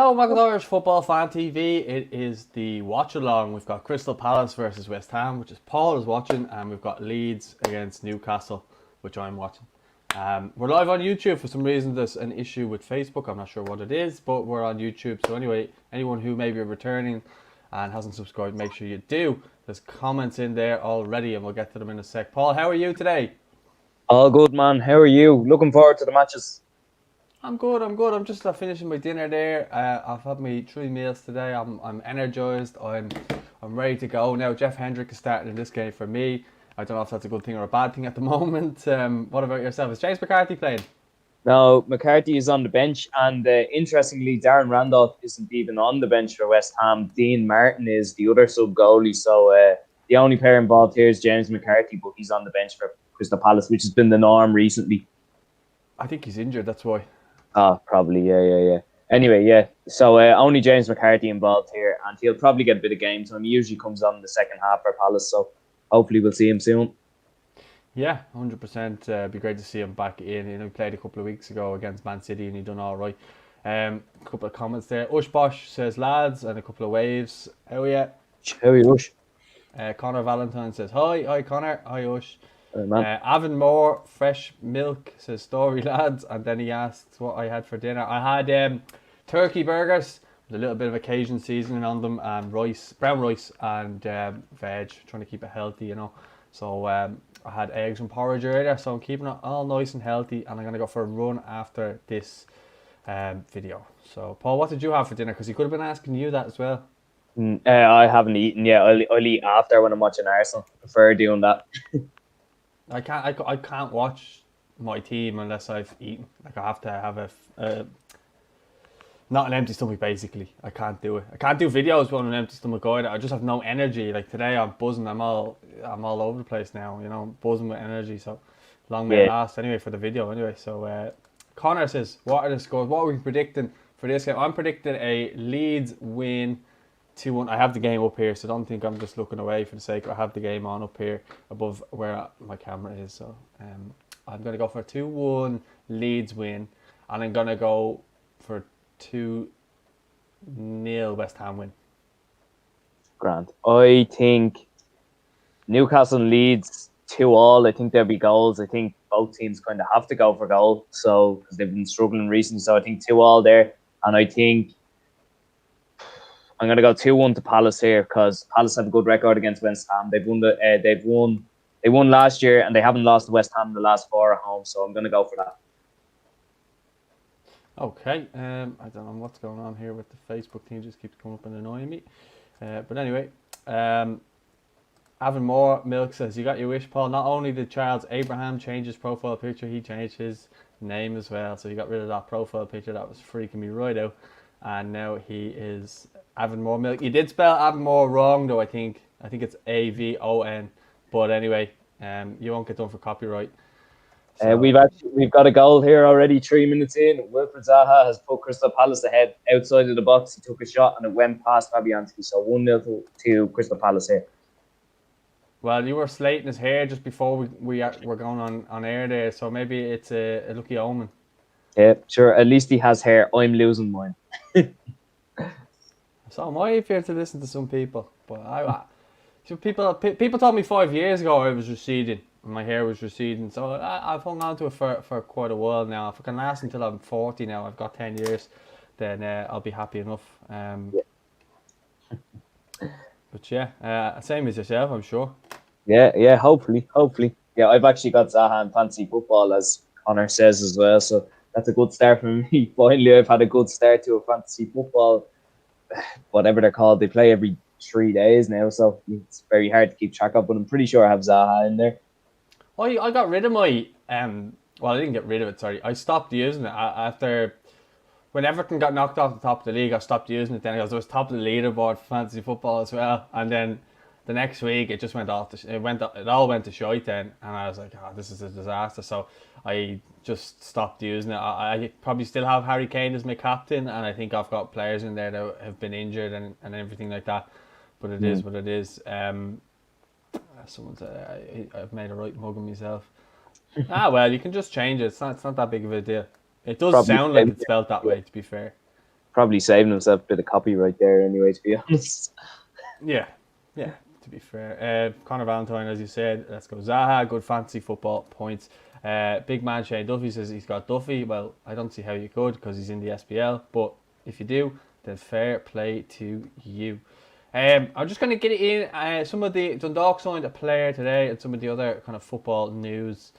Hello, McCarthy's Football Fan TV. It is the watch along. We've got Crystal Palace versus West Ham, which is Paul is watching, and we've got Leeds against Newcastle, which I'm watching. We're live on YouTube. For some reason, there's an issue with Facebook. I'm not sure what it is, but we're on YouTube. So anyway, anyone who may be returning and hasn't subscribed, make sure you do. There's comments in there already, and we'll get to them in a sec. Paul, how are you today? All good, man. How are you? Looking forward to the matches. I'm good. I'm just finishing my dinner there. I've had my 3 meals today. I'm energized. I'm ready to go now. Jeff Hendrick is starting in this game for me. I don't know if that's a good thing or a bad thing at the moment. What about yourself? Is James McCarthy playing? No, McCarthy is on the bench, and interestingly, Darren Randolph isn't even on the bench for West Ham. Dean Martin is the other sub goalie, so the only player involved here is James McCarthy, but he's on the bench for Crystal Palace, which has been the norm recently. I think he's injured. That's why. Probably, yeah. Anyway, yeah. So only James McCarthy involved here, and he'll probably get a bit of game time. He usually comes on in the second half for Palace, so hopefully we'll see him soon. Yeah, 100%. It'd be great to see him back in. You know, he played a couple of weeks ago against Man City and he done all right. A couple of comments there. Ush Bosh says lads, and a couple of waves. Oh yeah. How are you, Ush? Connor Valentine says hi Connor, hi Ush. Man. Moore, fresh milk, says story lads, and then he asks what I had for dinner. I had turkey burgers with a little bit of occasion seasoning on them, and rice, brown rice, and veg, trying to keep it healthy, you know. So I had eggs and porridge earlier, so I'm keeping it all nice and healthy, and I'm going to go for a run after this video. So Paul, what did you have for dinner? Because he could have been asking you that as well. I haven't eaten yet. I'll eat after when I'm watching Arsenal. I prefer doing that. I can't watch my team unless I've eaten. Like I have to have not an empty stomach basically. I can't do it. I can't do videos with an empty stomach either. I just have no energy. Like today I'm buzzing. I'm all over the place now. You know, buzzing with energy. So long may it last. Anyway, for the video. Anyway, so Connor says, what are the scores? What are we predicting for this game? I'm predicting a Leeds win. 2-1. I have the game up here, so don't think I'm just looking away for the sake. I have the game on up here above where my camera is. So I'm going to go for a 2-1 Leeds win, and I'm going to go for 2-0 West Ham win. Grand. I think Newcastle and Leeds 2-2. I think there'll be goals. I think both teams kind of have to go for goal, so because they've been struggling recently. So I think 2-2 there, and I think I'm going to go 2-1 to Palace here because Palace have a good record against West Ham. They won last year and they haven't lost to West Ham in the last 4 at home. So I'm going to go for that. Okay. I don't know what's going on here with the Facebook team. Just keeps coming up and annoying me. But anyway, Avon Moore Milk says, you got your wish, Paul. Not only did Charles Abraham change his profile picture, he changed his name as well. So you got rid of that profile picture. That was freaking me right out. And now he is Avonmore Milk. You did spell Avonmore wrong though, I think. I think it's A-V-O-N. But anyway, you won't get done for copyright. So. We've got a goal here already 3 minutes in. Wilfred Zaha has put Crystal Palace ahead outside of the box. He took a shot and it went past Fabianski. So 1-0 to Crystal Palace here. Well, you were slating his hair just before we were going on air there. So maybe it's a lucky omen. Yeah, sure. At least he has hair. I'm losing mine. So am I here to listen to some people, but people told me 5 years ago I was receding, my hair was receding. So I've hung on to it for quite a while now. If I can last until I'm 40 now, I've got 10 years, then I'll be happy enough. But yeah, same as yourself, I'm sure. Yeah. Hopefully. Yeah, I've actually got Zaha in fantasy football, as Connor says as well. So that's a good start for me. Finally, I've had a good start to a fantasy football, whatever they're called. They play every 3 days now, so it's very hard to keep track of. But I'm pretty sure I have Zaha in there. I got rid of my well, I didn't get rid of it. Sorry, I stopped using it after when Everton got knocked off the top of the league. I stopped using it. Then I was top of the leaderboard for fantasy football as well, and then the next week it just went off. It all went to shite then, and I was like, oh, this is a disaster. So I just stopped using it. I probably still have Harry Kane as my captain, and I think I've got players in there that have been injured and everything like that. But it is what it is. Someone said I've made a right mug of myself. Well, you can just change it. It's not that big of a deal. It does sound like it's spelled that way, to be fair. Probably saving himself a bit of copyright there anyway, to be honest. Yeah, yeah. To be fair, Connor Valentine, as you said, let's go. Zaha, good fantasy football points. Big man Shane Duffy says he's got Duffy. Well, I don't see how you could because he's in the SPL. But if you do, then fair play to you. I'm just going to get it in. Some of the Dundalk signed a player today, and some of the other kind of football news.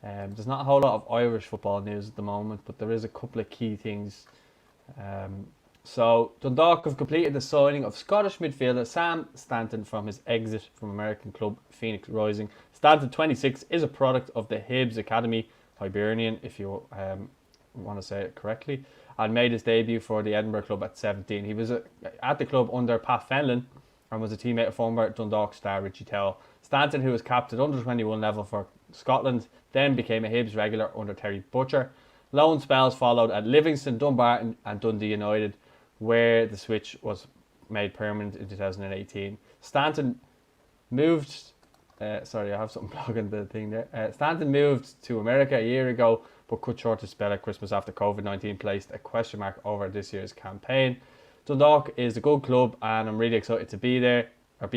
There's not a whole lot of Irish football news at the moment, but there is a couple of key things. So Dundalk have completed the signing of Scottish midfielder Sam Stanton from his exit from American club Phoenix Rising. Stanton, 26, is a product of the Hibs Academy, Hibernian, if you want to say it correctly, and made his debut for the Edinburgh club at 17. He was at the club under Pat Fenlon and was a teammate of former Dundalk star Richie Towell. Stanton, who was capped at under 21 level for Scotland, then became a Hibs regular under Terry Butcher. Loan spells followed at Livingston, Dumbarton and Dundee United, where the switch was made permanent in 2018. Stanton moved... sorry, I have something blocking the thing there. Stanton moved to America a year ago, but cut short his spell at Christmas after COVID-19 placed a question mark over this year's campaign. Dundalk is a good club and I'm really excited to be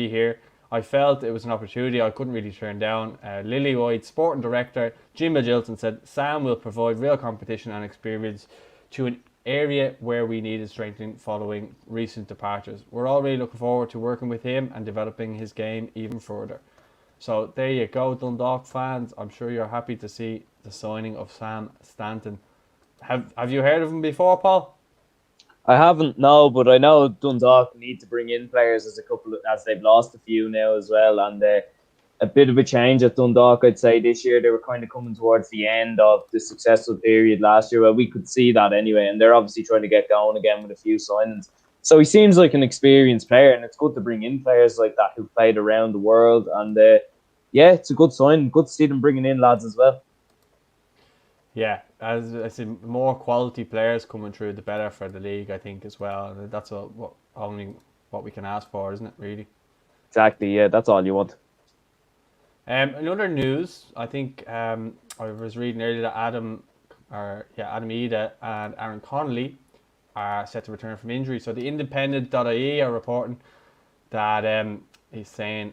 here. I felt it was an opportunity I couldn't really turn down. Lillywhite sporting director Jim Magilton said Sam will provide real competition and experience to an area where we needed strengthening following recent departures. We're all really looking forward to working with him and developing his game even further. So there you go, Dundalk fans. I'm sure you're happy to see the signing of Sam Stanton. Have you heard of him before, Paul? I haven't, no, but I know Dundalk need to bring in players as they've lost a few now as well, and a bit of a change at Dundalk, I'd say, this year. They were kind of coming towards the end of the successful period last year. Well, we could see that anyway, and they're obviously trying to get going again with a few signings. So he seems like an experienced player, and it's good to bring in players like that who've played around the world. And yeah, it's a good sign. Good to see them bringing in lads as well. Yeah, as I see more quality players coming through, the better for the league, I think, as well. And that's only what we can ask for, isn't it, really? Exactly, yeah, that's all you want. In other news, I think I was reading earlier that Adam Ida and Aaron Connolly are set to return from injury. So the Independent.ie are reporting that he's saying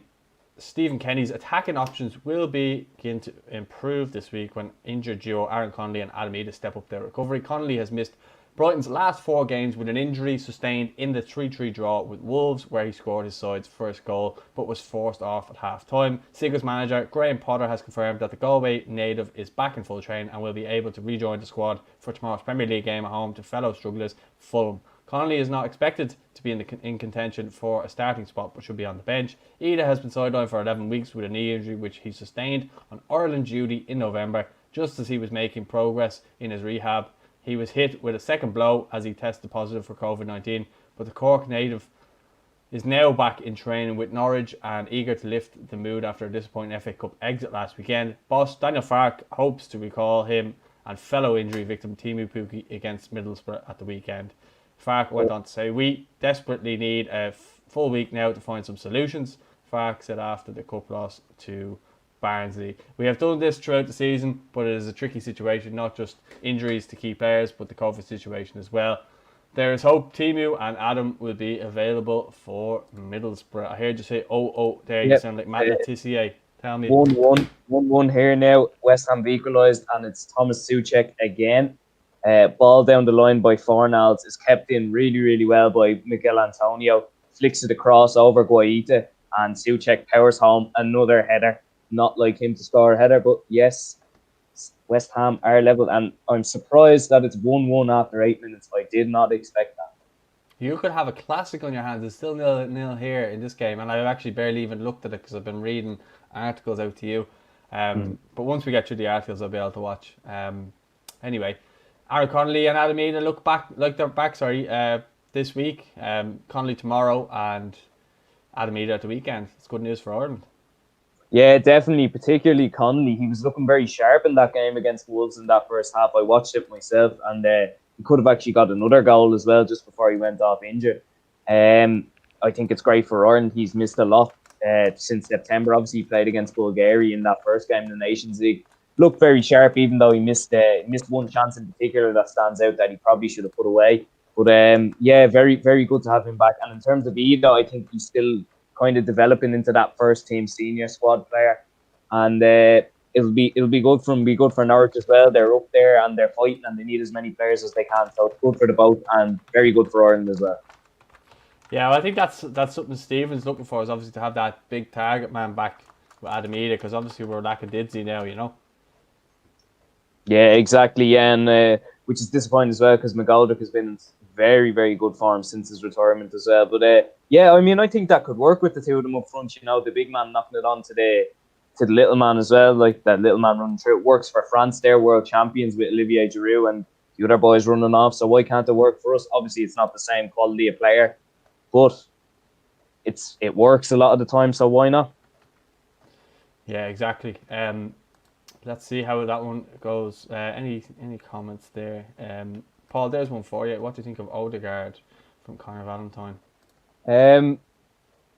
Stephen Kenny's attacking options will begin to improve this week when injured duo Aaron Connolly and Adam Ida step up their recovery. Connolly has missed Brighton's last 4 games with an injury sustained in the 3-3 draw with Wolves, where he scored his side's first goal but was forced off at half-time. Seagulls manager Graham Potter has confirmed that the Galway native is back in full train and will be able to rejoin the squad for tomorrow's Premier League game at home to fellow strugglers Fulham. Connolly is not expected to be in contention for a starting spot but should be on the bench. Ida has been sidelined for 11 weeks with a knee injury which he sustained on Ireland duty in November, just as he was making progress in his rehab. He was hit with a second blow as he tested positive for COVID-19, but the Cork native is now back in training with Norwich and eager to lift the mood after a disappointing FA Cup exit last weekend. Boss Daniel Farke hopes to recall him and fellow injury victim Timu Pukki against Middlesbrough at the weekend. Farke went on to say, "We desperately need a full week now to find some solutions," Farke said after the cup loss to Barnsley. "We have done this throughout the season, but it is a tricky situation, not just injuries to key players, but the COVID situation as well. There is hope Timu and Adam will be available for Middlesbrough." I heard you say, there. Yep. You sound like Matt Letitia. Tell me. 1-1 here now. West Ham equalised, and it's Thomas Souček again. Ball down the line by Fornals is kept in really, really well by Miguel Antonio. Flicks it across over Guaita, and Souček powers home another header. Not like him to score a header, but yes, West Ham are level, and I'm surprised that it's 1-1 after 8 minutes. I did not expect that. You could have a classic on your hands. It's still 0-0 here in this game, and I've actually barely even looked at it because I've been reading articles out to you. But once we get through the articles, I'll be able to watch. Anyway, Aaron Connolly and Adam Ida look back like they're back. This week. Connolly tomorrow and Adam Ida at the weekend. It's good news for Ireland. Yeah, definitely, particularly Connolly. He was looking very sharp in that game against Wolves in that first half. I watched it myself, and he could have actually got another goal as well just before he went off injured. I think it's great for Ireland. He's missed a lot since September. Obviously, he played against Bulgaria in that first game in the Nations League. Looked very sharp, even though he missed one chance in particular that stands out that he probably should have put away. But yeah, very, very good to have him back. And in terms of Ida, I think he's still kind of developing into that first team senior squad player. And it'll be good for him, be good for Norwich as well. They're up there and they're fighting and they need as many players as they can. So it's good for the both and very good for Ireland as well. Yeah, well, I think that's something Stephen's looking for, is obviously to have that big target man back with Adam Ida, because obviously we're lacking Didsey now, you know. Yeah, exactly. Yeah, and which is disappointing as well because McGoldrick has been in very, very good form since his retirement as well. But yeah, I mean, I think that could work with the two of them up front. You know, the big man knocking it on to the little man as well, like that little man running through. It works for France. They're world champions with Olivier Giroud and the other boys running off. So why can't it work for us? Obviously, it's not the same quality of player, but it works a lot of the time. So why not? Yeah, exactly. Let's see how that one goes. Any comments there? Paul, there's one for you. What do you think of Odegaard from Connor Valentine?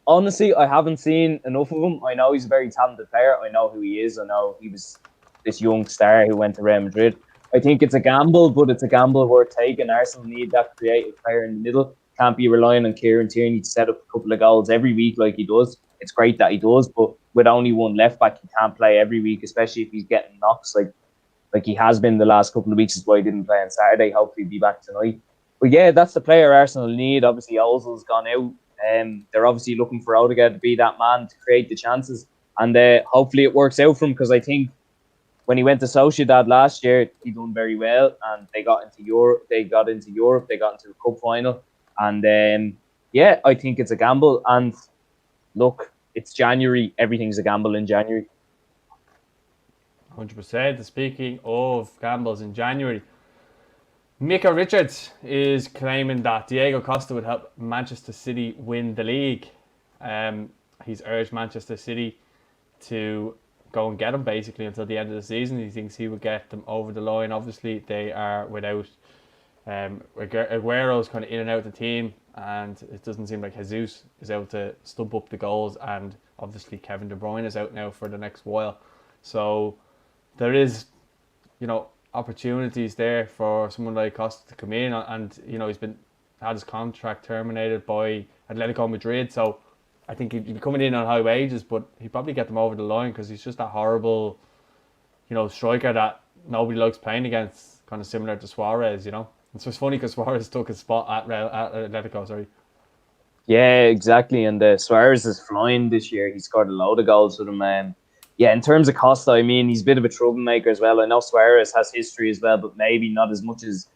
Honestly, I haven't seen enough of him. I know he's a very talented player. I know who he is. I know he was this young star who went to Real Madrid. I think it's a gamble, but it's a gamble worth taking. Arsenal need that creative player in the middle. Can't be relying on Kieran Tierney to set up a couple of goals every week like he does. It's great that he does, but with only one left back, he can't play every week, especially if he's getting knocks like he has been the last couple of weeks. Is why he didn't play on Saturday. Hopefully, he'll be back tonight. But yeah, that's the player Arsenal need. Obviously, Ozil's gone out. They're obviously looking for Odegaard to be that man to create the chances, and hopefully it works out for him, because I think when he went to Sociedad last year, he done very well, and they got into Europe. They got into the cup final, and yeah, I think it's a gamble. And look, it's January. Everything's a gamble in January. 100%. Speaking of gambles in January, Mika Richards is claiming that Diego Costa would help Manchester City win the league. He's urged Manchester City to go and get him basically until the end of the season. He thinks he would get them over the line. Obviously, they are without Aguero's kind of in and out of the team, and it doesn't seem like Jesus is able to stump up the goals, and obviously Kevin De Bruyne is out now for the next while. So there is, opportunities there for someone like Costa to come in, and he's had his contract terminated by Atletico Madrid, so I think he'd be coming in on high wages, but he'd probably get them over the line because he's just that horrible, striker that nobody likes playing against, kind of similar to Suarez, It's just funny because Suarez took his spot at Atletico, sorry. Yeah, exactly, and Suarez is flying this year. He scored a load of goals with him. Yeah, in terms of Costa, I mean, he's a bit of a troublemaker as well. I know Suarez has history as well, but maybe not as much as,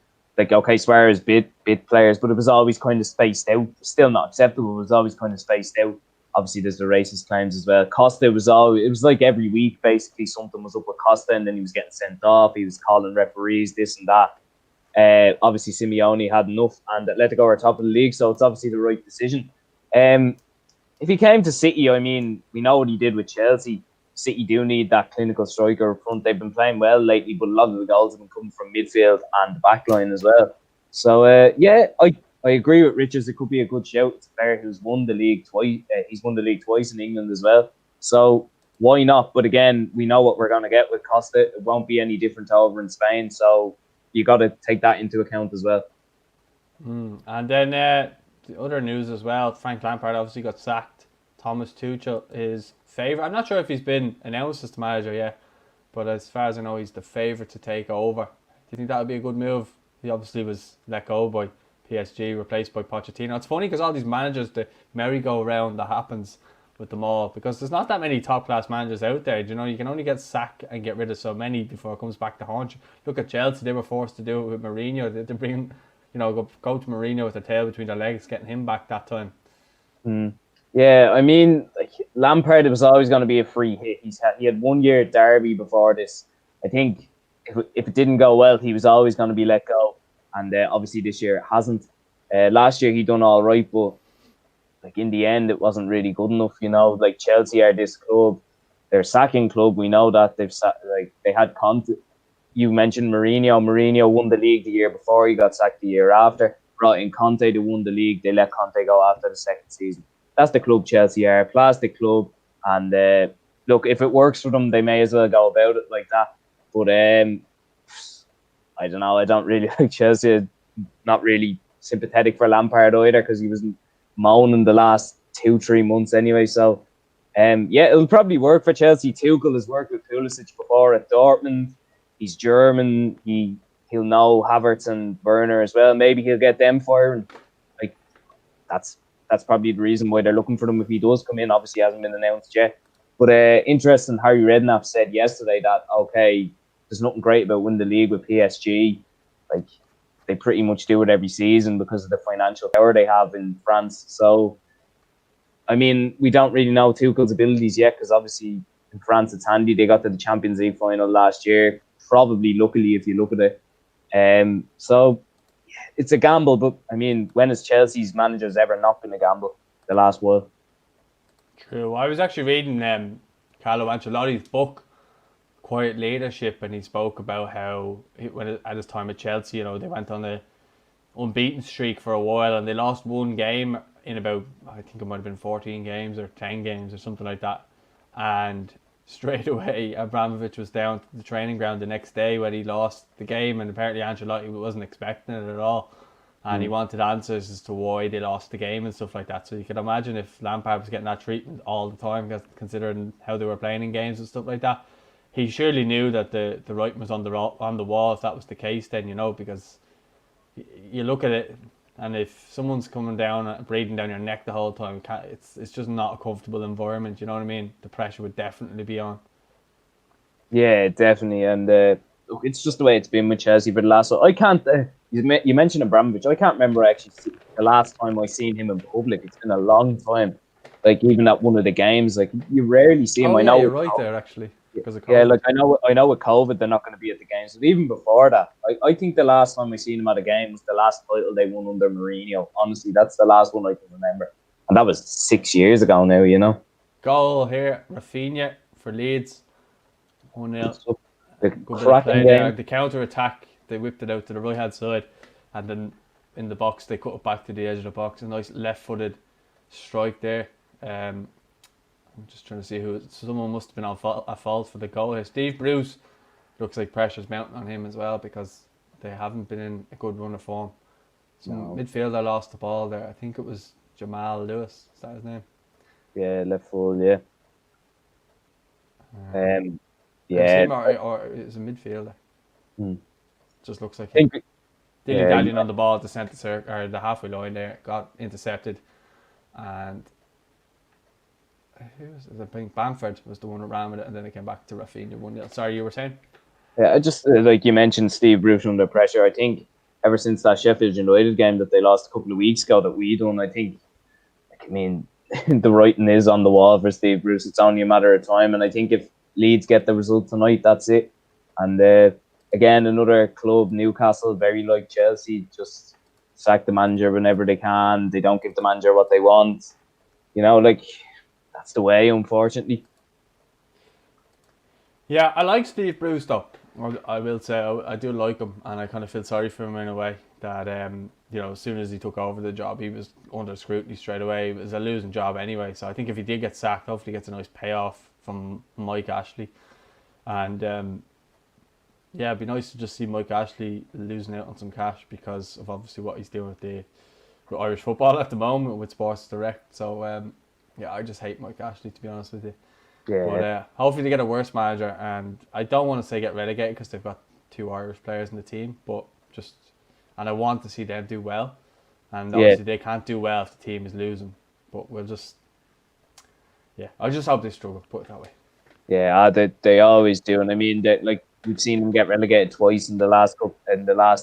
Suarez bit players, but it was always kind of spaced out. Still not acceptable, it was always kind of spaced out. Obviously, there's the racist claims as well. Costa it was like every week, basically, something was up with Costa, and then he was getting sent off. He was calling referees, this and that. Obviously, Simeone had enough, and Atletico are top of the league, so it's obviously the right decision. If he came to City, I mean, we know what he did with Chelsea. City do need that clinical striker up front. They've been playing well lately, but a lot of the goals have been coming from midfield and the back line as well. So, yeah, I agree with Richards. It could be a good shout. It's a player who's won the league twice. He's won the league twice in England as well. So why not? But again, we know what we're going to get with Costa. It won't be any different over in Spain. So you got to take that into account as well. And then the other news as well, Frank Lampard obviously got sacked. Thomas Tuchel is favourite. I'm not sure if he's been announced as the manager yet, but as far as I know, he's the favourite to take over. Do you think that would be a good move? He obviously was let go by PSG, replaced by Pochettino. It's funny because all these managers, the merry-go-round that happens with them all, because there's not that many top-class managers out there. You can only get sacked and get rid of so many before it comes back to haunt you. Look at Chelsea, they were forced to do it with Mourinho. They bring, go to Mourinho with their tail between their legs, getting him back that time. Yeah, I mean, Lampard, it was always going to be a free hit. He had 1 year at Derby before this. I think if it didn't go well, he was always going to be let go. And obviously this year it hasn't. Last year he done all right, but in the end it wasn't really good enough. Chelsea are this club, they're a sacking club. We know that they had Conte. You mentioned Mourinho. Mourinho won the league the year before. He got sacked the year after. Brought in Conte to win the league. They let Conte go after the second season. That's the club Chelsea are, plastic club. And look, if it works for them, they may as well go about it like that. But I don't know. I don't really like Chelsea. Not really sympathetic for Lampard either, because he wasn't moaning the last 2-3 months anyway. So, yeah, it'll probably work for Chelsea. Tuchel has worked with Pulisic before at Dortmund. He's German. He'll know Havertz and Werner as well. Maybe he'll get them firing. Like that's probably the reason why they're looking for him if he does come in. Obviously, he hasn't been announced yet. But interesting, Harry Redknapp said yesterday that, okay, there's nothing great about winning the league with PSG. Like, they pretty much do it every season because of the financial power they have in France. So, I mean, we don't really know Tuchel's abilities yet because obviously in France it's handy. They got to the Champions League final last year, probably luckily if you look at it. So, it's a gamble, but I mean, when has Chelsea's managers ever not been a gamble the last while? True. I was actually reading Carlo Ancelotti's book, Quiet Leadership, and he spoke about how when at his time at Chelsea, you know, they went on a unbeaten streak for a while and they lost one game in about, I think it might have been 14 games or 10 games or something like that. And straight away, Abramovich was down to the training ground the next day when he lost the game, and apparently Ancelotti wasn't expecting it at all. And he wanted answers as to why they lost the game and stuff like that. So you can imagine if Lampard was getting that treatment all the time, considering how they were playing in games and stuff like that. He surely knew that the writing was on the wall if that was the case then, you know, because you look at it, and if someone's coming down, breathing down your neck the whole time, it's just not a comfortable environment, you know what I mean? The pressure would definitely be on. Yeah, definitely. And look, it's just the way it's been with Chelsea for the last... I can't... you mentioned Abramovich. I can't remember actually the last time I seen him in public. It's been a long time. Like, even at one of the games, like, you rarely see him. Oh, I yeah, know you're right there, actually. Because of COVID. Yeah, like, I know with COVID, they're not going to be at the games. But even before that, I think the last time I seen him at a game was the last title they won under Mourinho. Honestly, that's the last one I can remember. And that was 6 years ago now, you know. Goal here, Rafinha for Leeds. 1-0. The Good bit of cracking play game. there. The counter attack, they whipped it out to the right hand side, and then in the box they cut it back to the edge of the box. A nice left footed strike there. I'm just trying to see who. Someone must have been at fault for the goal here. Steve Bruce, looks like pressure's mounting on him as well because they haven't been in a good run of form. So midfielder lost the ball there. I think it was Jamal Lewis. Is that his name? Yeah, left full, yeah. Yeah. Or is a midfielder. Just looks like him. Dilly-dallying on the ball at the centre circle, or the halfway line there, got intercepted. And who was it? I think Bamford was the one who ran with it, and then it came back to Rafinha 1-0. Sorry, you were saying? Yeah, I just, like you mentioned, Steve Bruce under pressure. I think ever since that Sheffield United game that they lost a couple of weeks ago that we done, I think, like, I mean, the writing is on the wall for Steve Bruce. It's only a matter of time. And I think if Leeds get the result tonight, that's it. And again, another club, Newcastle, very like Chelsea, just sack the manager whenever they can. They don't give the manager what they want. You know, like, that's the way, unfortunately. Yeah, I like Steve Bruce though. I will say I do like him, and I kind of feel sorry for him in a way that you know, as soon as he took over the job, he was under scrutiny straight away. It was a losing job anyway, so I think if he did get sacked, hopefully he gets a nice payoff from Mike Ashley, and yeah, it'd be nice to just see Mike Ashley losing out on some cash because of obviously what he's doing with Irish football at the moment with Sports Direct. So yeah, I just hate Mike Ashley, to be honest with you. Yeah. But hopefully they get a worse manager, and I don't want to say get relegated because they've got 2 Irish players in the team, but and I want to see them do well, and obviously they can't do well if the team is losing, but I just hope they struggle, put it that way. Yeah, they always do, and I mean, like, we've seen them get relegated twice in the last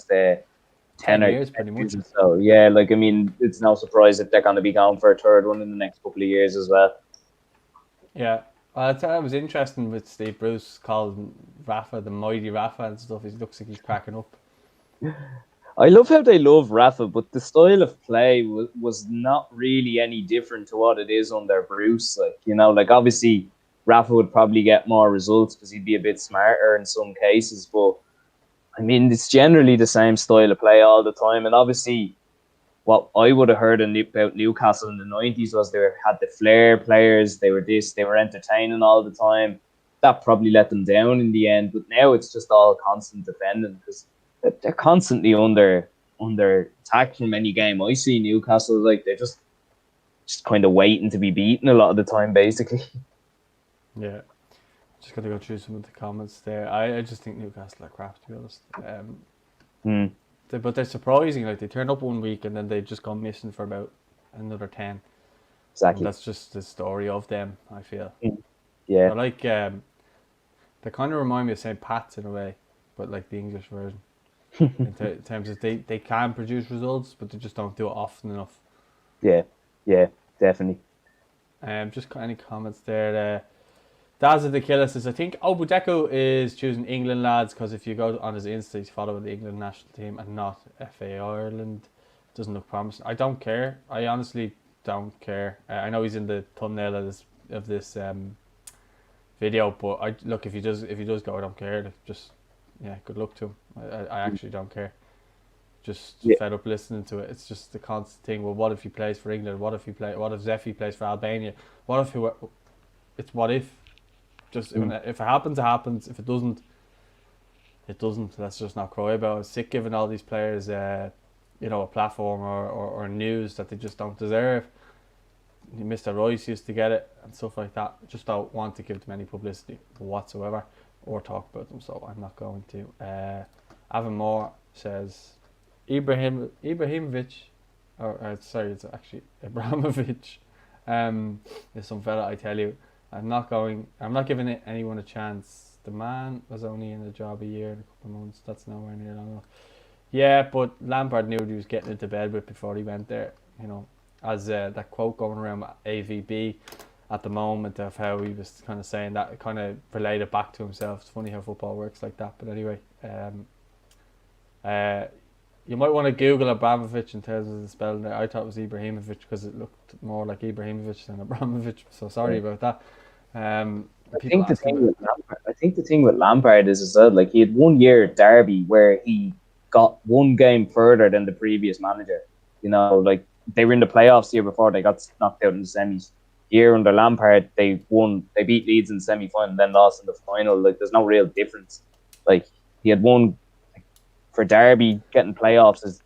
10 years, pretty much. So yeah, like, I mean, it's no surprise that they're going to be going for a third one in the next couple of years as well. Yeah. I thought it was interesting with Steve Bruce called Rafa the mighty Rafa and stuff. He looks like he's cracking up. I love how they love Rafa, but the style of play was not really any different to what it is under Bruce. Like, you know, like, obviously Rafa would probably get more results because he'd be a bit smarter in some cases, but I mean, it's generally the same style of play all the time. And obviously, what I would have heard about Newcastle in the 90s was they had the flair players, they were entertaining all the time. That probably let them down in the end. But now it's just all constant defending because they're constantly under under attack from any game I see Newcastle. Like, they're just kind of waiting to be beaten a lot of the time, basically. Yeah. Just got to go through some of the comments there. I just think Newcastle are crap, to be honest. But they're surprising. Like, they turn up one week and then they've just gone missing for about another 10. Exactly. And that's just the story of them, I feel. Yeah. They're like, they kind of remind me of St. Pat's in a way, but like the English version. in terms of they can produce results, but they just don't do it often enough. Yeah, definitely. Just any comments there. Daz of the Killer says, I think Obudeko is choosing England lads because if you go on his Insta, he's following the England national team and not FA Ireland. Doesn't look promising. I don't care. I honestly don't care. I know he's in the thumbnail of this video, but if he does go, I don't care. Like, good luck to him. I actually don't care. Just fed up listening to it. It's just the constant thing. Well, what if he plays for England? What if Zeffy plays for Albania? What if? Just if it happens, it happens. If it doesn't, it doesn't. Let's just not cry about it. Sick giving all these players, a platform or news that they just don't deserve. Mr. Royce used to get it and stuff like that. Just don't want to give them any publicity whatsoever or talk about them. So I'm not going to. Avon Moore says Ibrahimovic, sorry, it's actually Abramovich. Is some fella, I tell you. I'm not giving anyone a chance. The man was only in the job a year and a couple of months. That's nowhere near long enough. Yeah, but Lampard knew what he was getting into bed with before he went there. As that quote going around AVB at the moment of how he was kind of saying that, it kind of related back to himself. It's funny how football works like that. But anyway, you might want to Google Abramovich in terms of the spelling there. I thought it was Ibrahimovic because it looked more like Ibrahimovic than Abramovich. So sorry about that. I think the thing with Lampard is that, like, he had 1 year at Derby where he got one game further than the previous manager. Like, they were in the playoffs the year before, they got knocked out in the semis. Year under Lampard, they beat Leeds in the semi-final and then lost in the final. Like, there's no real difference. Like, he had one for Derby, getting playoffs is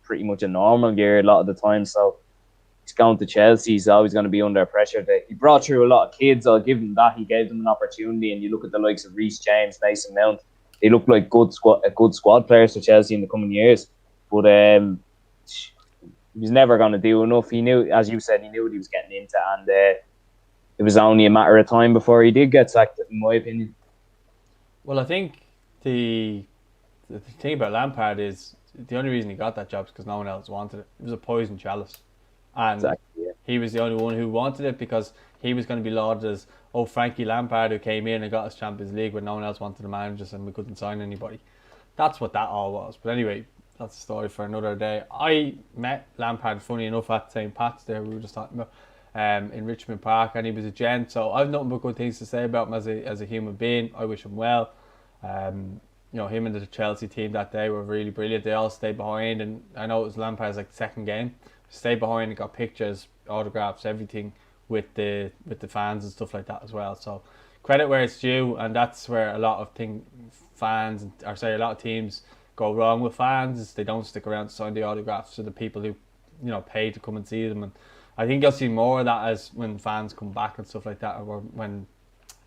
pretty much a normal year a lot of the time. So he's going to Chelsea, he's always going to be under pressure. He brought through a lot of kids, I'll give him that. He gave them an opportunity, and you look at the likes of Reece James, Mason Mount, they look like good squad players for Chelsea in the coming years. But he was never going to do enough. He knew, as you said, he knew what he was getting into, and it was only a matter of time before he did get sacked, in my opinion. Well, I think the thing about Lampard is the only reason he got that job is because no one else wanted it. It was a poison chalice. And he was the only one who wanted it because he was going to be lauded as, Frankie Lampard, who came in and got us Champions League when no one else wanted to manage us and we couldn't sign anybody. That's what that all was. But anyway, that's a story for another day. I met Lampard, funny enough, at St. Pat's there, we were just talking about, in Richmond Park, and he was a gent. So I've nothing but good things to say about him as a human being. I wish him well. Him and the Chelsea team that day were really brilliant. They all stayed behind, and I know it was Lampard's second game. Stayed behind and got pictures, autographs, everything with the fans and stuff like that as well. So credit where it's due, and that's where a lot of a lot of teams go wrong with fans. Is they don't stick around to sign the autographs to the people who pay to come and see them. And I think you'll see more of that as when fans come back and stuff like that, or when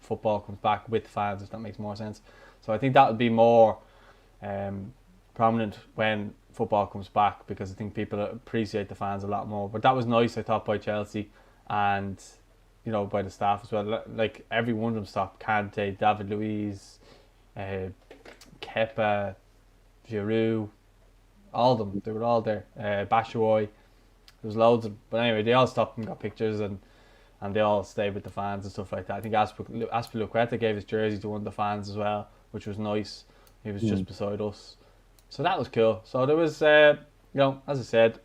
football comes back with fans, if that makes more sense. So I think that would be more prominent when football comes back, because I think people appreciate the fans a lot more. But that was nice, I thought, by Chelsea and by the staff as well. Like, every one of them stopped. Kante, David Luiz, Kepa, Giroud, all of them. They were all there. Batshuayi, there was loads of them. But anyway, they all stopped and got pictures, and they all stayed with the fans and stuff like that. I think Azpilicueta gave his jersey to one of the fans as well, which was nice. He was just beside us. So that was cool. So there was, as I said,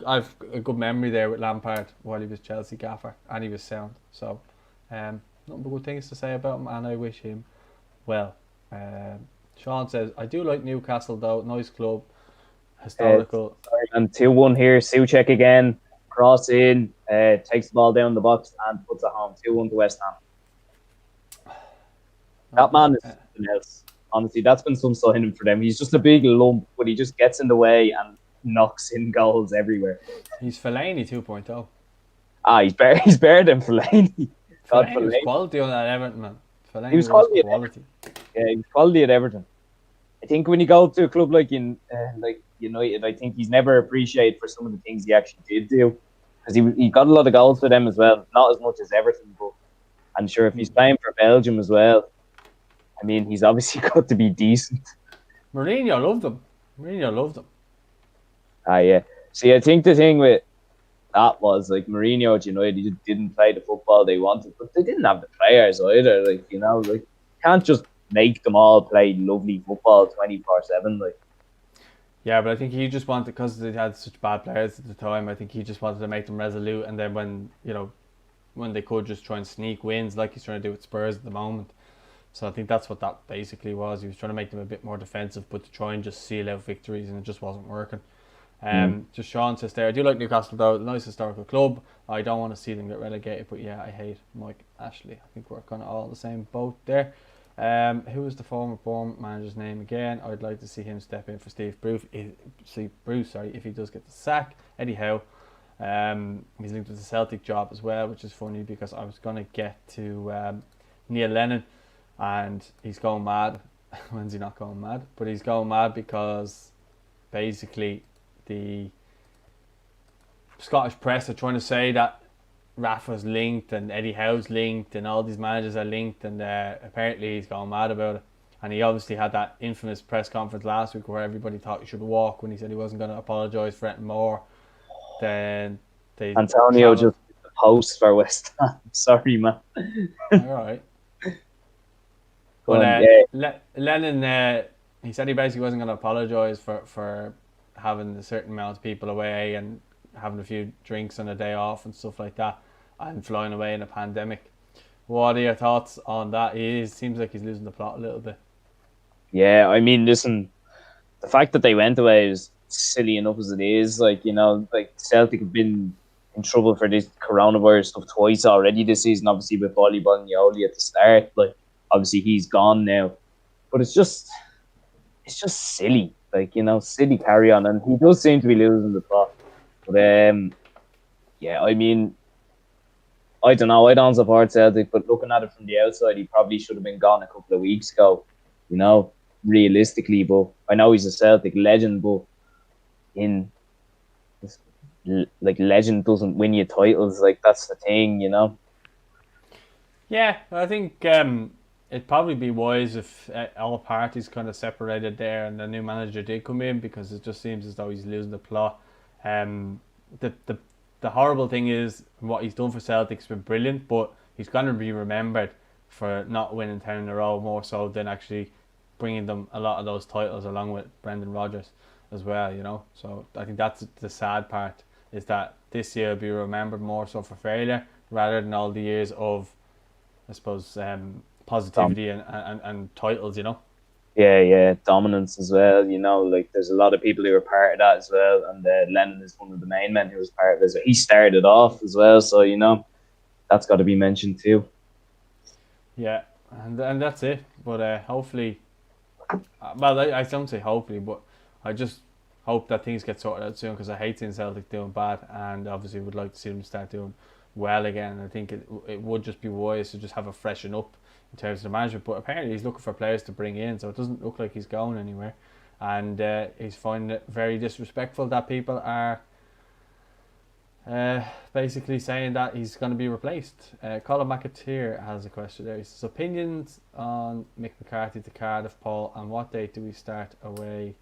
I've a good memory there with Lampard while he was Chelsea gaffer, and he was sound. So, nothing but good things to say about him, and I wish him well. Sean says, I do like Newcastle though, nice club, historical. And 2-1 here, Souček again, cross in, takes the ball down the box and puts it home. 2-1 to West Ham. That man is something else. Honestly, that's been some signing for them. He's just a big lump, but he just gets in the way, and knocks in goals everywhere. He's Fellaini 2.0. He's better. He's better than Fellaini. God, Fellaini was Fellaini. quality on that Everton, man. He Fellaini was was quality at quality. Everton. Yeah, he was quality at Everton. I think when you go to a club like United, I think he's never appreciated for some of the things he actually did do, because he got a lot of goals for them as well. Not as much as Everton, but I'm sure if he's playing for Belgium as well, I mean, he's obviously got to be decent. Mourinho loved him. Mourinho loved him. Yeah. See, I think the thing with that was like Mourinho at United, he just didn't play the football they wanted, but they didn't have the players either. Like, you can't just make them all play lovely football 24/7. Like, Yeah, but I think he just wanted, because they had such bad players at the time, I think he just wanted to make them resolute, and then when they could just try and sneak wins like he's trying to do with Spurs at the moment. So I think that's what that basically was. He was trying to make them a bit more defensive, but to try and just seal out victories, and it just wasn't working. Just Sean says there, I do like Newcastle though, nice historical club. I don't want to see them get relegated, but yeah, I hate Mike Ashley. I think we're kind of all the same boat there. Who was the former Bournemouth manager's name again? I'd like to see him step in for Steve Bruce. If he does get the sack. Eddie Howe. He's linked with the Celtic job as well, which is funny because I was going to get to Neil Lennon, and he's going mad. When's he not going mad? But he's going mad because basically the Scottish press are trying to say that Rafa's linked and Eddie Howe's linked and all these managers are linked, and apparently he's gone mad about it. And he obviously had that infamous press conference last week where everybody thought he should walk when he said he wasn't going to apologise for anything more. Then Antonio just did the post for West Ham. Sorry, man. Alright. But Lennon, he said he basically wasn't going to apologise for having a certain amount of people away and having a few drinks on a day off and stuff like that, and flying away in a pandemic. What are your thoughts on that? Seems like he's losing the plot a little bit. Yeah, I mean, listen, the fact that they went away is silly enough as it is. Like, Celtic have been in trouble for this coronavirus stuff twice already this season, obviously with Bolly Bonnioli at the start. Like, obviously he's gone now. But it's just silly. Like, silly carry on. And he does seem to be losing the plot. But, yeah, I mean, I don't know. I don't support Celtic, but looking at it from the outside, he probably should have been gone a couple of weeks ago, realistically. But I know he's a Celtic legend, but legend doesn't win you titles. Like, that's the thing, Yeah, I think it'd probably be wise if all parties kind of separated there and the new manager did come in, because it just seems as though he's losing the plot. The horrible thing is what he's done for Celtic has been brilliant, but he's going to be remembered for not winning 10 in a row more so than actually bringing them a lot of those titles along with Brendan Rodgers as well, So I think that's the sad part, is that this year will be remembered more so for failure rather than all the years of, I suppose, positivity and titles, Yeah, dominance as well. Like, there's a lot of people who were part of that as well, and Lennon is one of the main men who was part of it. So he started off as well, so that's got to be mentioned too. Yeah, and that's it. But hopefully, well, I don't say hopefully, but I just hope that things get sorted out soon, because I hate seeing Celtic doing bad, and obviously would like to see them start doing well again. And I think it would just be wise to just have a freshen up in terms of the management, but apparently he's looking for players to bring in, so it doesn't look like he's going anywhere, and he's finding it very disrespectful that people are basically saying that he's going to be replaced. Colin McAteer has a question there. He says, opinions on Mick McCarthy to Cardiff, Paul, and what date do we start away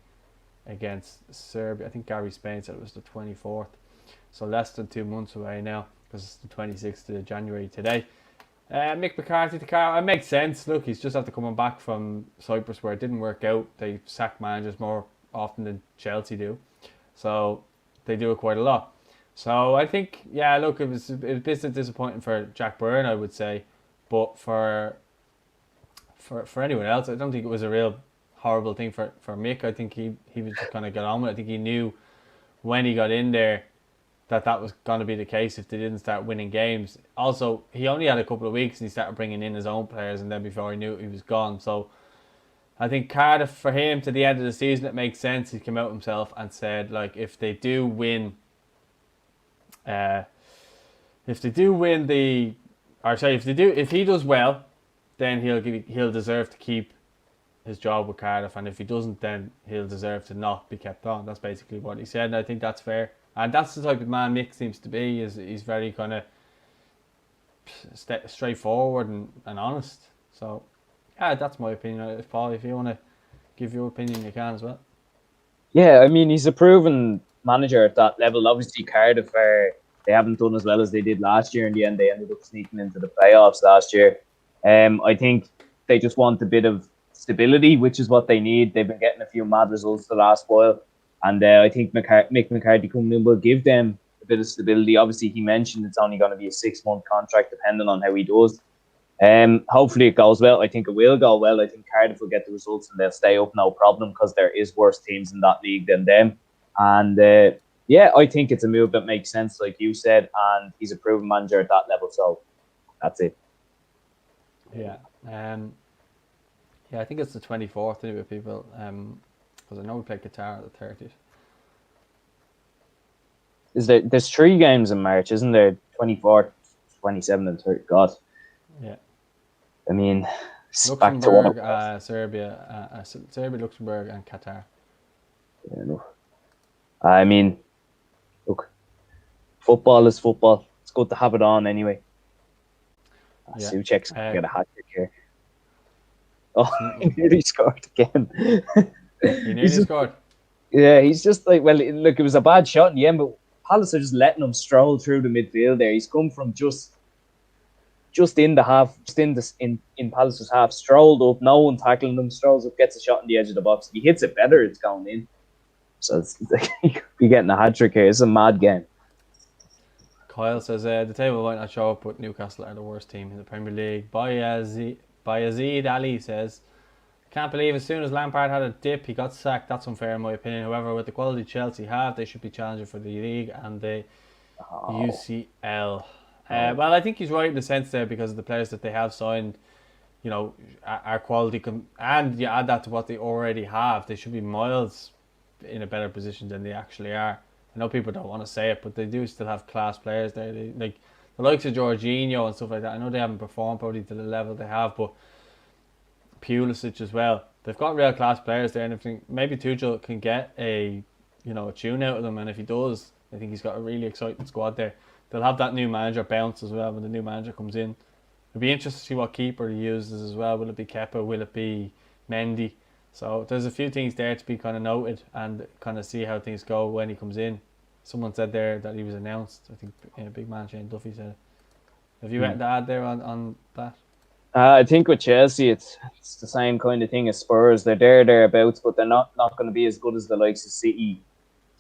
against Serbia? I think Gary Spain said it was the 24th, so less than 2 months away now, because it's the 26th of January today. Mick McCarthy to Cardiff, it makes sense. Look, he's just after coming back from Cyprus where it didn't work out. They sack managers more often than Chelsea do, so they do it quite a lot. So I think, yeah, look, it was a bit disappointing for Jack Byrne, I would say, but for anyone else, I don't think it was a real horrible thing for Mick. I think he was just going to get on with it. I think he knew when he got in there that was going to be the case if they didn't start winning games. Also, he only had a couple of weeks and he started bringing in his own players, and then before he knew it, he was gone. So I think Cardiff, for him, to the end of the season, it makes sense. He came out himself and said, like, if they do win, if they do win the, or sorry, if he does well, then he'll deserve to keep his job with Cardiff, and if he doesn't, then he'll deserve to not be kept on. That's basically what he said, and I think that's fair. And that's the type of man Mick seems to be. He's very kind of straightforward and honest. So, yeah, that's my opinion. Paul, if you want to give your opinion, you can as well. Yeah, I mean, he's a proven manager at that level. Obviously, Cardiff they haven't done as well as they did last year. In the end, they ended up sneaking into the playoffs last year. I think they just want a bit of stability, which is what they need. They've been getting a few mad results the last while, and I think Mick McCarthy coming in will give them a bit of stability. Obviously, he mentioned it's only going to be a 6-month contract, depending on how he does. Hopefully it goes well. I think it will go well. I think Cardiff will get the results and they'll stay up no problem, because there is worse teams in that league than them. And yeah, I think it's a move that makes sense, like you said, and he's a proven manager at that level. So that's it. Yeah. Yeah, I think it's the 24th anyway, people. Because I know we play Qatar at the 30th. There's 3 games in March, isn't there? 24th, 27th, and 30th. God. Yeah. I mean, Luxembourg, Serbia, Luxembourg, and Qatar. Yeah, no. I mean, look, football is football. It's good to have it on anyway. Yeah. Souček's get a hat trick here. Oh, he nearly scored again. He nearly scored. Yeah, he's just like, well, look, it was a bad shot in the end, but Palace are just letting him stroll through the midfield there. He's come from just in the half, just in Palace's half, strolled up, no one tackling him, strolls up, gets a shot in the edge of the box. If he hits it better, it's going in. So it's like, he could be getting a hat trick here. It's a mad game. Kyle says the table might not show up, but Newcastle are the worst team in the Premier League. Bayazid Ali says, can't believe as soon as Lampard had a dip, he got sacked. That's unfair in my opinion. However, with the quality Chelsea have, they should be challenging for the league and the UCL. Well, I think he's right in the sense there, because of the players that they have signed, you know, are quality. And you add that to what they already have, they should be miles in a better position than they actually are. I know people don't want to say it, but they do still have class players there. Like the likes of Jorginho and stuff like that. I know they haven't performed probably to the level they have, but Pulisic as well. They've got real class players there, and if maybe Tuchel can get a tune out of them, and if he does, I think he's got a really exciting squad there. They'll have that new manager bounce as well when the new manager comes in. It'll be interesting to see what keeper he uses as well. Will it be Kepa? Will it be Mendy? So there's a few things there to be kind of noted and kind of see how things go when he comes in. Someone said there that he was announced. I think big man Shane Duffy said. Have you anything to add there on that? I think with Chelsea, it's the same kind of thing as Spurs. They're thereabouts, but they're not going to be as good as the likes of City.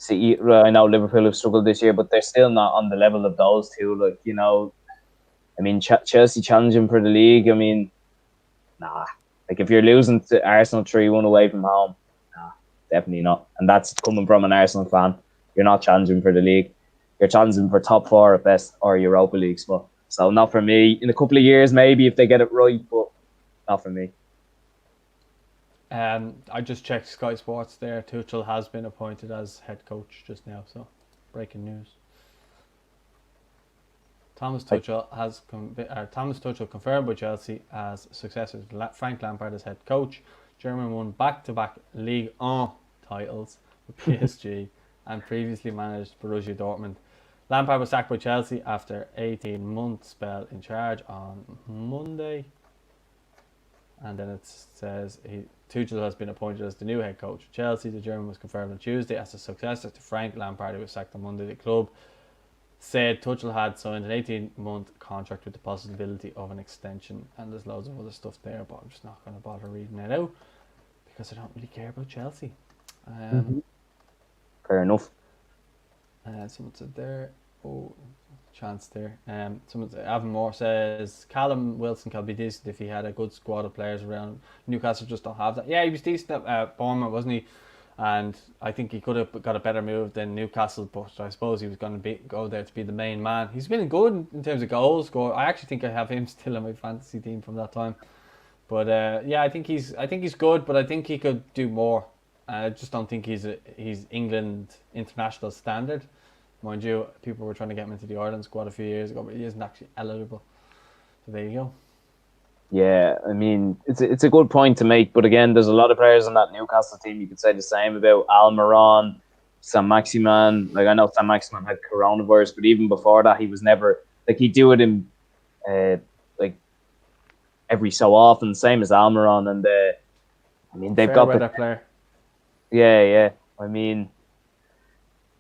I know Liverpool have struggled this year, but they're still not on the level of those two. Like, you know, I mean, Chelsea challenging for the league. I mean, nah. Like, if you're losing to Arsenal 3-1 away from home, nah, definitely not. And that's coming from an Arsenal fan. You're not challenging for the league. You're challenging for top 4 at best, or Europa League spot. So not for me. In a couple of years, maybe, if they get it right, but not for me. I just checked Sky Sports there. Tuchel has been appointed as head coach just now, so breaking news. Thomas Tuchel confirmed by Chelsea as successor to Frank Lampard as head coach. German won back-to-back Ligue 1 titles with PSG and previously managed Borussia Dortmund. Lampard was sacked by Chelsea after 18-month spell in charge on Monday. And then it says Tuchel has been appointed as the new head coach of Chelsea. The German was confirmed on Tuesday as a successor to Frank Lampard, who was sacked on Monday. The club said Tuchel had signed an 18-month contract with the possibility of an extension, and there's loads of other stuff there, but I'm just not going to bother reading it out because I don't really care about Chelsea. Fair enough. Someone said there, chance there. Someone said, Avon Moore says Callum Wilson can be decent if he had a good squad of players around. Newcastle just don't have that. Yeah, he was decent at Bournemouth, wasn't he? And I think he could have got a better move than Newcastle, but I suppose he was going to go there to be the main man. He's been good in terms of goals scored. I actually think I have him still in my fantasy team from that time. But I think he's good, but I think he could do more. I just don't think he's England international standard. Mind you, people were trying to get him into the Ireland squad a few years ago, but he isn't actually eligible. So there you go. Yeah, I mean, it's a good point to make, but again, there's a lot of players on that Newcastle team. You could say the same about Almiron, Saint-Maximin. Like, I know Saint-Maximin had coronavirus, but even before that, he was never like he'd do it in like every so often, same as Almiron. And I mean, they've Fair got weather player. yeah. I mean,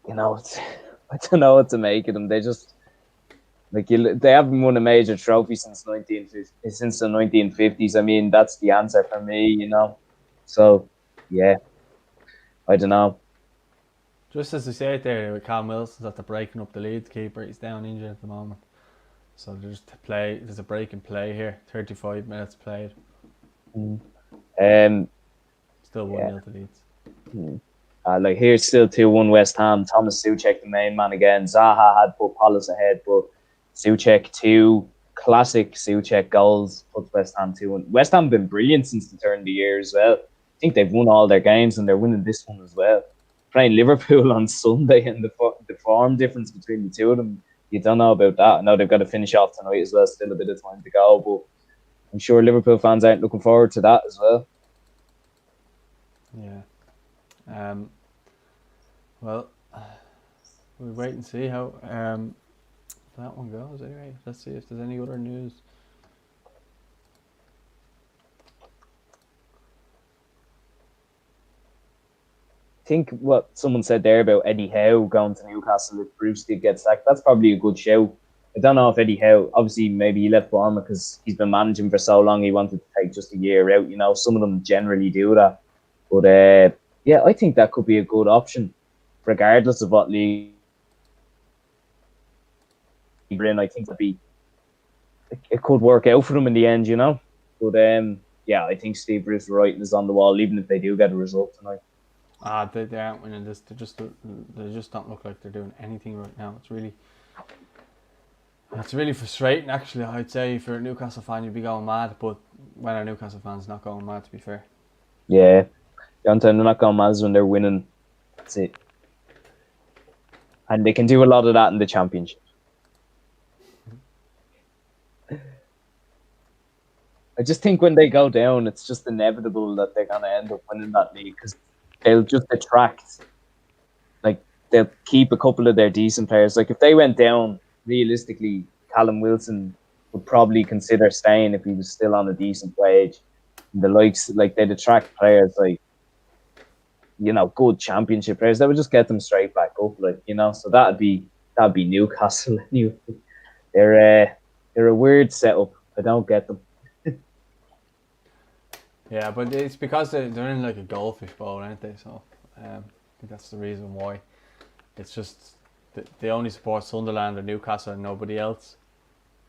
it's, I don't know what to make of them. They just they haven't won a major trophy since the 1950s. I mean, that's the answer for me. So yeah, I don't know. Just as we say it there, with Cam Wilson's after breaking up the Leeds keeper, he's down injured at the moment. So there's a break in play here. 35 minutes played. Still 1-0 to Leeds. Like here's still 2-1 West Ham. Thomas Souček, the main man again. Zaha had put Palace ahead, but Souček 2 classic Souček goals puts West Ham 2-1. West Ham have been brilliant since the turn of the year as well. I think they've won all their games and they're winning this one as well. Playing Liverpool on Sunday, and the form difference between the two of them, you don't know about that. I know they've got to finish off tonight as well. Still a bit of time to go, but I'm sure Liverpool fans aren't looking forward to that as well. Yeah. Well, we'll wait and see how that one goes. Anyway, let's see if there's any other news. I think what someone said there about Eddie Howe going to Newcastle if Bruce did get sacked, that's probably a good show. I don't know if Eddie Howe, obviously maybe he left Bournemouth because he's been managing for so long, he wanted to take just a year out. Some of them generally do that. But I think that could be a good option, regardless of what league you're in. I think it could work out for them in the end, But I think Steve Bruce writing is on the wall, even if they do get a result tonight. They aren't winning this. They just don't look like they're doing anything right now. It's really frustrating, actually. I'd say if you're a Newcastle fan, you'd be going mad. But when a Newcastle fan's not going mad, to be fair. Yeah, they're not going mad when they're winning. That's it. And they can do a lot of that in the Championship. I just think when they go down, it's just inevitable that they're going to end up winning that league because they'll just attract, they'll keep a couple of their decent players. Like if they went down, realistically, Callum Wilson would probably consider staying if he was still on a decent wage. And the likes, they'd attract players good Championship players. That would just get them straight back up, So that'd be Newcastle anyway. They're a weird setup. I don't get them. Yeah, but it's because they're in a goldfish bowl, aren't they? So I think that's the reason why. It's just they only support Sunderland or Newcastle and nobody else.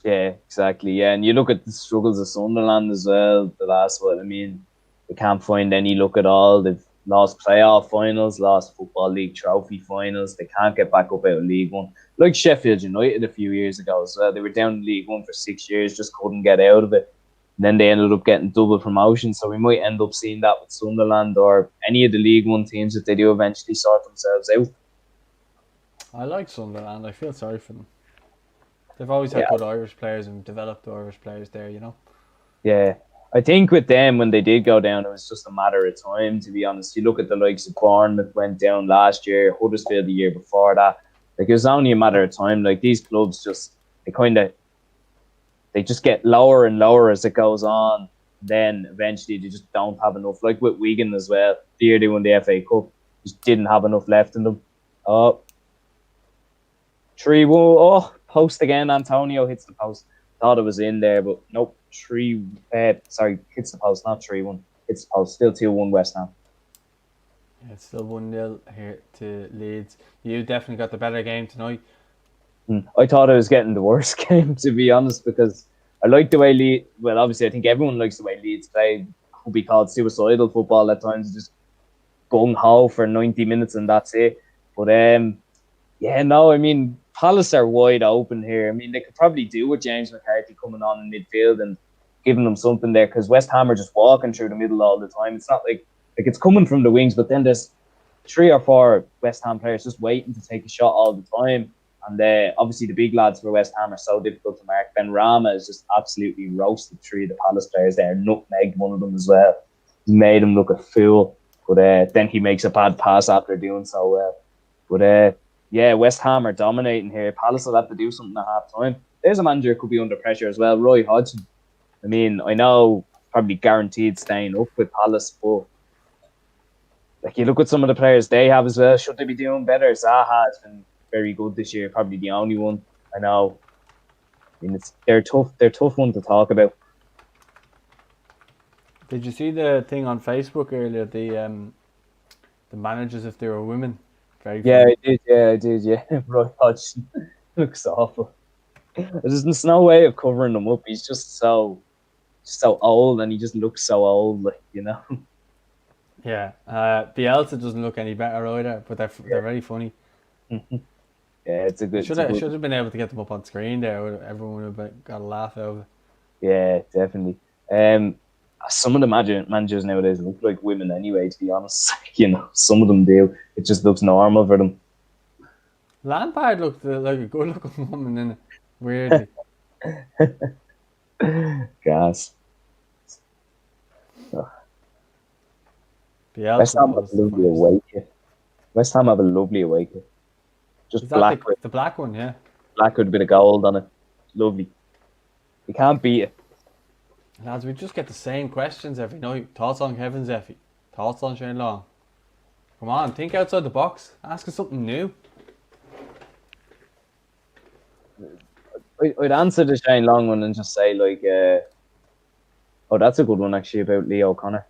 Yeah, exactly. Yeah, and you look at the struggles of Sunderland as well. The last one, I mean, they can't find any luck at all. They've lost playoff finals, lost Football League trophy finals. They can't get back up out of League One. Like Sheffield United a few years ago as well. They were down in League One for 6 years, just couldn't get out of it. And then they ended up getting double promotion. So we might end up seeing that with Sunderland or any of the League One teams if they do eventually sort themselves out. I like Sunderland. I feel sorry for them. They've always had good Irish players and developed Irish players there, Yeah. I think with them, when they did go down, it was just a matter of time, to be honest. You look at the likes of Bournemouth went down last year, Huddersfield the year before that. It was only a matter of time. These clubs they just get lower and lower as it goes on. Then eventually they just don't have enough. Like with Wigan as well. The year they won the FA Cup, just didn't have enough left in them. 3-1. Oh, post again. Antonio hits the post. Thought it was in there, but nope. Hits the post, not 3-1. Hits the post. Still 2-1 West Ham. Yeah, it's still 1-0 here to Leeds. You definitely got the better game tonight. I thought I was getting the worst game, to be honest, because I like the way Leeds. Well, obviously, I think everyone likes the way Leeds play. Could be called suicidal football at times, just gung ho for 90 minutes and that's it. But I mean, Palace are wide open here. I mean, they could probably do with James McCarthy coming on in midfield and giving them something there, because West Ham are just walking through the middle all the time. It's not like it's coming from the wings, but then there's 3 or 4 West Ham players just waiting to take a shot all the time. And obviously the big lads for West Ham are so difficult to mark. Ben Rama has just absolutely roasted 3 of the Palace players there, nutmegged one of them as well. He made him look a fool, but then he makes a bad pass after doing so well. But yeah, West Ham are dominating here. Palace will have to do something at half time. There's a manager who could be under pressure as well, Roy Hodgson. I mean, I know probably guaranteed staying up with Palace, but like you look at some of the players they have as well. Should they be doing better? Zaha has been very good this year, probably the only one I know. I mean, they're tough. They're a tough one to talk about. Did you see the thing on Facebook earlier? The managers, if they were women, very funny. I did. Yeah, Roy Hodgson looks awful. There's no way of covering him up. He's just so old, and he just looks so old, like, you know. Yeah, Bielsa doesn't look any better either, but they're very funny. Yeah, it's a good. Should have been able to get them up on screen there. Everyone would have got a laugh out of it. Yeah, definitely. Some of the managers nowadays look like women anyway, to be honest. You know, some of them do. It just looks normal for them. Lampard looked like a good-looking woman, in it, weirdly. Gas. Bielsa West Ham have a lovely away kit. West Ham have a lovely away kit. Just black. The black one, yeah. Black with a bit of gold on it. Lovely. You can't beat it. Lads, we just get the same questions every night. Thoughts on Kevin Zeffy? Thoughts on Shane Long? Come on, think outside the box. Ask us something new. I'd answer the Shane Long one and just say, like, oh, that's a good one, actually, about Leo O'Connor.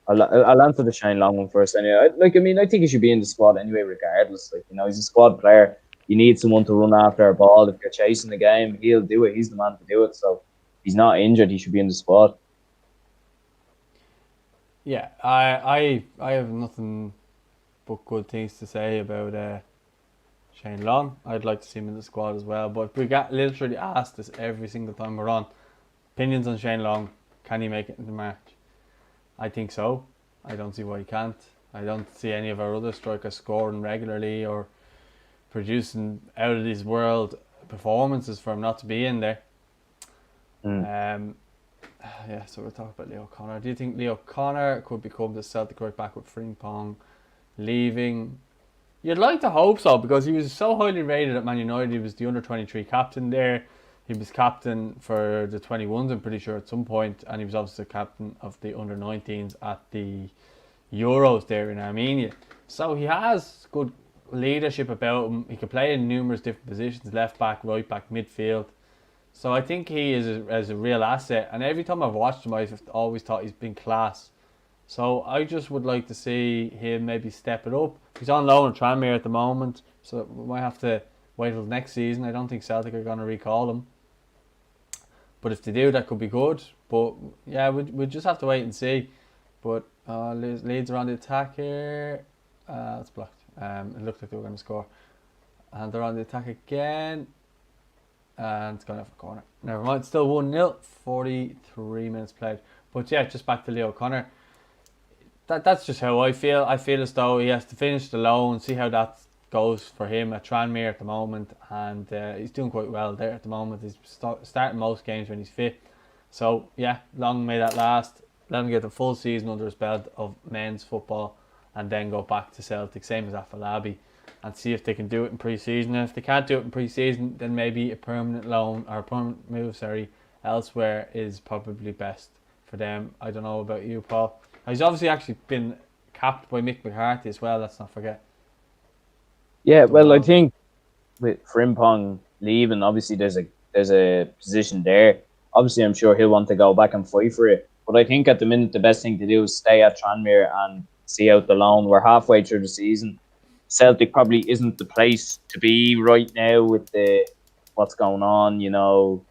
I'll answer the Shane Long one first. Anyway, I think he should be in the squad anyway, regardless. Like, you know, he's a squad player. You need someone to run after a ball. If you're chasing the game, he'll do it. He's the man to do it. So, he's not injured. He should be in the squad. Yeah, I have nothing but good things to say about Shane Long. I'd like to see him in the squad as well. But we get literally asked this every single time we're on. Opinions on Shane Long. Can he make it into March? I think so. I don't see why he can't. I don't see any of our other strikers scoring regularly or producing out of this world performances for him not to be in there. Yeah, so we'll talk about Leo O'Connor. Do you think Leo O'Connor could become the Celtic right back with Frimpong leaving? You'd like to hope so, because he was so highly rated at Man United. He was the under-23 captain there. He was captain for the 21s, I'm pretty sure, at some point, and he was obviously captain of the under-19s at the Euros there in Armenia. So he has good leadership about him. He can play in numerous different positions: left back, right back, midfield. So I think he is a real asset, and every time I've watched him, I've always thought he's been class. So I just would like to see him maybe step it up. He's on loan at Tranmere at the moment, so we might have to wait till next season. I don't think Celtic are going to recall him. But if they do, that could be good. But yeah, we'll just have to wait and see. But Leeds are on the attack here. It's blocked. It looked like they were going to score. And they're on the attack again. And it's gone off a corner. Never mind, still 1-0. 43 minutes played. But yeah, just back to Leo O'Connor. That's just how I feel. I feel as though he has to finish the loan, see how that goes for him at Tranmere at the moment, and he's doing quite well there at the moment. He's starting most games when he's fit. So yeah, long may that last. Let him get the full season under his belt of men's football, and then go back to Celtic, same as Afolabi, and see if they can do it in pre-season. And if they can't do it in pre-season, then maybe a permanent loan or a permanent move, elsewhere is probably best for them. I don't know about you, Paul. He's obviously actually been capped by Mick McCarthy as well. Let's not forget. Yeah, well, I think with Frimpong leaving, obviously there's a position there. Obviously, I'm sure he'll want to go back and fight for it. But I think at the minute the best thing to do is stay at Tranmere and see out the loan. We're halfway through the season. Celtic probably isn't the place to be right now with what's going on. You know,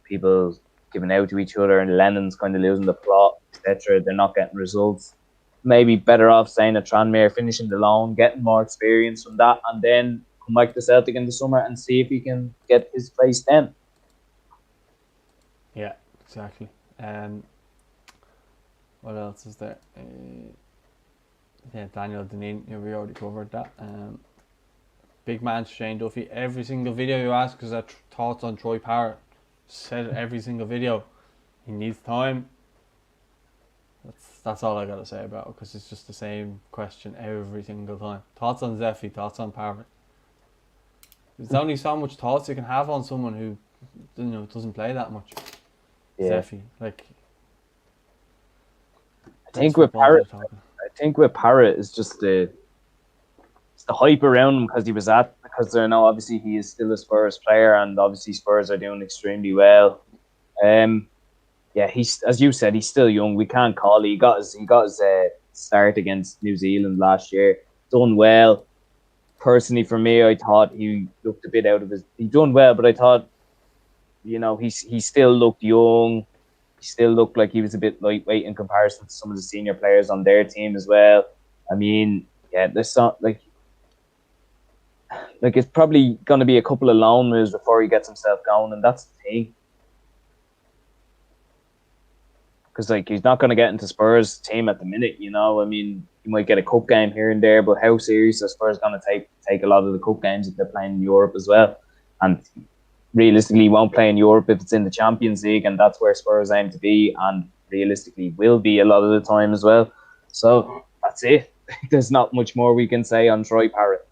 people giving out to each other, and Lennon's kind of losing the plot, etc. They're not getting results. Maybe better off staying at Tranmere, finishing the loan, getting more experience from that, and then come back to Celtic in the summer and see if he can get his place then. Yeah, exactly. What else is there? Daniel Deneen, we already covered that. Big man Shane Duffy. Every single video you ask is thoughts on Troy Parrott. Said it every single video. He needs time. That's all I gotta say about it, because it's just the same question every single time. Thoughts on Zeffy, thoughts on Parrott. There's only so much thoughts you can have on someone who, doesn't play that much. Yeah. Zeffy, like. I think with Parrott is just the hype around him because I know obviously he is still a Spurs player, and obviously Spurs are doing extremely well. He's, as you said, he's still young. We can't call it. He got his start against New Zealand last year. Done well. Personally, for me, I thought he looked a bit out of his. He done well, but I thought, he still looked young. He still looked like he was a bit lightweight in comparison to some of the senior players on their team as well. I mean, there's not like it's probably going to be a couple of loan moves before he gets himself going, and that's the thing. Because he's not going to get into Spurs' team at the minute, I mean, you might get a cup game here and there, but how serious are Spurs going to take a lot of the cup games if they're playing in Europe as well? And realistically, he won't play in Europe if it's in the Champions League, and that's where Spurs aim to be, and realistically will be a lot of the time as well. So that's it. There's not much more we can say on Troy Parrott.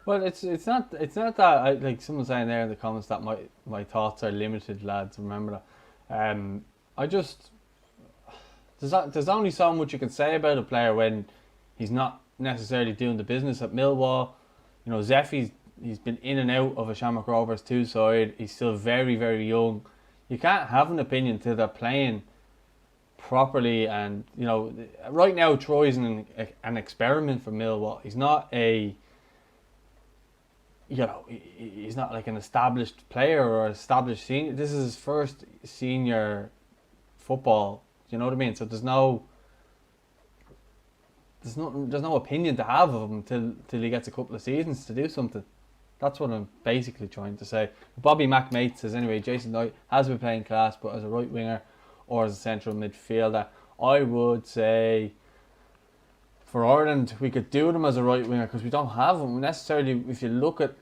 Well, it's not that like someone saying there in the comments that my thoughts are limited, lads. Remember that. There's only so much you can say about a player when he's not necessarily doing the business at Millwall. Zeffy's he's been in and out of a Shamrock Rovers 2 side. He's still very, very young. You can't have an opinion till they're playing properly. And right now Troy's an experiment for Millwall. He's not he's not like an established player or established senior. This is his first senior football. Do you know what I mean? So there's no opinion to have of him till he gets a couple of seasons to do something. That's what I'm basically trying to say. Bobby McMate says anyway, Jason Knight has been playing class, but as a right winger or as a central midfielder, I would say for Ireland we could do them as a right winger because we don't have them necessarily. If you look at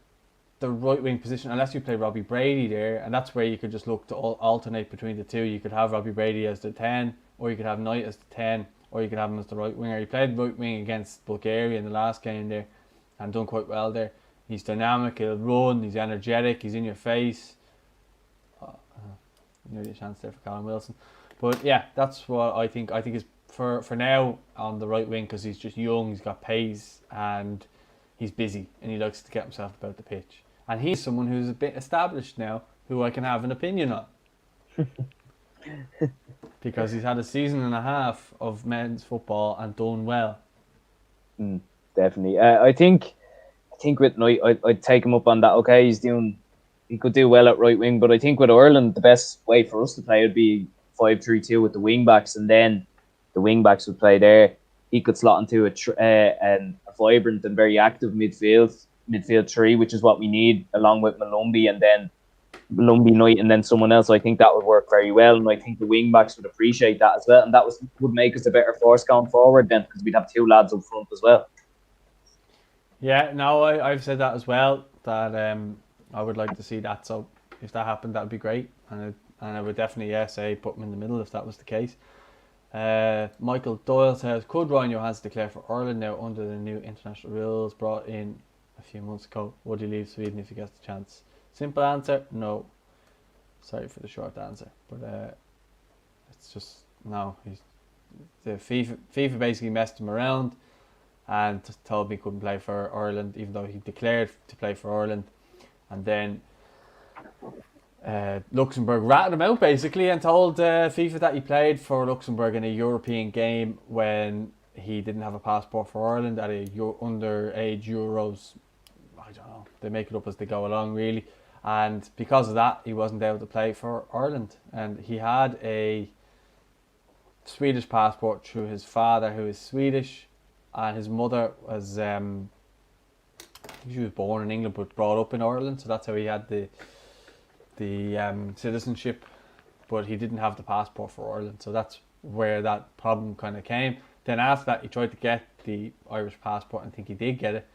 the right wing position, unless you play Robbie Brady there, and that's where you could just look to alternate between the two. You could have Robbie Brady as the 10, or you could have Knight as the 10, or you could have him as the right winger. He played right wing against Bulgaria in the last game there and done quite well there. He's dynamic, he'll run, he's energetic, he's in your face. Nearly a chance there for Callum Wilson. But yeah, that's what I think. I think is for now on the right wing because he's just young, he's got pace, and he's busy, and he likes to get himself about the pitch. And he's someone who's a bit established now, who I can have an opinion on. Because he's had a season and a half of men's football and done well. Definitely. I think with Knight, I'd take him up on that. Okay, he could do well at right wing, but I think with Ireland, the best way for us to play would be 5-3-2 with the wing backs, and then the wing backs would play there. He could slot into a vibrant and very active midfield three, which is what we need, along with Malumbi, and then Malumbi, Knight, and then someone else. I think that would work very well, and I think the wing backs would appreciate that as well, and that would make us a better force going forward then, because we'd have two lads up front as well. Yeah, no, I've said that as well, that I would like to see that. So if that happened, that would be great, and I would definitely say put him in the middle if that was the case. Michael Doyle says, could Ryan Johansen declare for Ireland now under the new international rules brought in a few months ago? Would he leave Sweden if he gets the chance? Simple answer, no. Sorry for the short answer, but it's just no. The FIFA basically messed him around and told me he couldn't play for Ireland, even though he declared to play for Ireland. And then Luxembourg ratted him out basically and told FIFA that he played for Luxembourg in a European game when he didn't have a passport for Ireland at a underage Euros. I don't know, they make it up as they go along really, and because of that he wasn't able to play for Ireland. And he had a Swedish passport through his father, who is Swedish, and his mother was she was born in England but brought up in Ireland, so that's how he had the citizenship but he didn't have the passport for Ireland, so that's where that problem kind of came. Then after that, he tried to get the Irish passport, and I think he did get it,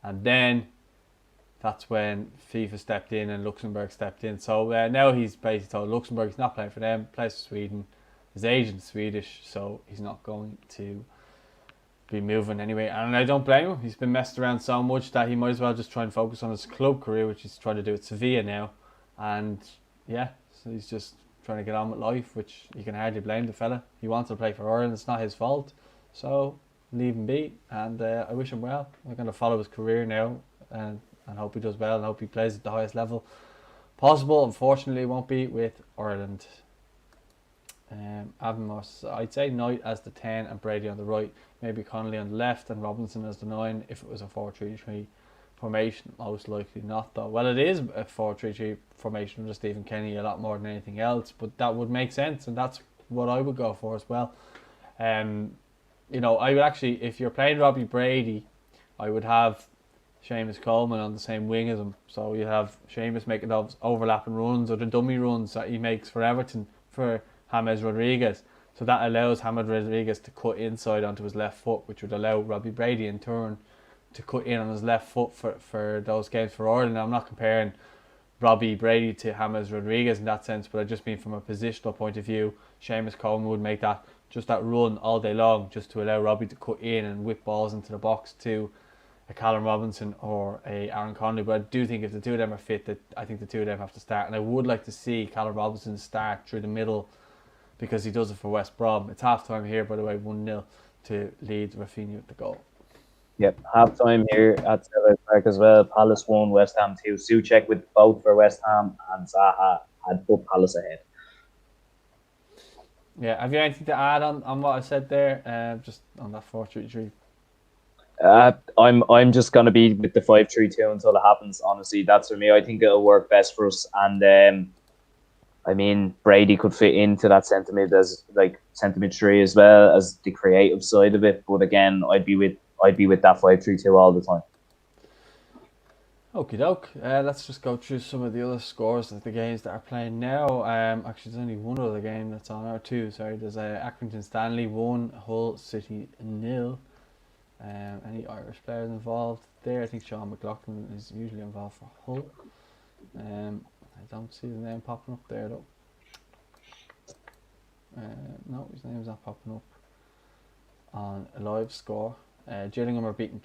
and then that's when FIFA stepped in and Luxembourg stepped in. So now he's basically told Luxembourg he's not playing for them, plays for Sweden. His agent's Swedish, so he's not going to be moving anyway. And I don't blame him. He's been messed around so much that he might as well just try and focus on his club career, which he's trying to do at Sevilla now. And yeah, so he's just trying to get on with life, which you can hardly blame the fella. He wants to play for Ireland. It's not his fault. So leave him be. And I wish him well. I'm going to follow his career now and hope he does well and hope he plays at the highest level possible. Unfortunately, it won't be with Ireland. Avamos, I'd say Knight as the 10 and Brady on the right, maybe Connolly on the left and Robinson as the 9 if it was a 4-3-3 formation. Most likely not though. Well, it is a 4-3-3 formation under Stephen Kenny a lot more than anything else, but that would make sense and that's what I would go for as well. You know, I would actually, if you're playing Robbie Brady, I would have Seamus Coleman on the same wing as him. So you have Seamus making those overlapping runs or the dummy runs that he makes for Everton for James Rodriguez. So that allows James Rodriguez to cut inside onto his left foot, which would allow Robbie Brady in turn to cut in on his left foot for those games for Ireland. Now, I'm not comparing Robbie Brady to James Rodriguez in that sense, but I just mean from a positional point of view, Seamus Coleman would make that run all day long just to allow Robbie to cut in and whip balls into the box to a Callum Robinson or a Aaron Connolly. But I do think if the two of them are fit, that I think the two of them have to start, and I would like to see Callum Robinson start through the middle because he does it for West Brom. It's half time here, by the way, 1-0 to Leeds. Rafinha with the goal. Yep, half time here at Celtic Park as well. Palace 1, West Ham 2. Souček with both for West Ham, and Zaha had put Palace ahead. Yeah, have you anything to add on what I said there? Just on that 4-3-3. I'm just gonna be with the 5-3-2 until it happens. Honestly, that's for me. I think it'll work best for us. And I mean, Brady could fit into that centre mid as like centre mid 3 as well as the creative side of it. But again, I'd be with that 5-3-2 all the time. Okie doke. Let's just go through some of the other scores of the games that are playing now. Actually, there's only one other game that's on, or two. Sorry, there's Accrington Stanley 1, Hull City 0. Any Irish players involved there? I think Sean McLaughlin is usually involved for Hull. I don't see the name popping up there though. No, his name's not popping up on a live score. Gillingham are beating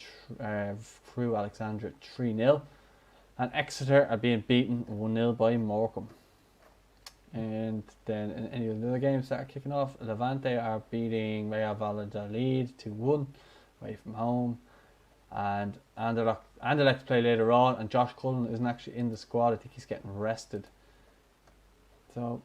Crewe Alexandra 3-0, and Exeter are being beaten 1-0 by Morecambe. And then in any of the other games that are kicking off, Levante are beating Real Valladolid 2-1 away from home, and Anderlecht play later on, and Josh Cullen isn't actually in the squad. I think he's getting rested. So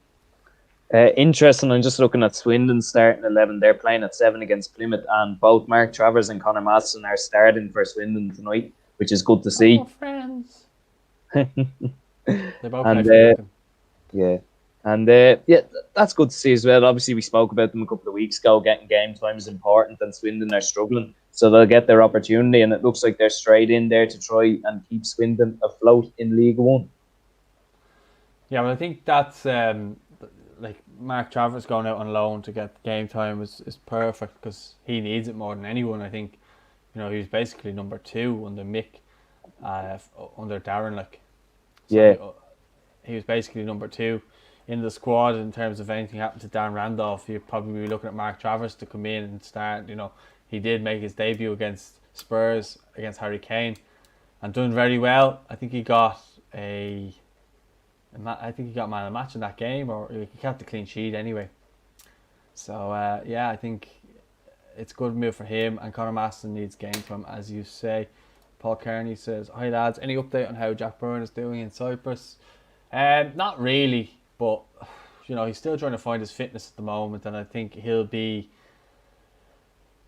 interesting. I'm just looking at Swindon starting 11. They're playing at 7 against Plymouth, and both Mark Travers and Conor Matheson are starting for Swindon tonight, which is good to see. Oh, friends. They both play for Lincoln. Yeah. And yeah, that's good to see as well. Obviously, we spoke about them a couple of weeks ago. Getting game time is important, and Swindon are struggling, so they'll get their opportunity. And it looks like they're straight in there to try and keep Swindon afloat in League One. Yeah, well, I think that's like Mark Travers going out on loan to get game time is perfect because he needs it more than anyone. I think, you know, he was basically number 2 under Mick, under Darren. Like, so yeah, he was basically number 2 in the squad. In terms of anything happened to Dan Randolph, you'd probably be looking at Mark Travers to come in and start. You know, he did make his debut against Spurs against Harry Kane and done very well. I think he got man of the match in that game, or he kept the clean sheet anyway. So yeah, I think it's a good move for him, and Conor Matheson needs game time, as you say. Paul Tierney says, "Hi lads, any update on how Jack Byrne is doing in Cyprus?" Not really, but you know, he's still trying to find his fitness at the moment, and I think he'll be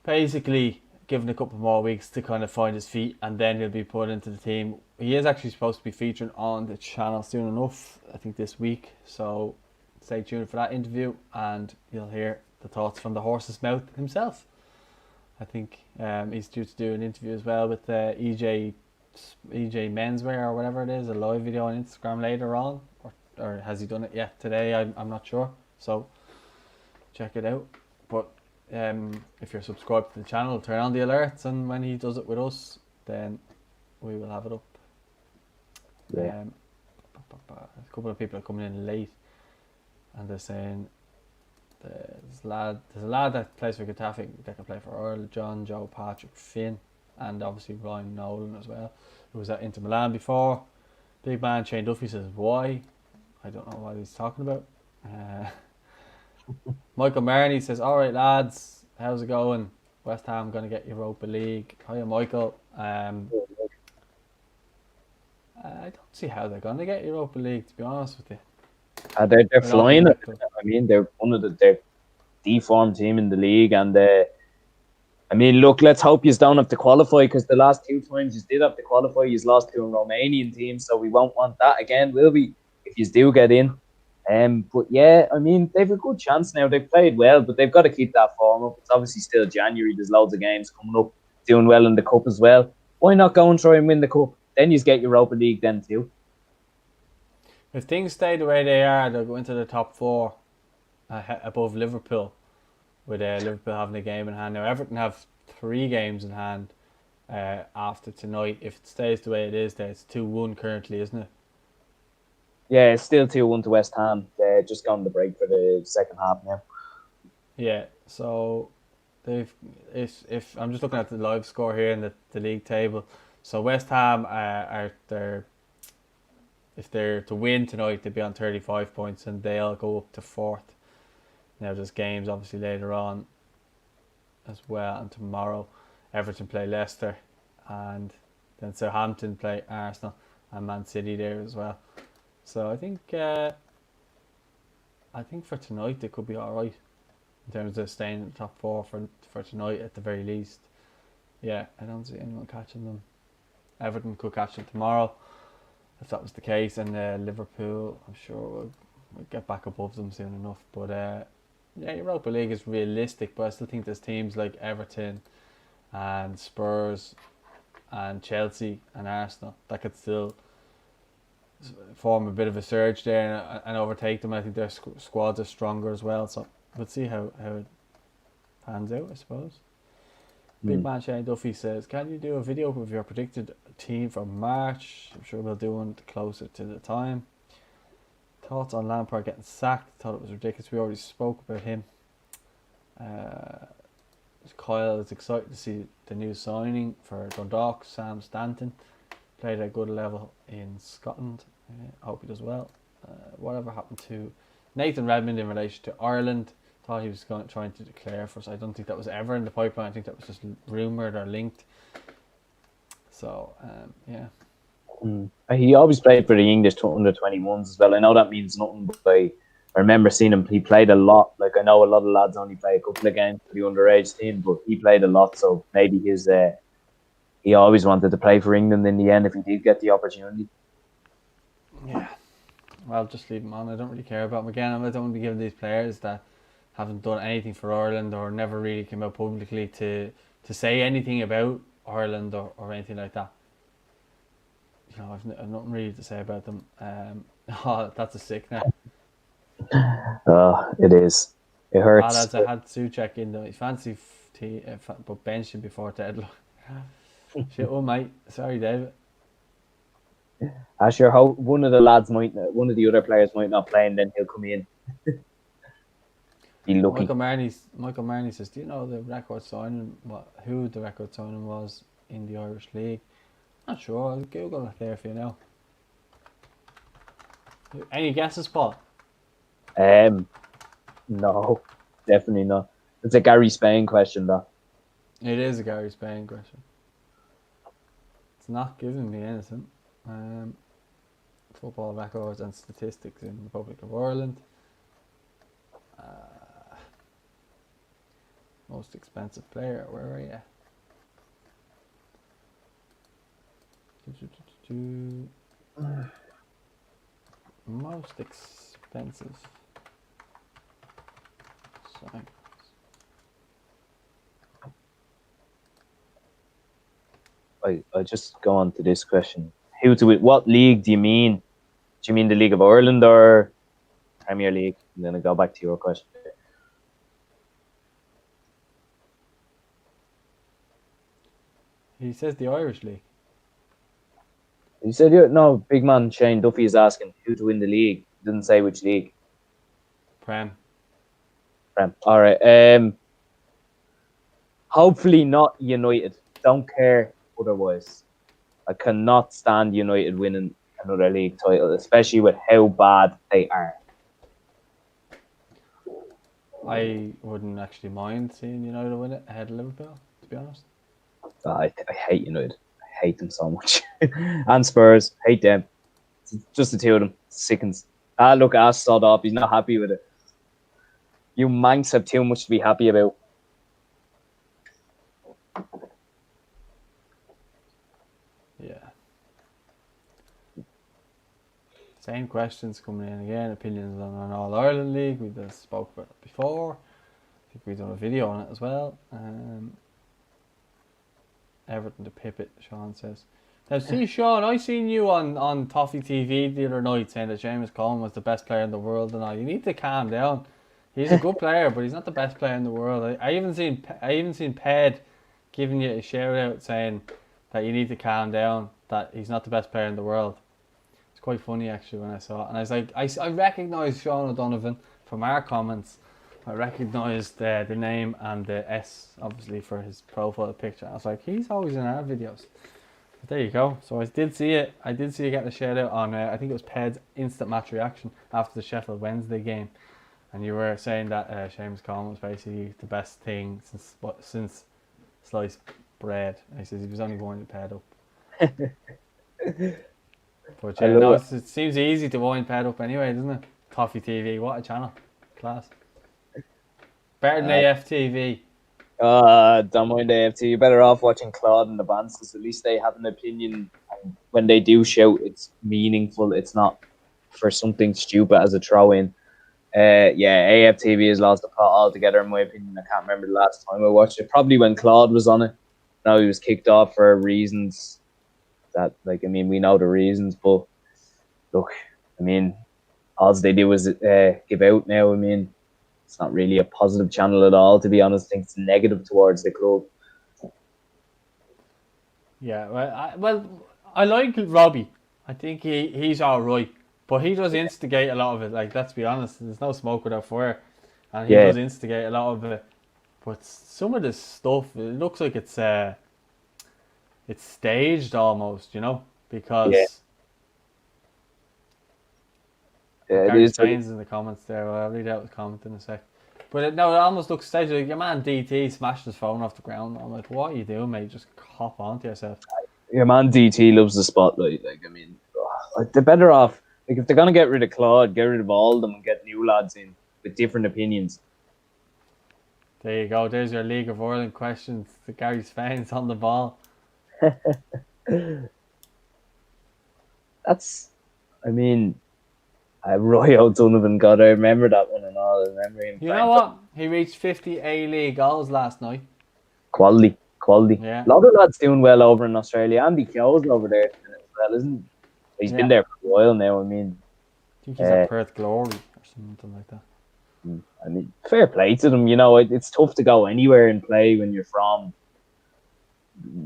basically given a couple more weeks to kind of find his feet, and then he'll be put into the team. He is actually supposed to be featuring on the channel soon enough, I think this week, so stay tuned for that interview and you'll hear the thoughts from the horse's mouth himself. I think he's due to do an interview as well with EJ Menswear or whatever it is, a live video on Instagram later on, or has he done it yet today? I'm not sure. So check it out. But if you're subscribed to the channel, turn on the alerts, and when he does it with us, then we will have it up. Yeah. A couple of people are coming in late, and they're saying there's a lad that plays for Getafe that can play for Earl, John, Joe, Patrick, Finn, and obviously Ryan Nolan as well, who was at Inter Milan before. Big man Shane Duffy says why. I don't know what he's talking about. Michael Marney says, alright lads, how's it going? West Ham going to get Europa League. Hiya Michael. I don't see how they're going to get Europa League, to be honest with you. They're flying. I mean, they're one of the form team in the league, and I mean, look, let's hope you don't have to qualify, because the last 2 times you did have to qualify, you lost to a Romanian team, so we won't want that again, will we? If you do get in. But yeah, I mean, they've a good chance now. They've played well, but they've got to keep that form up. It's obviously still January. There's loads of games coming up. Doing well in the cup as well. Why not go and try and win the cup? Then you get Europa League then too. If things stay the way they are, they'll go into the top 4 above Liverpool, with Liverpool having a game in hand. Now Everton have 3 games in hand after tonight. If it stays the way it is, there it's 2-1 currently, isn't it? Yeah, it's still 2-1 to West Ham. They're just gone the break for the second half now. Yeah, so if I'm just looking at the live score here in the league table. So West Ham if they're to win tonight, they'd be on 35 points, and they'll go up to 4th. Now there's games obviously later on as well, and tomorrow Everton play Leicester, and then Southampton play Arsenal, and Man City there as well. So I think for tonight they could be alright in terms of staying in the top 4 for tonight at the very least. Yeah, I don't see anyone catching them. Everton could catch them tomorrow if that was the case, and Liverpool, I'm sure we'll get back above them soon enough. But yeah, Europa League is realistic, but I still think there's teams like Everton and Spurs and Chelsea and Arsenal that could still form a bit of a surge there and overtake them. I think their squads are stronger as well, so we'll see how it pans out, I suppose. Big man Shane Duffy says, can you do a video of your predicted team for March? I'm sure we'll do one closer to the time. Thoughts on Lampard getting sacked? Thought it was ridiculous. We already spoke about him. Kyle is excited to see the new signing for Dundalk, Sam Stanton. Played at a good level in Scotland. I hope he does well. Whatever happened to Nathan Redmond in relation to Ireland? Thought he was trying to declare for us. I don't think that was ever in the pipeline. I think that was just rumoured or linked. So, yeah. He always played for the English under-21s as well. I know that means nothing, but I remember seeing him. He played a lot. Like, I know a lot of lads only play a couple of games for the underage team, but he played a lot. So maybe he always wanted to play for England in the end if he did get the opportunity. Yeah. Well, just leave him on. I don't really care about him. Again, I don't want to be giving these players that haven't done anything for Ireland or never really came out publicly to say anything about Ireland or anything like that. You know, I've nothing really to say about them. Oh, that's a sickener. Oh, it is. It hurts. Lads, I had Suchek in the fancy but benched him before deadline. Shit, oh mate, sorry David. I sure hope one of the other players might not play, and then he'll come in. Be lucky. Michael Marney says, do you know the record signing? Who the record signing was in the Irish League? Not sure. I'll Google it there for you now. Any guesses, Paul? No, definitely not. It's a Gary Spain question, though. It is a Gary Spain question. It's not giving me anything. Football records and statistics in the Republic of Ireland. Most expensive player, where are you? Most expensive signings. I just go on to this question. What league do you mean? Do you mean the League of Ireland or Premier League. And then I go back to your question. He says the Irish League. You said no. Big man Shane Duffy is asking who to win the league. He didn't say which league. Prem. All right. Hopefully not United. Don't care otherwise. I cannot stand United winning another league title, especially with how bad they are. I wouldn't actually mind seeing United win it ahead of Liverpool, to be honest. I hate United. I hate them so much. And Spurs, hate them. Just the two of them. Sickens. Look, Ash sawed off. He's not happy with it. You Manx have too much to be happy about. Yeah. Same questions coming in again. Opinions on an All-Ireland League. We just spoke about it before. I think we've done a video on it as well. Everton to Pippet, Sean says. Now, see, Sean, I seen you on Toffee TV the other night saying that Seamus Coleman was the best player in the world and all. You need to calm down. He's a good player, but he's not the best player in the world. I even seen Ped giving you a shout out saying that you need to calm down, that he's not the best player in the world. It's quite funny actually when I saw it. And I was like, I recognised Sean O'Donovan from our comments. I recognised the name and the S, obviously, for his profile picture. I was like, he's always in our videos. But there you go. So I did see it. I did see you getting a shout out on, I think it was Ped's instant match reaction after the Sheffield Wednesday game. And you were saying that Seamus Coleman was basically the best thing since sliced bread. And he says he was only winding Ped up. But yeah, no, it seems easy to wind Ped up anyway, doesn't it? Coffee TV, what a channel. Class. Better than AFTV. Don't mind AFT. You're better off watching Claude and the Bances. At least they have an opinion. And when they do shout, it's meaningful. It's not for something stupid as a throw-in. AFTV has lost the plot altogether, in my opinion. I can't remember the last time I watched it. Probably when Claude was on it. Now he was kicked off for reasons that, we know the reasons. But, look, all they do is give out now. It's not really a positive channel at all, to be honest. I think it's negative towards the club. Yeah, I like Robbie. I think he's all right. But he does instigate a lot of it. Let's be honest, there's no smoke without fire. And he does instigate a lot of it. But some of this stuff, it looks like it's staged almost, because... Gary Spain's in the comments there. I'll read out the comment in a sec. But it almost looks staged. Like your man DT smashed his phone off the ground. I'm like, what are you doing, mate? Just hop onto yourself. Your man DT loves the spotlight. They're better off. If they're gonna get rid of Claude, get rid of all of them and get new lads in with different opinions. There you go. There's your League of Ireland questions. The Gary Spain's on the ball. Roy O'Donovan, God, I remember that one and all. I remember him. You know what? He reached 50 A-League goals last night. Quality. Yeah. A lot of lads doing well over in Australia. Andy Keogh's over there as well, isn't he? He's been there for a while now. I think he's at Perth Glory or something like that. Fair play to them. It's tough to go anywhere and play when you're from,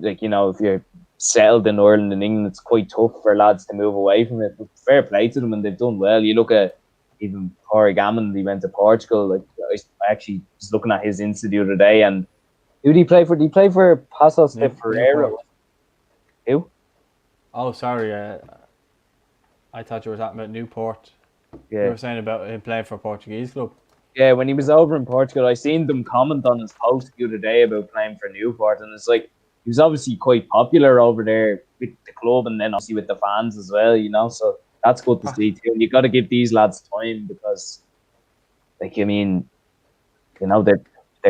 if you're settled in Ireland and England, it's quite tough for lads to move away from it. But fair play to them, and they've done well. You look at even Corey Gammon, he went to Portugal. I actually was looking at his Insta the other day, and who did he play for? Did he play for Paços de Ferreira? Who? Oh, sorry. I thought you were talking about Newport. Yeah. You were saying about him playing for a Portuguese club. Yeah, when he was over in Portugal, I seen them comment on his post the other day about playing for Newport, and it's like, he was obviously quite popular over there with the club and then obviously with the fans as well, so that's good to see too. You've got to give these lads time because, they're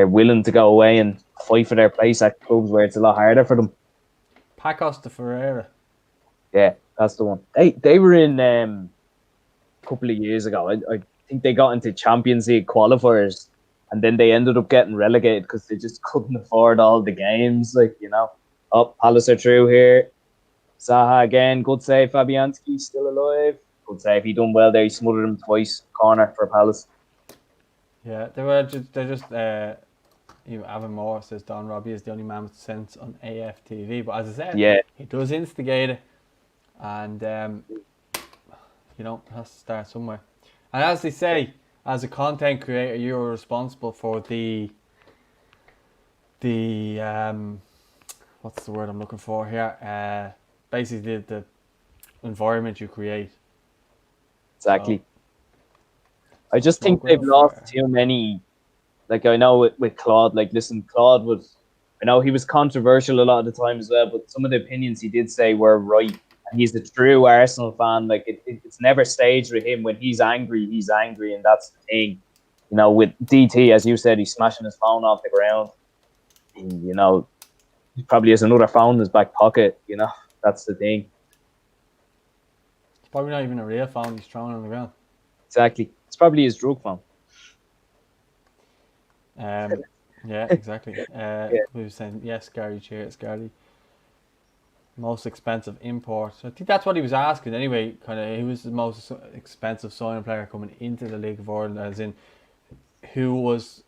willing to go away and fight for their place at clubs where it's a lot harder for them. Paços de Ferreira. Yeah, that's the one. They were in a couple of years ago. I think they got into Champions League qualifiers. And then they ended up getting relegated because they just couldn't afford all the games. Palace are through here. Zaha again. Good save. Fabianski still alive. Good save. He done well there. He smothered him twice. Corner for Palace. Yeah, they're just Avon Moore says Don Robbie is the only man with sense on AFTV. But as I said, Yeah. he does instigate it, and it has to start somewhere. And as they say, as a content creator, you're responsible for the what's the word I'm looking for here? Basically the environment you create. Exactly. So, I just think they've lost too many. Like, I know with Claude, like, listen, Claude was, I know he was controversial a lot of the time as well, but some of the opinions he did say were right. And he's a true Arsenal fan. Like, it's never staged with him. When he's angry, and that's the thing. You know, with DT, as you said, he's smashing his phone off the ground. And, you know, he probably has another phone in his back pocket. You know, that's the thing. It's probably not even a real phone he's throwing on the ground. Exactly. It's probably his drug phone. Yeah, exactly. We were saying, yes, Gary, cheers, Gary. Most expensive import. I think that's what he was asking anyway. Kind of, who was the most expensive signing player coming into the League of Ireland? As in, who was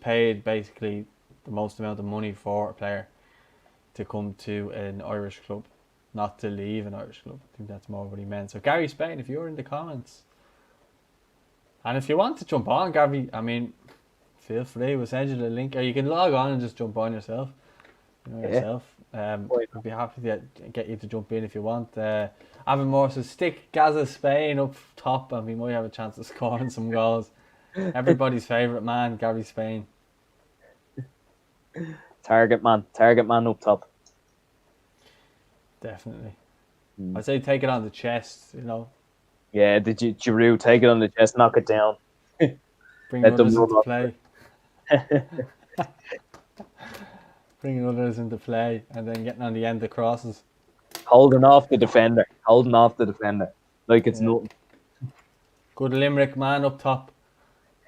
paid basically the most amount of money for a player to come to an Irish club, not to leave an Irish club. I think that's more what he meant. So Gary Spain, if you're in the comments, and if you want to jump on, Gary, I mean, feel free. We'll send you the link, or you can log on and just jump on yourself. We'd be happy to get you to jump in if you want. Avon Moore says, stick Gaza Spain up top and we might have a chance of scoring some goals. Everybody's favourite man, Gary Spain. Target man up top. Definitely. I'd say take it on the chest, you know. Yeah, the Giroud, take it on the chest, knock it down. Bring others into play. Bringing others into play and then getting on the end of crosses. Holding off the defender. Like it's nothing. Good Limerick man up top.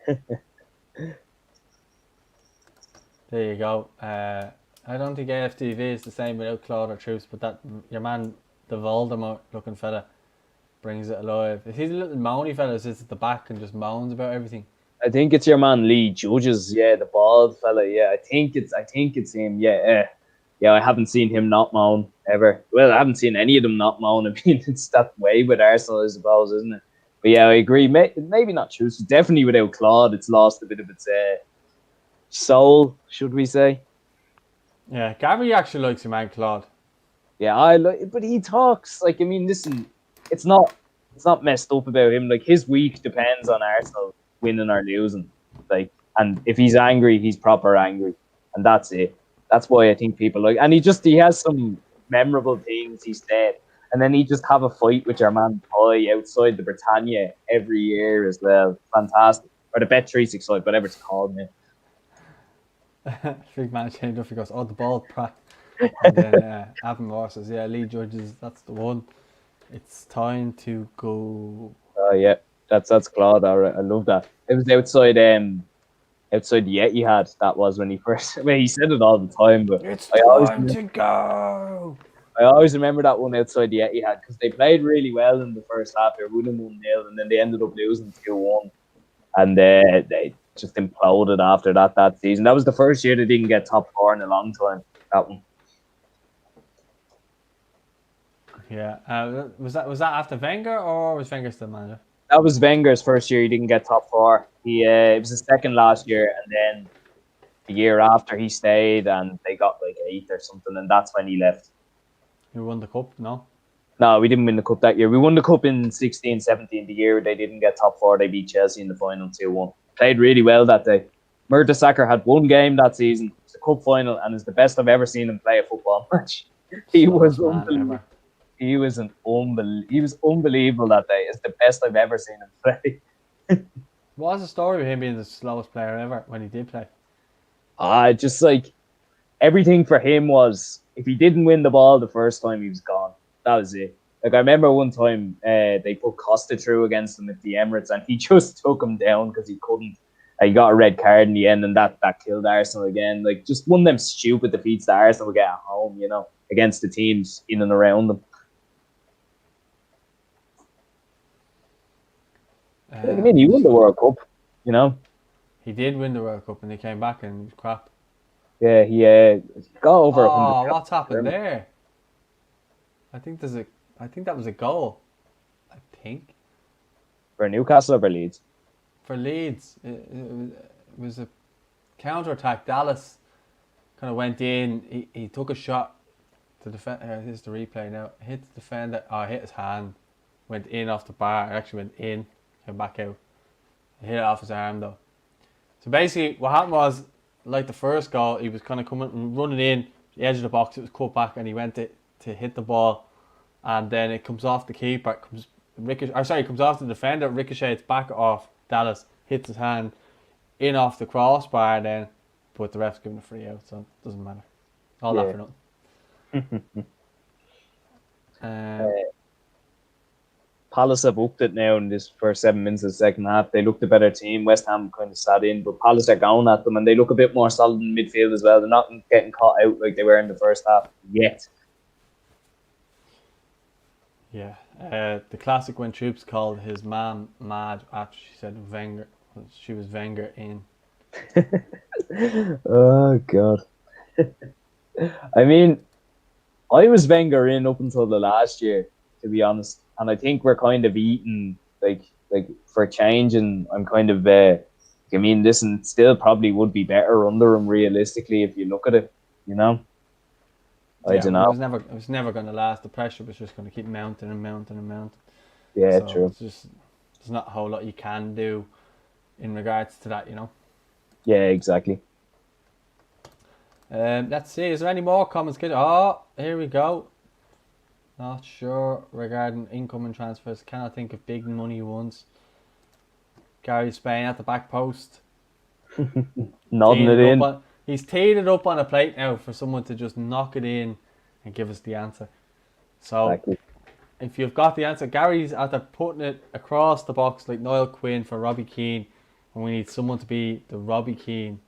There you go. I don't think AFTV is the same without Claude or Troops, but that your man, the Voldemort looking fella, brings it alive. If he's a little moany fella, sits at the back and just moans about everything. I think it's your man Lee Judges, the bald fella. Yeah, I think it's him. Yeah. I haven't seen him not moan ever. Well, I haven't seen any of them not moan. I mean, it's that way with Arsenal, I suppose, isn't it? But yeah, I agree. Maybe not true. Definitely without Claude, it's lost a bit of its soul, should we say? Yeah, Gary actually likes your man Claude. Yeah, I like, but he talks like, I mean, listen, it's not messed up about him. Like, his week depends on Arsenal winning or losing. Like, and if he's angry, he's proper angry, and that's it. That's why I think people like. And he has some memorable things he said, and then he just have a fight with your man Toy outside the Britannia every year as well. Fantastic, or the Bet365, whatever it's called now. Big man changed up. He goes, "Oh, the ball pratt." And then Avon Moore says, "Yeah, Lee Judges, that's the one. It's time to go." Oh yeah. That's Claude. All right, I love that. It was outside the Etihad. That was when he first. Well, he said it all the time, but it's time to go. I always remember that one outside the Etihad because they played really well in the first half. They were winning 1-0, and then they ended up losing 2-1, and they just imploded after that season. That was the first year they didn't get top 4 in a long time. That one. Yeah. Was that after Wenger or was Wenger still manager? That was Wenger's first year. He didn't get top 4. It was his second last year, and then the year after he stayed, and they got like 8th or something, and that's when he left. You won the cup, no? No, we didn't win the cup that year. We won the cup in 16-17, the year they didn't get top 4. They beat Chelsea in the final 2-1. Played really well that day. Mertesacker had one game that season. It's the cup final, and it's the best I've ever seen him play a football match. He was unbelievable. He was unbelievable that day. It's the best I've ever seen him play. What was the story with him being the slowest player ever when he did play? Just like everything for him was, if he didn't win the ball the first time, he was gone. That was it. Like, I remember one time they put Costa through against him at the Emirates, and he just took him down because he couldn't. He got a red card in the end, and that killed Arsenal again. Like, just one of them stupid defeats that Arsenal would get at home, you know, against the teams in and around them. I mean, he won the World Cup, you know. He did win the World Cup and he came back and was crap. Yeah, he got over 100. Oh, what's happened there? I think that was a goal. I think For Newcastle or for Leeds? for Leeds, it was a counter attack. Dallas kind of went in. He took a shot to defend. Here's the replay now. Hit the defender. Oh, hit his hand. Went in off the bar. It actually went in. Came back out. Hit it off his arm though. So basically, what happened was, like the first goal, he was kind of running in the edge of the box. It was cut back, and he went to hit the ball, and then it comes off the keeper. It comes off the defender. Ricochets back off Dallas. Hits his hand in off the crossbar. Then, but the ref's giving a free out, so it doesn't matter. All that for nothing. Palace have upped it now in this first 7 minutes of the second half. They looked a better team. West Ham kind of sat in, but Palace are going at them, and they look a bit more solid in midfield as well. They're not getting caught out like they were in the first half yet. Yeah, the classic when Troops called his mum mad after she said Wenger. She was Wenger in. Oh God. I mean, I was Wenger in up until the last year, to be honest, and I think we're kind of eating like for change, and I'm kind of I mean, this and still probably would be better under him realistically if you look at it, you know. I don't know. It was never going to last. The pressure was just going to keep mounting and mounting and mounting. Yeah, so true. There's not a whole lot you can do in regards to that, you know. Yeah, exactly. Let's see. Is there any more comments? Oh, here we go. Not sure regarding incoming transfers. Cannot think of big money ones. Gary Spain at the back post. Nodding it in. He's teed it up on a plate now for someone to just knock it in and give us the answer. So, exactly. If you've got the answer, Gary's after putting it across the box like Niall Quinn for Robbie Keane, and we need someone to be the Robbie Keane.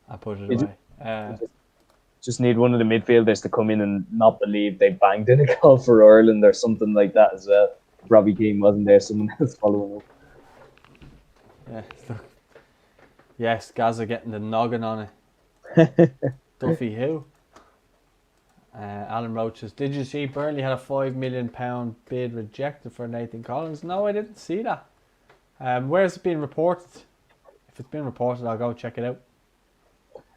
I put it away. Just need one of the midfielders to come in and not believe they banged in a goal for Ireland or something like that as well. Robbie Keane wasn't there, someone else following up. Yeah, yes, Gaza getting the noggin on it. Duffy who? Alan Roach says, did you see Burnley had a £5 million bid rejected for Nathan Collins? No, I didn't see that. Where is it being reported? If it's been reported, I'll go check it out.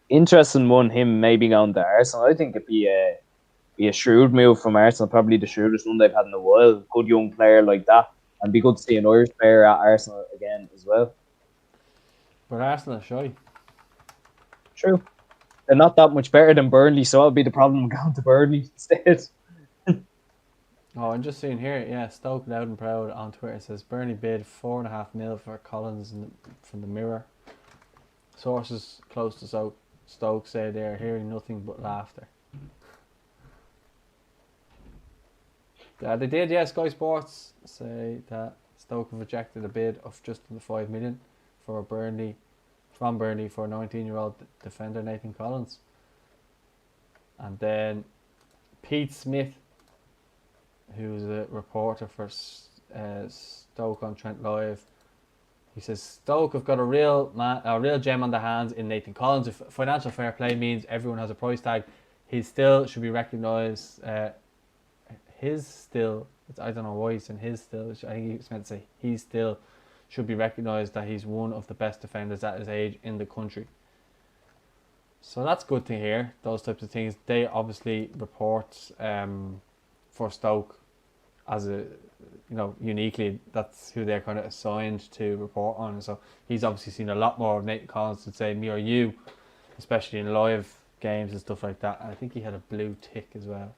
Interesting one, him maybe going to Arsenal. I think it'd be a shrewd move from Arsenal, probably the shrewdest one they've had in a while. Good young player like that, and be good to see an Irish player at Arsenal again as well. But Arsenal are shy. True. They're not that much better than Burnley, so that'll be the problem going to Burnley instead. Oh, I'm just seeing here, yeah, Stoke Loud and Proud on Twitter says Burnley bid $4.5 million for Collins from the Mirror. Sources close to Stoke say they are hearing nothing but laughter. They did, yeah. Sky Sports say that Stoke have rejected a bid of just under $5 million from Burnley for 19-year-old defender Nathan Collins. And then Pete Smith, who's a reporter for Stoke on Trent Live, he says Stoke have got a real gem on their hands in Nathan Collins. If financial fair play means everyone has a price tag, he still should be recognised. I don't know why he's saying his still. I think he's meant to say he still should be recognised that he's one of the best defenders at his age in the country. So that's good to hear. Those types of things. They obviously report for Stoke as uniquely. That's who they're kind of assigned to report on. So he's obviously seen a lot more of Nathan Collins than say me or you, especially in live games and stuff like that. I think he had a blue tick as well.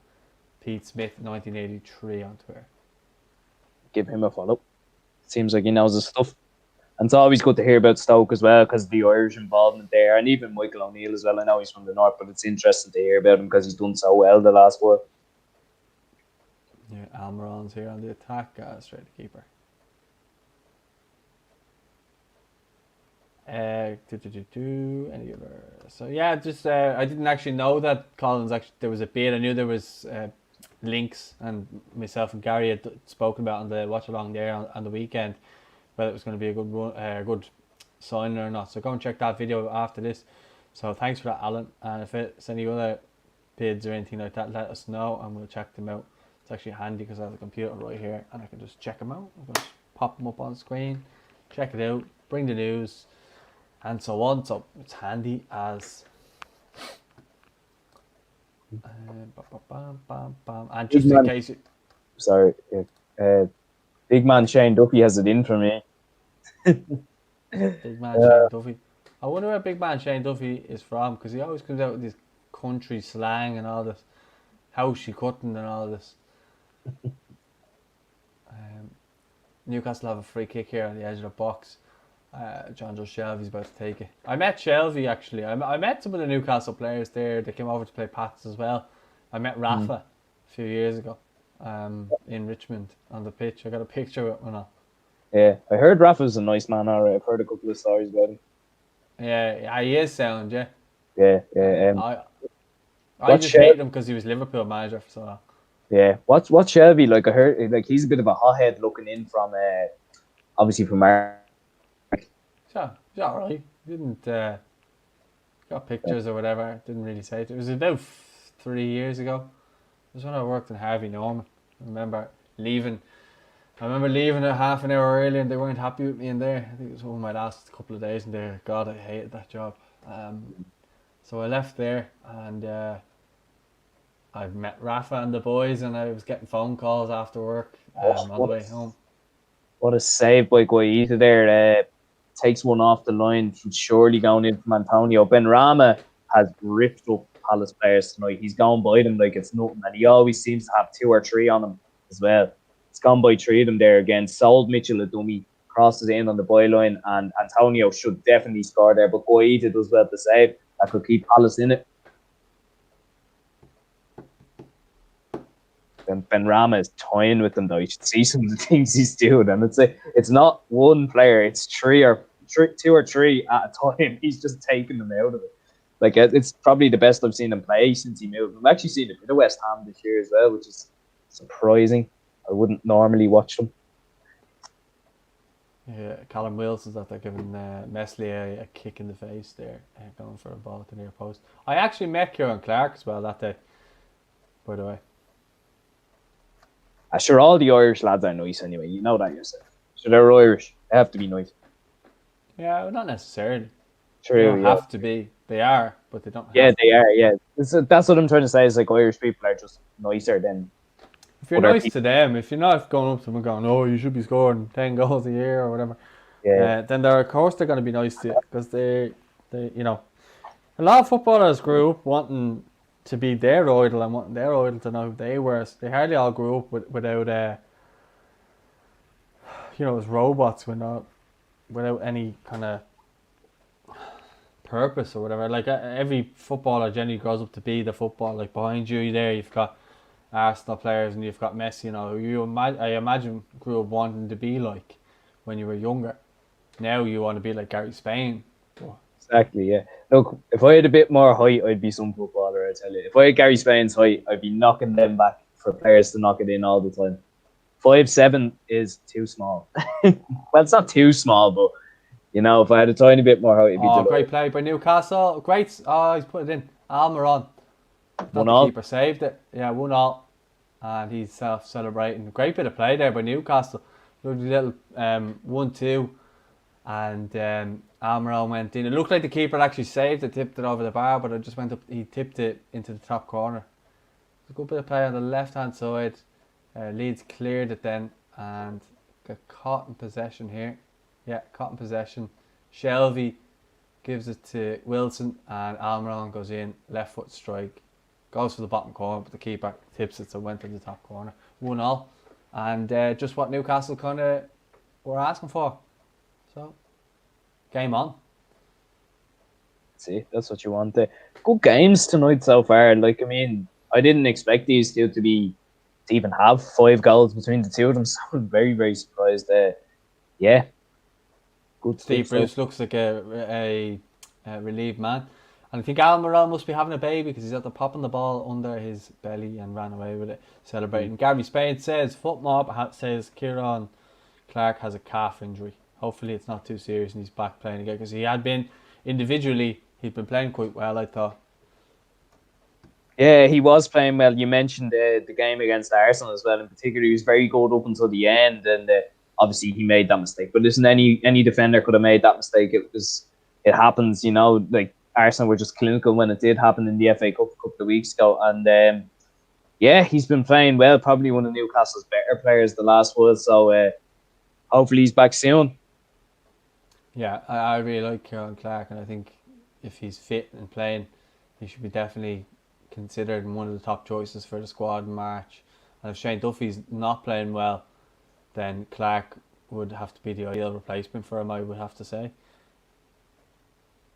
Pete Smith, 1983 on Twitter. Give him a follow. Seems like he knows his stuff. And it's always good to hear about Stoke as well because of the Irish involvement there, and even Michael O'Neill as well. I know he's from the north, but it's interesting to hear about him because he's done so well the last while. Yeah, Almiron's here on the attack, straight to keeper. Any other? So yeah, just I didn't actually know that Collins there was a bid. I knew there was links, and myself and Gary had spoken about on the watch along there on the weekend whether it was going to be a good signing or not. So go and check that video after this. So thanks for that, Alan. And if it's any other bids or anything like that, let us know and we'll check them out. It's actually handy because I have a computer right here and I can just check them out. I'm going to pop them up on the screen, check it out, bring the news, and so on. So it's handy as. And just in case. Sorry, big man Shane Duffy has it in for me. Big man Shane Duffy. I wonder where big man Shane Duffy is from, because he always comes out with this country slang and all this. How she cutting and all this. Newcastle have a free kick here on the edge of the box. John Joe Shelby's about to take it. I met Shelby actually. I met some of the Newcastle players there. They came over to play Pats as well. I met Rafa a few years ago in Richmond on the pitch. I got a picture with him. Yeah, I heard Rafa's a nice man. Alright, I've heard a couple of stories about him. Yeah, he is sound. Yeah. Yeah. I just hated him because he was Liverpool manager for so long. Yeah, what's Shelby like? I heard like he's a bit of a hothead looking in from obviously from Mark. So he's alright. Didn't got pictures or whatever. Didn't really say it. It was about 3 years ago. It was when I worked in Harvey Norman. I remember leaving a half an hour early and they weren't happy with me in there. I think it was one of my last couple of days in there. God, I hated that job. So I left there and I met Rafa and the boys and I was getting phone calls after work on the way home. What a save by Guaita there. Takes one off the line, surely going in from Antonio. Ben Rama has ripped up Palace players tonight. He's gone by them like it's nothing, and he always seems to have 2 or 3 on him as well. It's gone by 3 of them there again. Sold Mitchell a dummy, crosses in on the byline, and Antonio should definitely score there, but Guaita does well to save. That could keep Palace in it. And Ben Rama is toying with them though. You should see some of the things he's doing, and it's not one player; it's 2 or 3 at a time. He's just taking them out of it. Like it's probably the best I've seen him play since he moved. I've actually seen a bit of West Ham this year as well, which is surprising. I wouldn't normally watch them. Yeah, Callum Wilson's after giving Meslier a kick in the face there, going for a ball to near post. I actually met Kieran Clark as well that day, by the way. Sure, all the Irish lads are nice anyway. You know that yourself. Sure, they're Irish. They have to be nice. Yeah, well, not necessarily. True. They don't have to be. They are, but they don't have to. They are, yeah. That's what I'm trying to say is like Irish people are just nicer than... If you're nice to them, if you're not going up to them and going, oh, you should be scoring 10 goals a year or whatever, then of course they're going to be nice to you because they, you know, a lot of footballers grew up wanting to be their idol and wanting their idol to know who they were. So they hardly all grew up without, you know, as robots without any kind of purpose or whatever. Like every footballer generally grows up to be the footballer. Like behind you there, you've got Arsenal players and you've got Messi, you know, who I imagine grew up wanting to be like when you were younger. Now you want to be like Gary Spain. Exactly, yeah. Look, if I had a bit more height, I'd be some footballer, I tell you. If I had Gary Spain's height, I'd be knocking them back for players to knock it in all the time. 5'7" is too small. Well, it's not too small, but, you know, if I had a tiny bit more height, it'd be delighted. Great play by Newcastle. Great. He's put it in. Almiron. The keeper saved it. Yeah, 1-1. And he's celebrating. Great bit of play there by Newcastle. Lovely little 1-2. And Almiron went in. It looked like the keeper actually saved it, tipped it over the bar, but it just went up. He tipped it into the top corner. A good bit of play on the left-hand side. Leeds cleared it then and got caught in possession here. Yeah, caught in possession. Shelby gives it to Wilson and Almiron goes in. Left foot strike. Goes for the bottom corner, but the keeper tips it, so it went to the top corner. 1-1. And just what Newcastle kind of were asking for. So, game on. See, that's what you want. Good games tonight so far. Like, I mean, I didn't expect these two to even have 5 goals between the two of them, so I'm very, very surprised. Yeah. Good. Steve Bruce looks like a relieved man. And I think Almiron must be having a baby because he's after popping the ball under his belly and ran away with it, celebrating. Gary Spade says, Foot Mob says Kieran Clark has a calf injury. Hopefully it's not too serious and he's back playing again, because he had been, individually, he'd been playing quite well, I thought. Yeah, he was playing well. You mentioned the game against Arsenal as well. In particular, he was very good up until the end, and obviously he made that mistake. But listen, any defender could have made that mistake. It happens, like Arsenal were just clinical when it did happen in the FA Cup a couple of weeks ago. And yeah, he's been playing well. Probably one of Newcastle's better players the last while. So hopefully he's back soon. Yeah, I really like Kieran Clark, and I think if he's fit and playing, he should be definitely considered one of the top choices for the squad in March. And if Shane Duffy's not playing well, then Clark would have to be the ideal replacement for him, I would have to say.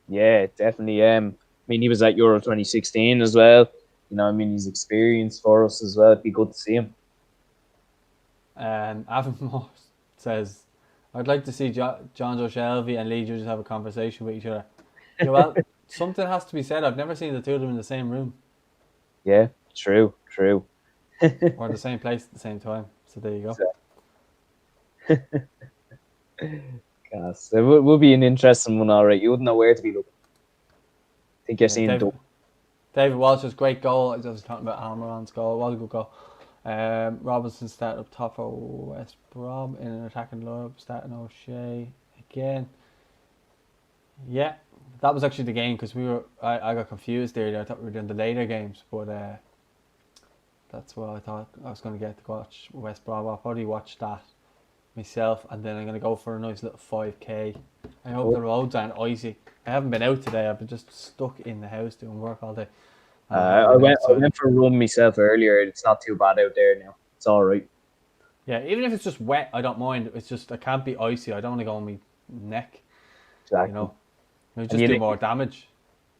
Yeah, definitely. I mean, he was at Euro 2016 as well. He's experienced for us as well. It'd be good to see him. Avon Moore says, I'd like to see John Joe Shelby and Lee just have a conversation with each other. Yeah, well, something has to be said. I've never seen the two of them in the same room. Yeah, true. Or the same place at the same time. So there you go. Yes, it will be an interesting one, all right. You wouldn't know where to be looking. I think you're seeing David Walsh's great goal. I was talking about Almiron's goal. It was a good goal. Robinson started up top for West Brom in an attacking lineup, starting O'Shea again. Yeah, that was actually the game, because I got confused there. I thought we were doing the later games, but that's what I thought I was going to get to watch West Brom. I'll probably watch that myself, and then I'm going to go for a nice little 5k. I hope the roads aren't icy. I haven't been out today. I've been just stuck in the house doing work all day. I went for a run myself earlier. It's not too bad out there now. It's all right. Yeah, even if it's just wet, I don't mind. It's just I can't be icy. I don't want to go on my neck. Exactly. It just do more damage.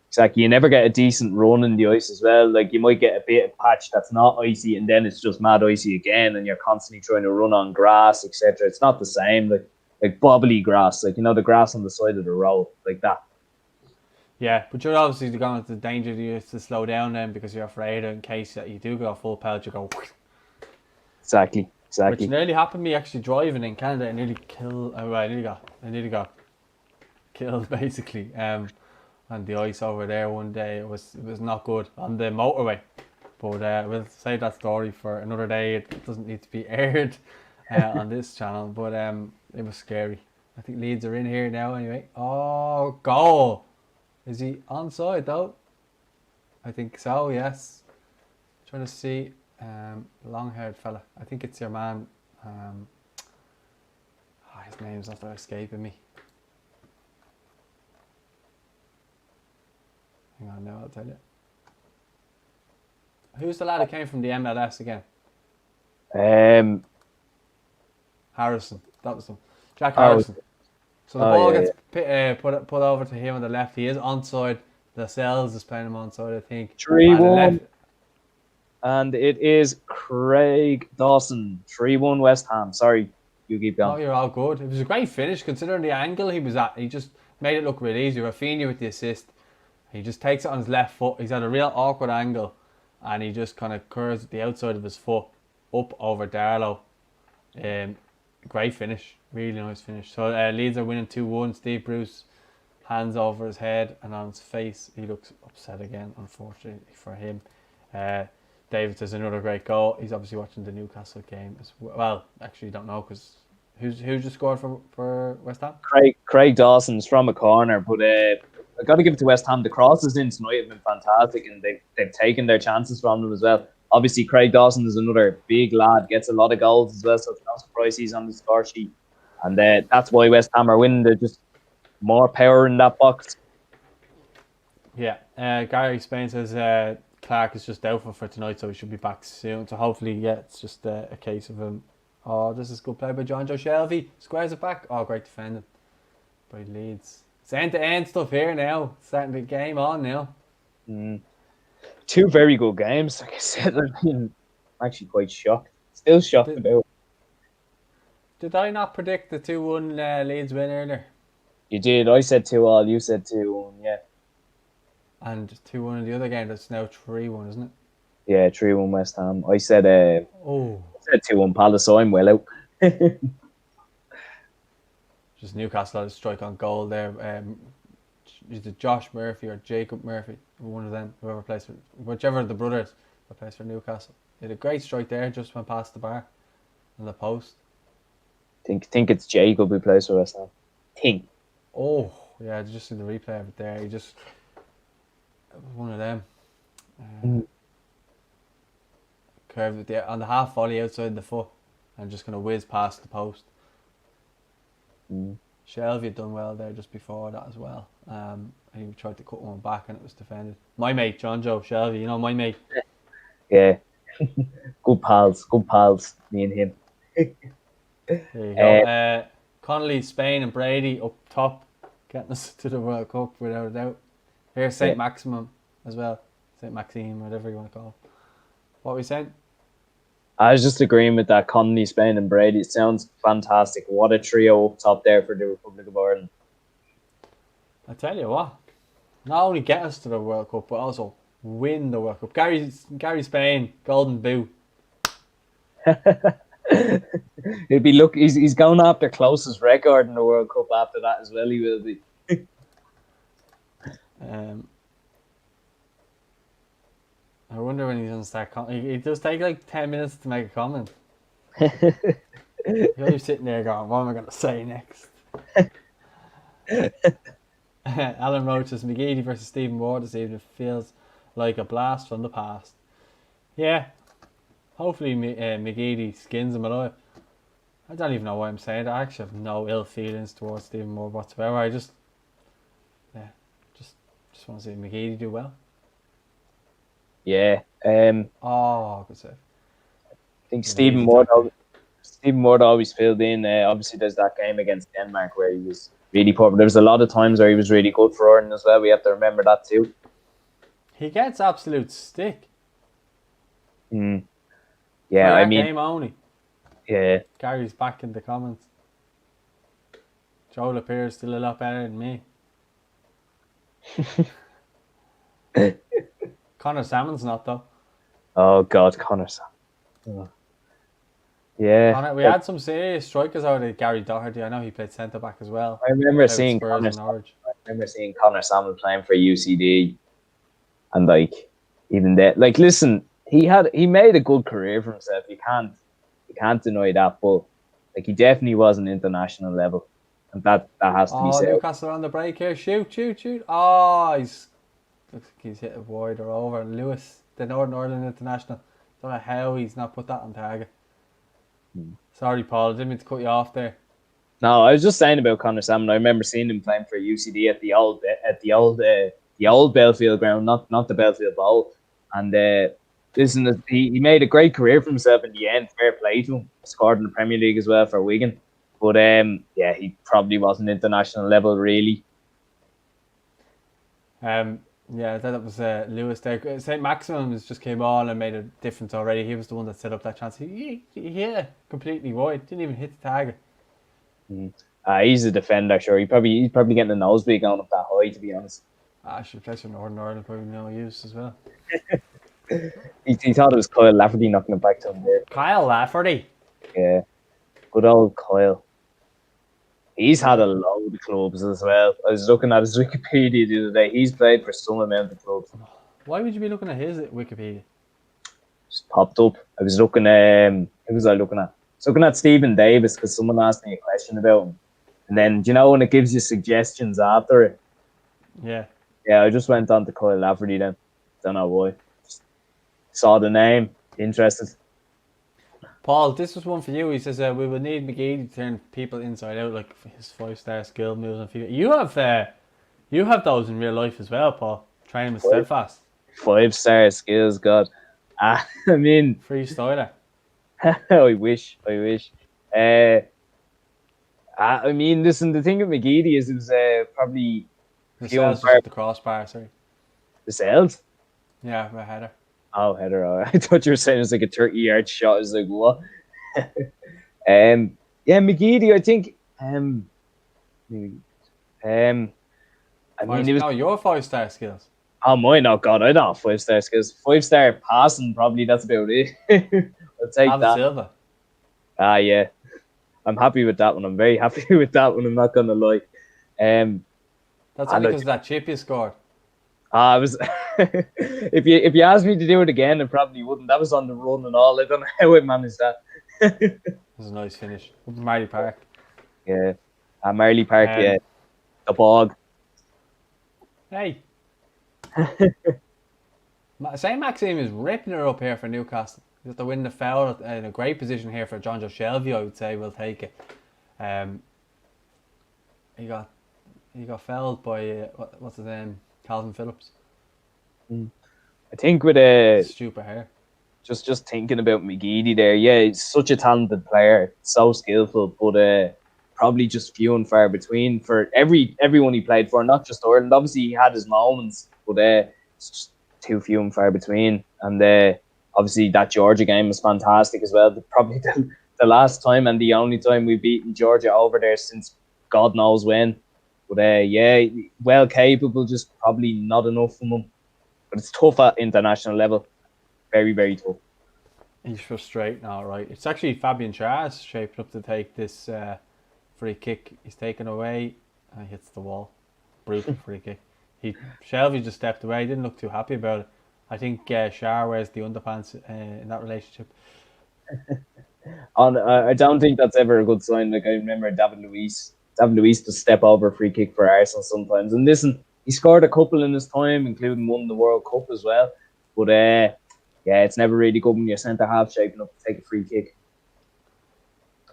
Exactly. You never get a decent run in the ice as well. Like, you might get a bit of patch that's not icy, and then it's just mad icy again, and you're constantly trying to run on grass, etc. It's not the same. Like bobbly grass, like the grass on the side of the road, like that. Yeah, but you're obviously going to the danger to slow down then, because you're afraid in case that you do go full pelt, you go. Exactly. Which nearly happened to me actually driving in Canada. I nearly got killed basically. On the ice over there one day. It was not good on the motorway. But we'll save that story for another day. It doesn't need to be aired on this channel. But it was scary. I think Leeds are in here now anyway. Oh, goal! Is he onside though? I think so, yes. Trying to see. Long-haired fella. I think it's your man. His name's not escaping me. Hang on now, I'll tell you. Who's the lad who came from the MLS again? Harrison. That was him. Jack Harrison. So the ball gets put over to him on the left. He is onside. Lascelles is playing him onside, I think. 3-1. And it is Craig Dawson. 3-1 West Ham. Sorry, you keep going. Oh, you're all good. It was a great finish considering the angle he was at. He just made it look really easy. Rafinha with the assist. He just takes it on his left foot. He's at a real awkward angle, and he just kind of curves the outside of his foot up over Darlow. Great finish. Really nice finish. So Leeds are winning 2-1. Steve Bruce, hands over his head, and on his face he looks upset again, unfortunately for him. David says another great goal. He's obviously watching the Newcastle game as well. Well, actually, don't know, because who just scored for West Ham? Craig Dawson's from a corner, but I got to give it to West Ham. The crosses in tonight have been fantastic, and they've taken their chances from them as well. Obviously, Craig Dawson is another big lad, gets a lot of goals as well, so it's no surprise he's on the score sheet. And that's why West Ham are winning. They're just more power in that box. Yeah, Gary Spain says Clark is just doubtful for tonight, so he should be back soon. So hopefully, yeah, it's just a case of him. Oh, this is good play by John Joe Shelby. Squares it back. Oh, great defending by Leeds. It's end-to-end stuff here now. Starting the game on now. Two very good games. Like I said, I'm actually quite shocked. Still shocked about. Did I not predict the 2-1 Leeds win earlier? You did. I said 2-2. You said 2-1. Yeah. And 2-1 in the other game. That's now 3-1, isn't it? Yeah, 3-1 West Ham. I said 2-1 Palace, so I'm well out. Just Newcastle had a strike on goal there. Is it Josh Murphy or Jacob Murphy? One of them, whoever plays for, whichever of the brothers that plays for Newcastle. He had a great strike there, just went past the bar on the post. Think it's Jacob who plays for West Ham. Think. Oh, yeah, just in the replay of it there. It was one of them. Curved it on the half volley outside the foot and just going to whiz past the post. Shelvey had done well there just before that as well. And he tried to cut one back and it was defended. My mate, John Joe Shelvey, you know, my mate. Yeah. Good pals, me and him. There you go. Connolly, Spain and Brady up top, getting us to the World Cup without a doubt. Here's St. Maximum as well. St. Maxime, whatever you want to call it. What were we saying? I was just agreeing with that. Connolly, Spain and Brady. It sounds fantastic. What a trio up top there for the Republic of Ireland. I tell you what, not only get us to the World Cup, but also win the World Cup. Gary Spain, Golden Boot. He'll be he's going after closest record in the World Cup after that as well. He will be. I wonder when he's going to start. He does take like 10 minutes to make a comment. You're sitting there going, "What am I going to say next?" Alan Roach says McGeady versus Stephen Ward this evening feels like a blast from the past. Yeah, hopefully McGeady skins him alive. I don't even know why I'm saying that. I actually have no ill feelings towards Stephen Ward whatsoever. I just want to see McGeady do well. Yeah. Good save. I think Stephen Ward always filled in. Obviously, there's that game against Denmark where he was really poor. But there was a lot of times where he was really good for Ireland as well. We have to remember that too. He gets absolute stick. Yeah, I mean, game only. Yeah. Gary's back in the comments. Joel appears still a lot better than me. Connor Salmon's not though. Oh God, Connor Salmon. Oh. Yeah. We had some serious strikers out of Gary Doherty. I know he played centre back as well. I remember seeing Connor Salmon playing for UCD, and like even that, like listen, he made a good career for himself. You can't deny that, but like he definitely was an international level, and that has to be said. Newcastle on the break here. Shoot! Oh, looks like he's hit it wide or over. Lewis, the Northern Ireland international. Don't know how he's not put that on target. Sorry, Paul. I didn't mean to cut you off there. No, I was just saying about Connor Salmon. I remember seeing him playing for UCD at the old Belfield ground, not the Belfield Bowl. And listen, he made a great career for himself in the end. Fair play to him. Scored in the Premier League as well for Wigan. But he probably wasn't international level really. Yeah, that was Lewis there. St. Maximum just came on and made a difference already. He was the one that set up that chance. He hit completely wide. Didn't even hit the target. He's a defender, sure. He's probably getting a nosebleed going up that high, to be honest. Should play for Northern Ireland, probably no use as well. he thought it was Kyle Lafferty knocking it back to him there. Kyle Lafferty? Yeah. Good old Kyle. He's had a load of clubs as well. I was looking at his Wikipedia the other day. He's played for some amount of clubs. Why would you be looking at his Wikipedia? Just popped up. I was looking at... Who was I looking at? I was looking at Stephen Davis because someone asked me a question about him. And then, do you know when it gives you suggestions after it? Yeah. Yeah, I just went on to Kyle Lafferty then. Don't know why. Just saw the name. Interested. Paul, this was one for you. He says we would need McGeady to turn people inside out, like his 5-star skill moves and FIFA. You have those in real life as well, Paul. Training with Steadfast. 5-star skills, God. I mean, freestyler. I wish. I mean, listen. The thing with McGeady is it was probably the cells just at the crossbar. Sorry. The cells. Yeah, a header. Oh, header. Oh, I thought you were saying it was like a 30-yard shot. I was like, what? Yeah, McGeady, I think. I mean, it was your 5-star skills. Oh, mine, oh god, I don't have 5 star skills. 5 star passing, probably that's about it. I'll take David that. Silva. Yeah, I'm happy with that one. I'm very happy with that one. I'm not gonna lie. That's And only because of that chip you scored. I was if you asked me to do it again, I probably wouldn't. That was on the run and all. I don't know how I managed that. It was a nice finish. Up in Marley Park. Yeah, at Marley Park, Um, yeah, the bog. Hey, St. Maxime is ripping her up here for Newcastle. He's got to win the foul in a great position here for John Joe Shelby, I would say. Will take it. Um, he got fouled by what's his name, Calvin Phillips. I think with Stupid hair. just thinking about McGeady there. Yeah, he's such a talented player, so skillful, but probably just few and far between for everyone he played for, not just Ireland. Obviously, he had his moments, but it's just too few and far between. And obviously, that Georgia game was fantastic as well. Probably the last time and the only time we've beaten Georgia over there since God knows when. But yeah, well capable, just probably not enough from him. But it's tough at international level. Very, very tough. He's frustrating, all right. It's actually Fabian Schär's shaping up to take this free kick. He's taken away and he hits the wall. Brutal free kick. Shelby just stepped away. Didn't look too happy about it. I think Schär wears the underpants in that relationship. I don't think that's ever a good sign. Like I remember David Luiz to step over a free kick for Arsenal sometimes. And listen, he scored a couple in his time, including one in the World Cup as well. But yeah, it's never really good when you're centre half shaping up to take a free kick.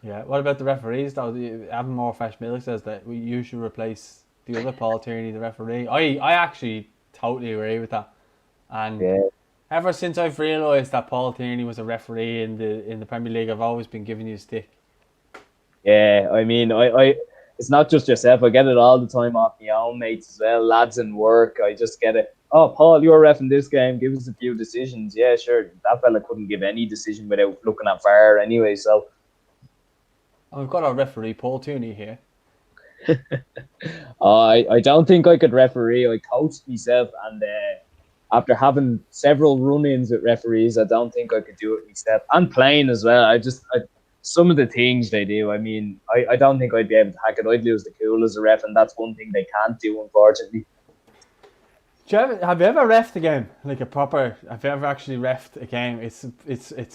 Yeah. What about the referees though? Evan Moore-Fresh Milk says that you should replace the other Paul Tierney, the referee. I actually totally agree with that. And Yeah. ever since I've realised that Paul Tierney was a referee in the Premier League, I've always been giving you a stick. Yeah, I mean, I it's not just yourself. I get it all the time off my own mates as well, lads in work. I just get it. Oh, Paul, you're ref in this game. Give us a few decisions. Yeah, sure. That fella couldn't give any decision without looking at VAR anyway. So I've got our referee Paul Tierney here. I don't think I could referee. I coached myself, and after having several run-ins with referees, I don't think I could do it myself. And playing as well. Some of the things they do, I mean, I don't think I'd be able to hack it. I'd lose the cool as a ref, and that's one thing they can't do, unfortunately. Have you ever refed a game? Like a proper, have you ever actually refed a game? It's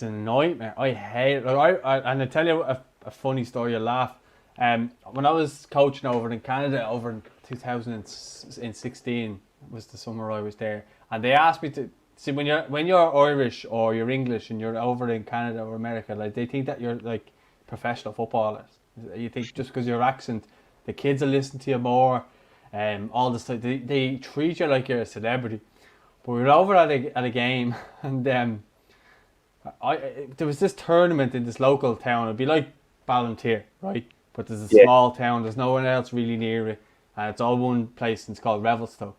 a nightmare. I hate it. Like and I tell you a funny story, you'll laugh. When I was coaching over in Canada, over in 2016 was the summer I was there, and they asked me to see when you're Irish or you're English and you're over in Canada or America, like they think that you're like professional footballers. You think just because your accent, the kids will listen to you more. All this stuff, they treat you like you're a celebrity. But we were over at a game, and there was this tournament in this local town. It'd be like Ballantyre, right? But there's a small town. There's no one else really near it, and it's all one place. And it's called Revelstoke.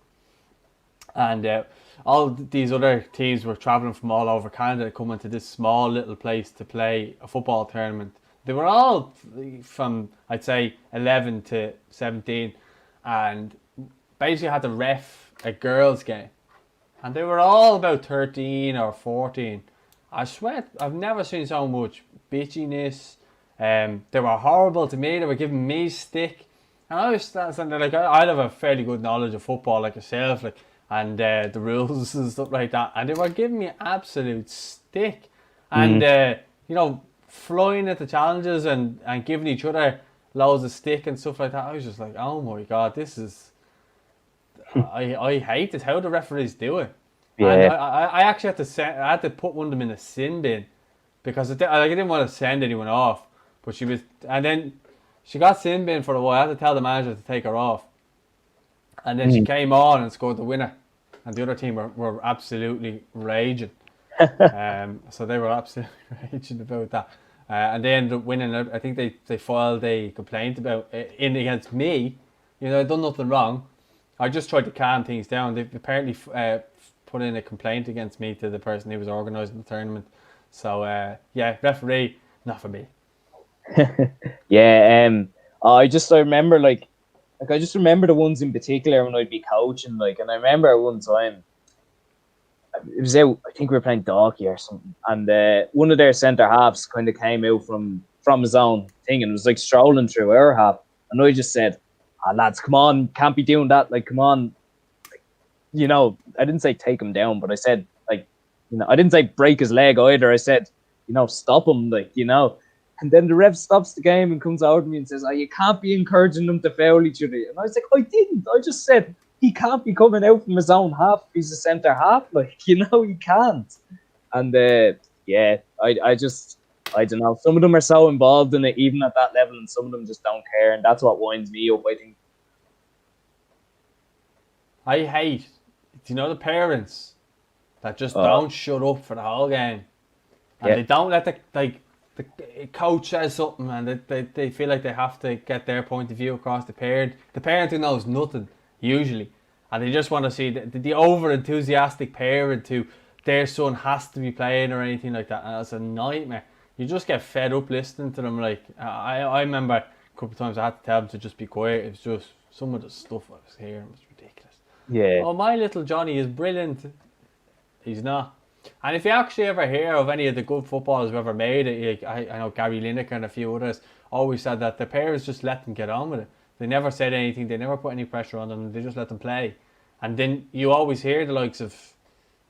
And all these other teams were travelling from all over Canada, coming to this small little place to play a football tournament. They were all from, I'd say, 11 to 17. And basically had to ref a girls' game, and they were all about 13 or 14. I swear I've never seen so much bitchiness. They were horrible to me. They were giving me stick, and I was standing there like I have a fairly good knowledge of football like yourself, like and the rules and stuff like that, and they were giving me absolute stick, and flying at the challenges and giving each other loads of stick and stuff like that. I was just like, oh my god, this is I hate it how the referees do it. Yeah. And I actually had to put one of them in a sin bin because I didn't want to send anyone off, but and then she got sin bin for a while. I had to tell the manager to take her off, and then she came on and scored the winner, and the other team were absolutely raging. So they were absolutely raging about that. And they ended up winning. I think they filed a complaint against me. I'd done nothing wrong. I just tried to calm things down. They apparently put in a complaint against me to the person who was organising the tournament. So referee, not for me. Yeah, I remember like Like, I just remember the ones in particular when I'd be coaching, like, and I remember one time, it was out, I think we were playing Dalkey or something, and one of their centre halves kind of came out from his own thing and was like strolling through our half, and I just said, lads, come on, can't be doing that, like, come on, you know, I didn't say take him down, but I said, like, you know, I didn't say break his leg either. I said, you know, stop him, like, you know. And then the ref stops the game and comes over to me and says, you can't be encouraging them to foul each other. And I was like, I didn't. I just said he can't be coming out from his own half. He's a centre half, like, you know, he can't. And yeah, I don't know. Some of them are so involved in it, even at that level, and some of them just don't care, and that's what winds me up, I think. I hate, do you know the parents that just don't shut up for the whole game, and they don't let the coach says something, and they feel like they have to get their point of view across the parent. The parent who knows nothing usually, and they just want to see the over enthusiastic parent who their son has to be playing or anything like that, and it's a nightmare. You just get fed up listening to them. Like I remember a couple of times I had to tell them to just be quiet. It was just some of the stuff I was hearing was ridiculous. Yeah. Oh, my little Johnny is brilliant. He's not. And if you actually ever hear of any of the good footballers who ever made it, I know Gary Lineker and a few others always said that the parents just let them get on with it. They never said anything. They never put any pressure on them. They just let them play. And then you always hear the likes of,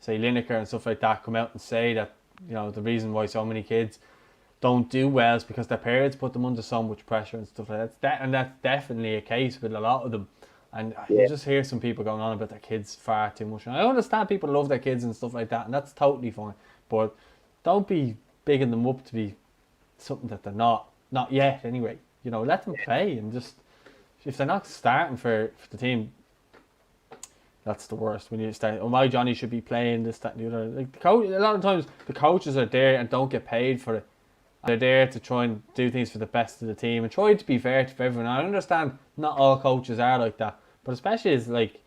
say, Lineker and stuff like that come out and say that, you know, the reason why so many kids don't do well is because their parents put them under so much pressure and stuff like that. And that's definitely a case with a lot of them. And you just hear some people going on about their kids far too much. And I understand people love their kids and stuff like that, and that's totally fine. But don't be bigging them up to be something that they're not yet anyway. You know, let them play, and just, if they're not starting for the team, that's the worst. When you start, oh, my Johnny should be playing this, that, and the other. Like a lot of times the coaches are there and don't get paid for it. They're there to try and do things for the best of the team and try to be fair to everyone. I understand not all coaches are like that, but especially as like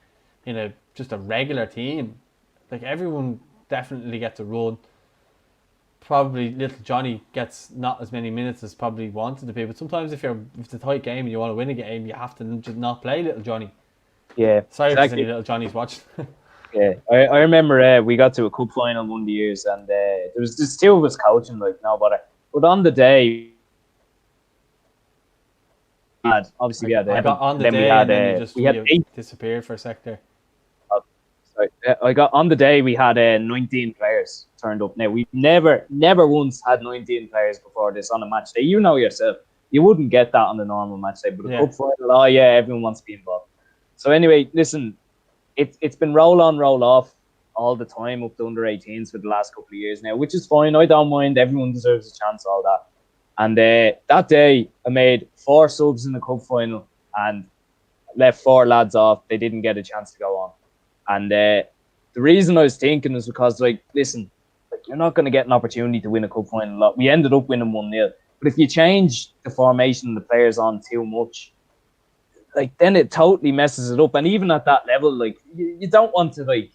in just a regular team, like everyone definitely gets a run. Probably little Johnny gets not as many minutes as probably wanted to be, but sometimes if it's a tight game and you want to win a game, you have to just not play little Johnny. Yeah, sorry exactly. If there's any little Johnnies watching. Yeah, I remember we got to a cup final one of the years, and there was just two of us coaching, like, no bother. But on the day, obviously we had. I got on the day, and then we had disappeared for a sec there. Sorry, I got on the day. We had 19 players turned up. Now we never once had 19 players before this on a match day. You know yourself, you wouldn't get that on the normal match day. But a cup final, everyone wants to be involved. So anyway, listen, it's been roll on, roll off all the time up to under 18s for the last couple of years now, which is fine. I don't mind. Everyone deserves a chance, all that. And that day, I made 4 subs in the cup final and left 4 lads off. They didn't get a chance to go on. And the reason I was thinking is because, like, listen, like, you're not going to get an opportunity to win a cup final a lot. We ended up winning 1-0. But if you change the formation and the players on too much, like, then it totally messes it up. And even at that level, like, you don't want to, like,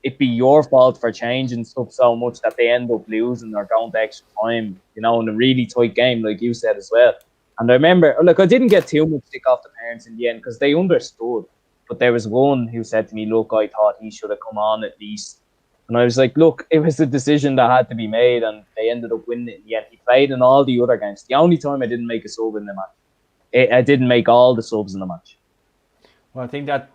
it be your fault for changing stuff so much that they end up losing or going to extra time, you know, in a really tight game, like you said as well. And I remember, look, I didn't get too much stick off the parents in the end because they understood. But there was one who said to me, look, I thought he should have come on at least. And I was like, look, it was a decision that had to be made, and they ended up winning it in the end. He played in all the other games. The only time I didn't make a sub in the match. I didn't make all the subs in the match. Well, I think that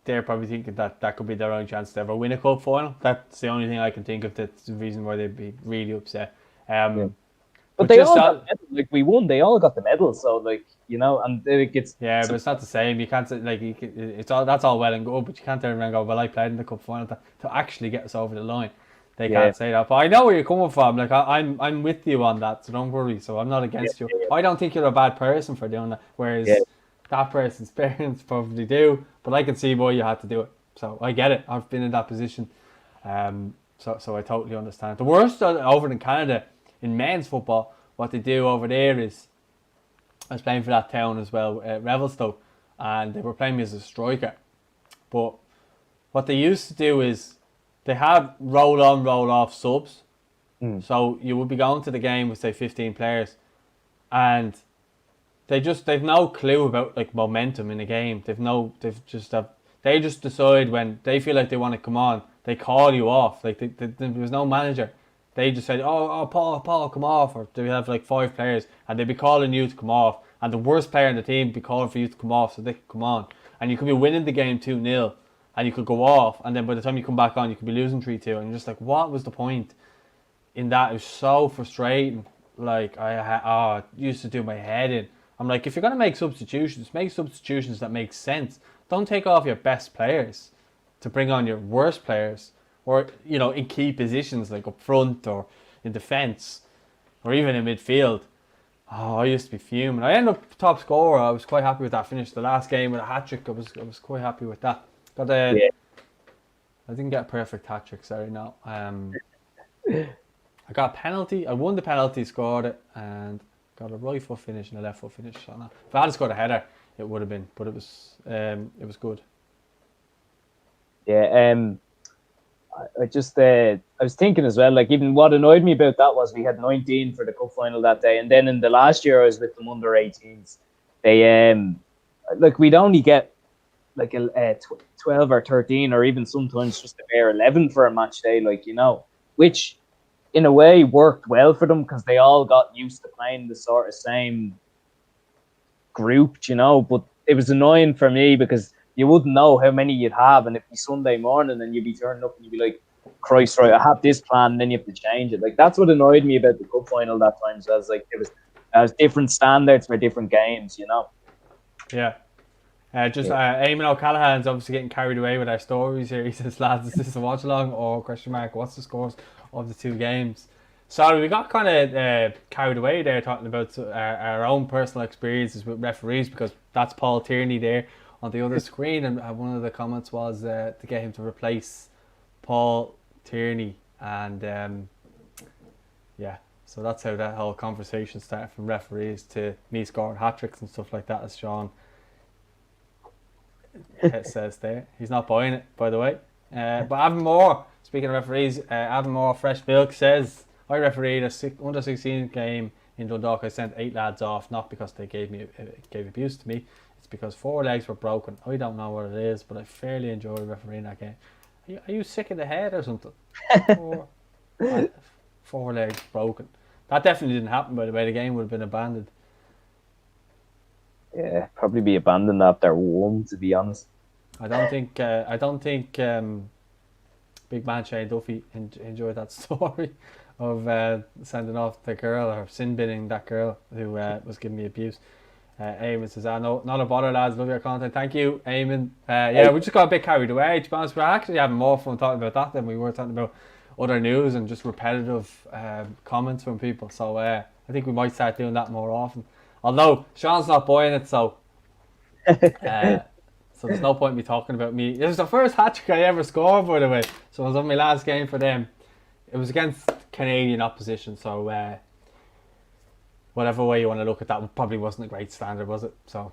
they're probably thinking that could be their only chance to ever win a cup final. That's the only thing I can think of that's the reason why they'd be really upset. But they all got medals. Like, we won, they all got the medal. So, like, you know, and it gets... Yeah, but it's not the same. You can't say, like, that's all well and good, but you can't turn around and go, well, I played in the cup final to actually get us over the line. They can't say that. But I know where you're coming from. Like, I'm with you on that, so don't worry. So I'm not against you. I don't think you're a bad person for doing that, whereas that person's parents probably do. But I can see why you had to do it. So I get it. I've been in that position. So I totally understand. The worst over in Canada, in men's football, what they do over there is, I was playing for that town as well, Revelstoke, and they were playing me as a striker. But what they used to do is they have roll on, roll off subs. So you would be going to the game with, say, 15 players, and they've no clue about like momentum in a game. They just decide when they feel like they want to come on, they call you off. Like there was no manager. They just said, Paul, come off, or they have like 5 players, and they'd be calling you to come off, and the worst player in the team be calling for you to come off so they can come on, and you could be winning the game 2-0, and you could go off, and then by the time you come back on, you could be losing 3-2, and you're just like, what was the point in that? It was so frustrating. Like it used to do my head in. I'm like, if you're gonna make substitutions that make sense. Don't take off your best players to bring on your worst players, or in key positions like up front or in defence, or even in midfield. I used to be fuming. I ended up top scorer. I was quite happy with that. Finished the last game with a hat trick. I was quite happy with that. Got I didn't get a perfect hat trick. Sorry, no. I got a penalty. I won the penalty, scored it, and got a right foot finish and a left foot finish. So no. If I had scored a header, it would have been. But it was good. Yeah. I was thinking as well, like, even what annoyed me about that was we had 19 for the cup final that day, and then in the last year I was with them under 18s. They like, we'd only get like a 12 or 13, or even sometimes just a bare 11 for a match day, like, which in a way worked well for them because they all got used to playing the sort of same group, but it was annoying for me because you wouldn't know how many you'd have, and it'd be Sunday morning and you'd be turning up and you'd be like, Christ, right, I have this plan, and then you have to change it. Like, that's what annoyed me about the cup final that time. So I was like, it was different standards for different games, Yeah. Eamon O'Callaghan's obviously getting carried away with our stories here. He says, lads, is this a watch along or question mark? What's the scores of the 2 games? Sorry, we got kind of carried away there talking about our own personal experiences with referees, because that's Paul Tierney there on the other screen, and one of the comments was to get him to replace Paul Tierney, and so that's how that whole conversation started, from referees to me scoring hat-tricks and stuff like that, as Sean says there. He's not buying it, by the way. But Avon Moore, speaking of referees, Avon Moore Fresh Milk says, I refereed a under 16 game in Dundalk. I sent 8 lads off, not because they gave abuse to me. It's because 4 legs were broken. I don't know what it is, but I fairly enjoyed refereeing that game. Are you sick in the head or something? 4 legs broken. That definitely didn't happen, by the way. The game would have been abandoned. Yeah, probably be abandoned after 1, to be honest. I don't think big man Shane Duffy enjoyed that story of sending off the girl, or sin binning that girl who was giving me abuse. Eamon says, no, not a bother, lads, love your content. Thank you, Eamon. We just got a bit carried away, to be honest. We're actually having more fun talking about that than we were talking about other news and just repetitive comments from people. So I think we might start doing that more often. Although Sean's not buying it, so there's no point in me talking about me. It was the first hat-trick I ever scored, by the way. So it was on my last game for them. It was against Canadian opposition, so whatever way you want to look at that, probably wasn't a great standard, was it? So,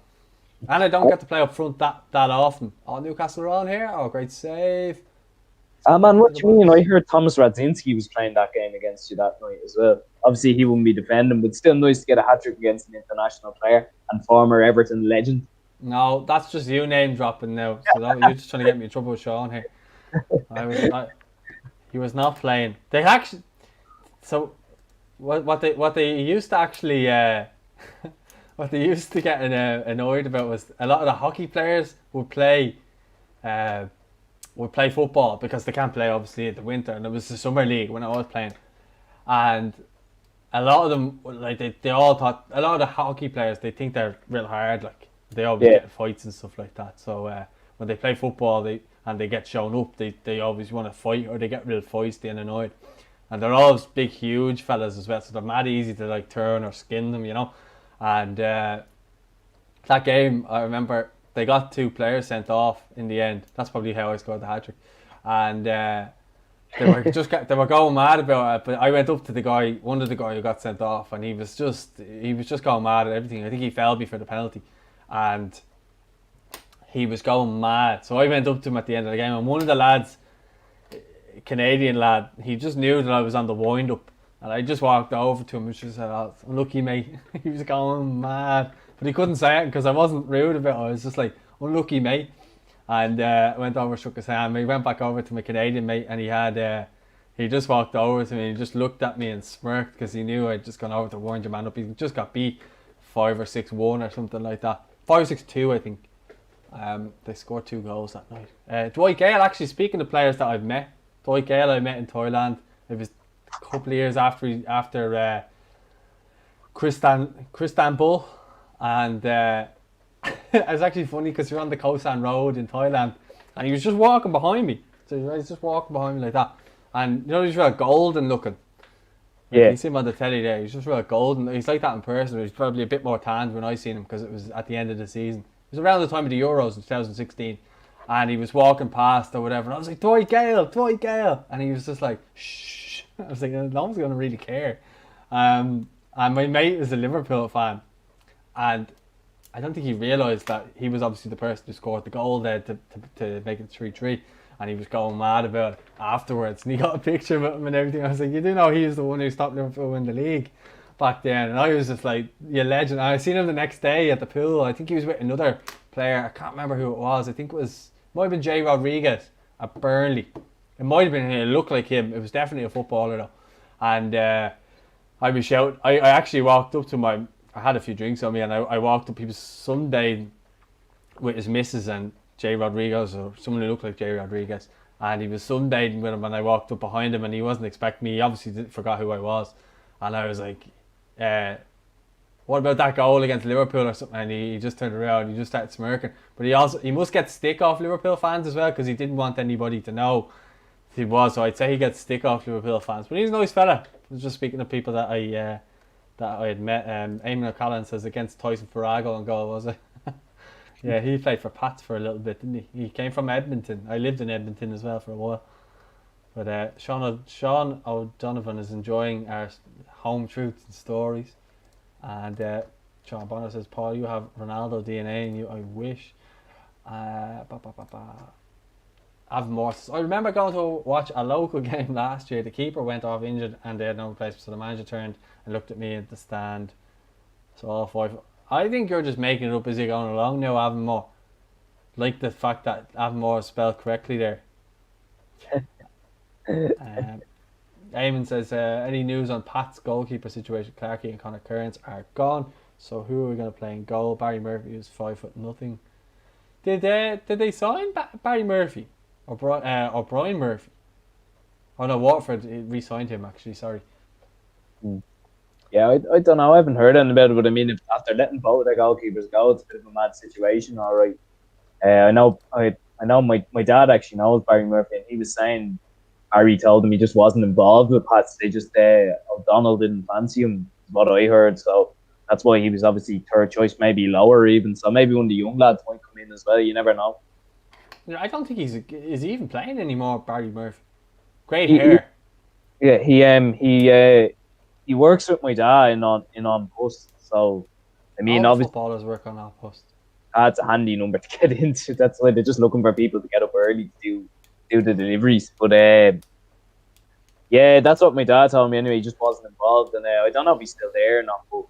and I don't get to play up front that often. Oh, Newcastle are on here. Oh, great save. Man, what do you mean? I heard Thomas Radzinski was playing that game against you that night as well. Obviously, he wouldn't be defending, but still nice to get a hat-trick against an international player and former Everton legend. No, that's just you name dropping now. So you're just trying to get me in trouble with Sean here. He was not playing. They actually. So, what they used to actually what they used to get annoyed about was a lot of the hockey players would play football because they can't play obviously in the winter, and it was the summer league when I was playing, and a lot of them, like, they all thought, a lot of the hockey players, they think they're real hard, like they always get in fights and stuff like that. So when they play football, they get shown up, they always want to fight, or they get real feisty and annoyed. And they're all big, huge fellas as well, so they're mad easy to like turn or skin them, And that game, I remember they got 2 players sent off in the end. That's probably how I scored the hat trick. And they were going mad about it. But I went up to one of the guy who got sent off, and he was just going mad at everything. I think he fell me for the penalty, and he was going mad. So I went up to him at the end of the game, and one of the lads, Canadian lad, he just knew that I was on the wind up, and I just walked over to him and just said, "Oh, unlucky mate." He was going mad. But he couldn't say it because I wasn't rude about it. I was just like, unlucky, mate. And went over, shook his hand. He went back over to my Canadian mate, and he just walked over to me. And he just looked at me and smirked because he knew I'd just gone over to wind your man up. He just got beat 5 or 6-1 or something like that. 5-6-2, I think. They scored 2 goals that night. Dwight Gale, actually, speaking of players that I've met, Dwight Gale I met in Thailand. It was a couple of years after Kristan Bull, and it was actually funny because we were on the Koh San Road in Thailand, and he was just walking behind me. So he was just walking behind me like that, and he's real golden looking. Yeah, you see him on the telly there. He's just real golden. He's like that in person. He's probably a bit more tanned when I seen him because it was at the end of the season. It was around the time of the Euros in 2016, and he was walking past or whatever. And I was like, Dwight Gale, and he was just like, shh. I was like, no one's gonna really care. And my mate is a Liverpool fan, and I don't think he realised that he was obviously the person who scored the goal there to make it 3-3, and he was going mad about it afterwards, and he got a picture of him and everything. I was like, you do know he's the one who stopped Liverpool win the league back then, and I was just like, you legend. And I seen him the next day at the pool. I think he was with another player. I can't remember who it was. I think might have been Jay Rodriguez at Burnley. It might have been him. It looked like him. It was definitely a footballer though, and I was shouting. I actually walked up to I had a few drinks on me, and I walked up. He was sunbathing with his missus and Jay Rodriguez, or someone who looked like Jay Rodriguez, and he was sunbathing with him, and I walked up behind him, and he wasn't expecting me. He obviously forgot who I was, and I was like, what about that goal against Liverpool or something? And he just turned around, he just started smirking. But he must get stick off Liverpool fans as well, because he didn't want anybody to know he was. So I'd say he gets stick off Liverpool fans, but he's a nice fella. I was just speaking of people that I had met. Eamon O'Callaghan says against Tyson Farrago on goal, was it? Yeah, he played for Pats for a little bit, didn't he? He came from Edmonton. I lived in Edmonton as well for a while. But Sean O'Donovan is enjoying our home truths and stories. And Sean Bonner says, Paul, you have Ronaldo DNA in you. I wish. Avamore says, I remember going to watch a local game last year. The keeper went off injured and they had no replacement. So the manager turned and looked at me at the stand. So all 5. I think you're just making it up as you're going along now, Avamore. Like the fact that Avamore is spelled correctly there. Eamon says, any news on Pat's goalkeeper situation? Clarkey and Conor Kearns are gone. So who are we going to play in goal? Barry Murphy is 5'0". Did they sign Barry Murphy or Brian Murphy? Oh no, Watford re-signed him actually. Sorry. Yeah, I don't know. I haven't heard anything about it, but I mean, if after letting both of their goalkeepers go, it's a bit of a mad situation. All right. I know my dad actually knows Barry Murphy, and he was saying Harry told him he just wasn't involved with Pats. They just O'Donnell didn't fancy him, is what I heard. So that's why he was obviously third choice, maybe lower even. So maybe one of the young lads might come in as well. You never know. I don't think is he even playing anymore, Barry Murphy. Great hair. He works with my dad in on post. So I mean, all obviously footballers work on that post. That's a handy number to get into. That's why they're just looking for people to get up early to do the deliveries. But yeah, that's what my dad told me anyway. He just wasn't involved, and I don't know if he's still there or not. But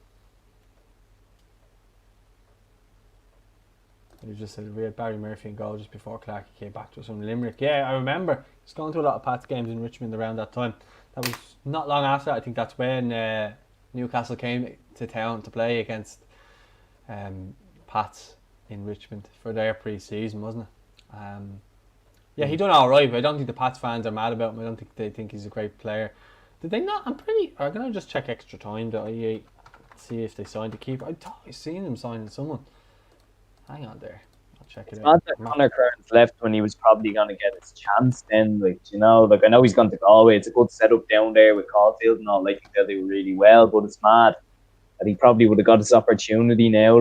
you just said we had Barry Murphy in goal just before Clark came back to us from Limerick. Yeah, I remember. He's going to a lot of Pats games in Richmond around that time. That was not long after. I think that's when Newcastle came to town to play against Pats in Richmond for their pre-season, wasn't it? Yeah, he done all right, but I don't think the Pats fans are mad about him. I don't think they think he's a great player. Did they not? I'm going to just check extra time to see if they signed a keeper. I thought I seen them signing someone. Hang on there. I'll check it out. Not that Conor Kearns left when he was probably going to get his chance then. I know he's gone to Galway. It's a good setup down there with Caulfield and all. I think they'll do really well, but it's mad that he probably would have got his opportunity now.